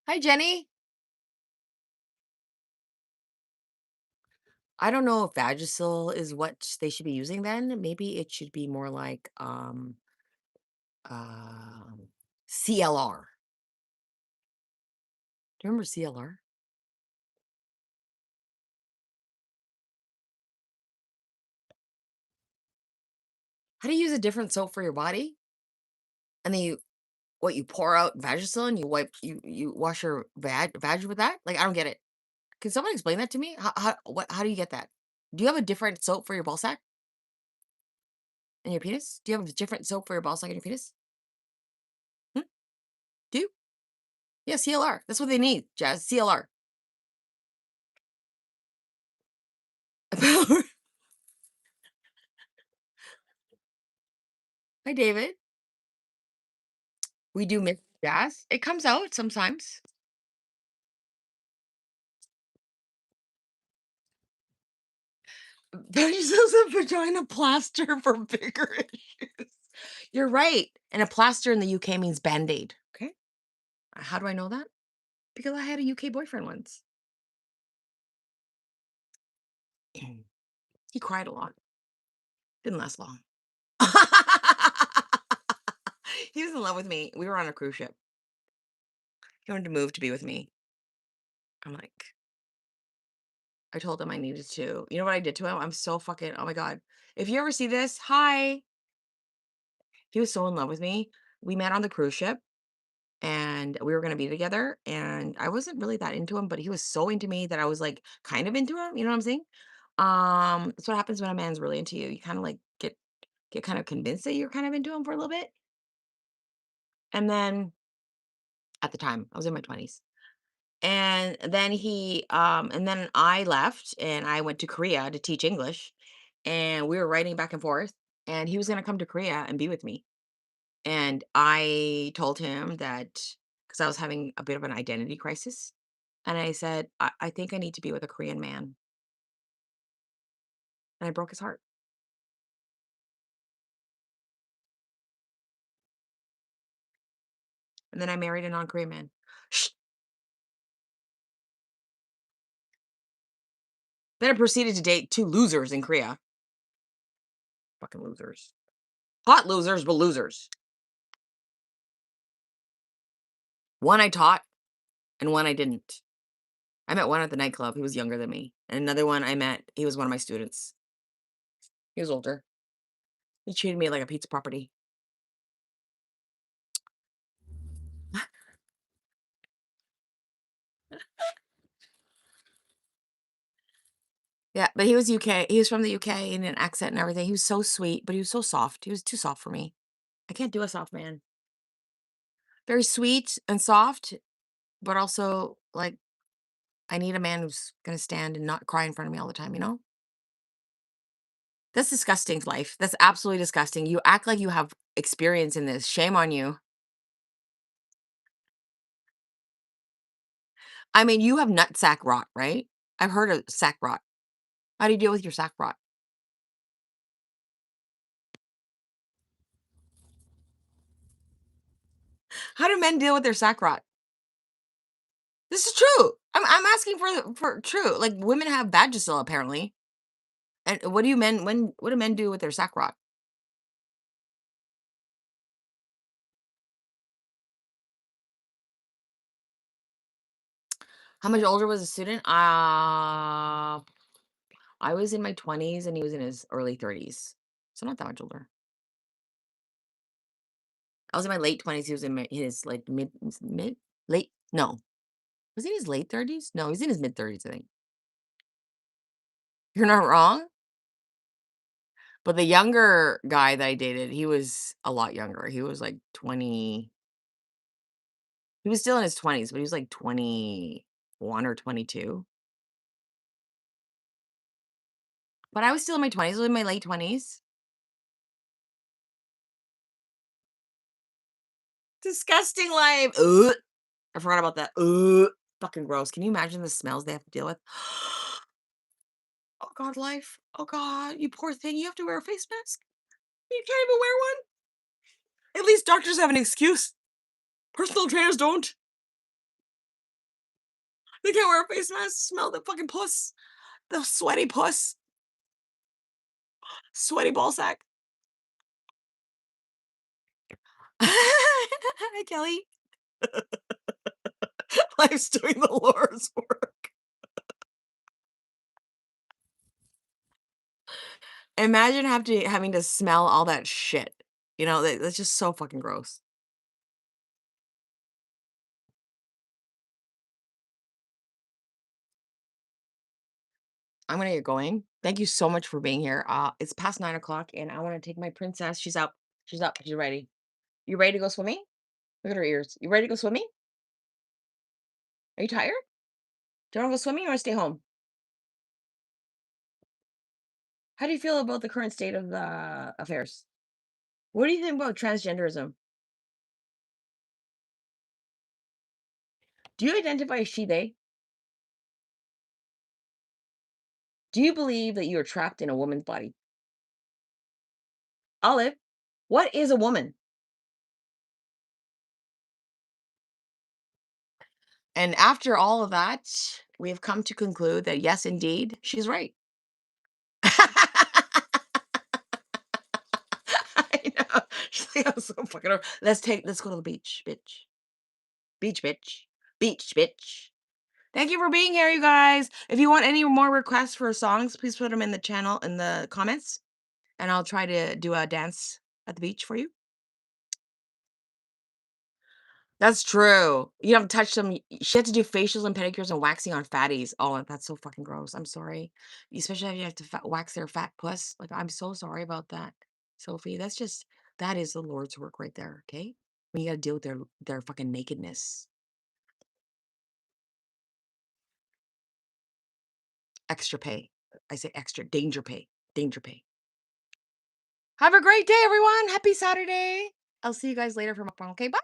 Hi, Jenny. I don't know if Vagisil is what they should be using then. Maybe it should be more like um CLR. Do you remember CLR? How do you use a different soap for your body? And then you pour out Vagisil and you wash your vag with that? Like, I don't get it. Can someone explain that to me? How do you get that? Do you have a different soap for your ball sack and your penis? Do you have a different soap for your ball sack and your penis? Hmm? Do you? Yeah, CLR. That's what they need, Jazz. CLR. Hi, David. We do miss Jazz. It comes out sometimes. There's a vagina plaster for bigger issues. You're right. And a plaster in the UK means band-aid. Okay. How do I know that? Because I had a UK boyfriend once. He cried a lot. Didn't last long. He was in love with me. We were on a cruise ship. He wanted to move to be with me. I'm like, I told him I needed to. You know what I did to him? I'm so fucking, oh my God. If you ever see this, hi. He was so in love with me. We met on the cruise ship and we were going to be together. And I wasn't really that into him, but he was so into me that I was like kind of into him. You know what I'm saying? That's what happens when a man's really into you. You kind of like get kind of convinced that you're kind of into him for a little bit. And then at the time, I was in my 20s. And then I left and I went to Korea to teach English, and we were writing back and forth, and he was going to come to Korea and be with me. And I told him that because I was having a bit of an identity crisis, and I said, I think I need to be with a Korean man. And I broke his heart. And then I married a non-Korean man. Shh. Then I proceeded to date two losers in Korea. Fucking losers. Hot losers, but losers. One I taught and one I didn't. I met one at the nightclub. He was younger than me. And another one I met, he was one of my students. He was older. He treated me like a pizza property. Yeah, but he was UK. He was from the UK and an accent and everything. He was so sweet, but he was so soft. He was too soft for me. I can't do a soft man. Very sweet and soft, but also like I need a man who's gonna stand and not cry in front of me all the time, you know? That's disgusting, life. That's absolutely disgusting. You act like you have experience in this. Shame on you. I mean, you have nut sack rot, right? I've heard of sack rot. How do you deal with your sack rot? How do men deal with their sack rot? This is true. I'm asking for true. Like women have Vagisil apparently. And what do men do with their sack rot? How much older was the student? I was in my 20s and he was in his early 30s. So not that much older. I was in my late 20s. He was in his like late. No, was he in his late 30s? No, he's in his mid 30s, I think. You're not wrong. But the younger guy that I dated, he was a lot younger. He was like 20. He was still in his 20s, but he was like 21 or 22. But I was still in my 20s. I was in my late 20s. Disgusting life. Ugh. I forgot about that. Ugh. Fucking gross. Can you imagine the smells they have to deal with? Oh God, life. Oh God, you poor thing. You have to wear a face mask. You can't even wear one. At least doctors have an excuse. Personal trainers don't. They can't wear a face mask. Smell the fucking puss. The sweaty puss. Sweaty ball sack. Hi, Kelly. Life's doing the Lord's work. Imagine having to smell all that shit. That's just so fucking gross. I'm gonna get going. Thank you so much for being here. It's past 9 o'clock, and I want to take my princess. She's up. She's up. She's ready. You ready to go swimming? Look at her ears. You ready to go swimming? Are you tired? Do you want to go swimming or want to stay home? How do you feel about the current state of the affairs? What do you think about transgenderism? Do you identify as she, they? Do you believe that you are trapped in a woman's body? Olive, what is a woman? And after all of that, we have come to conclude that yes, indeed, she's right. I know. She's like, I'm so fucking let's go to the beach, bitch. Beach, bitch. Beach, bitch. Thank you for being here, you guys. If you want any more requests for songs, please put them in the channel in the comments, and I'll try to do a dance at the beach for you. That's true. You have to touch them. She had to do facials and pedicures and waxing on fatties. Oh, that's so fucking gross. I'm sorry. Especially if you have to wax their fat puss. Like, I'm so sorry about that, Sophie. That is the Lord's work right there. Okay. When you got to deal with their fucking nakedness. Extra pay. I say extra danger pay. Danger pay. Have a great day, everyone. Happy Saturday. I'll see you guys later for my phone. Okay. Bye.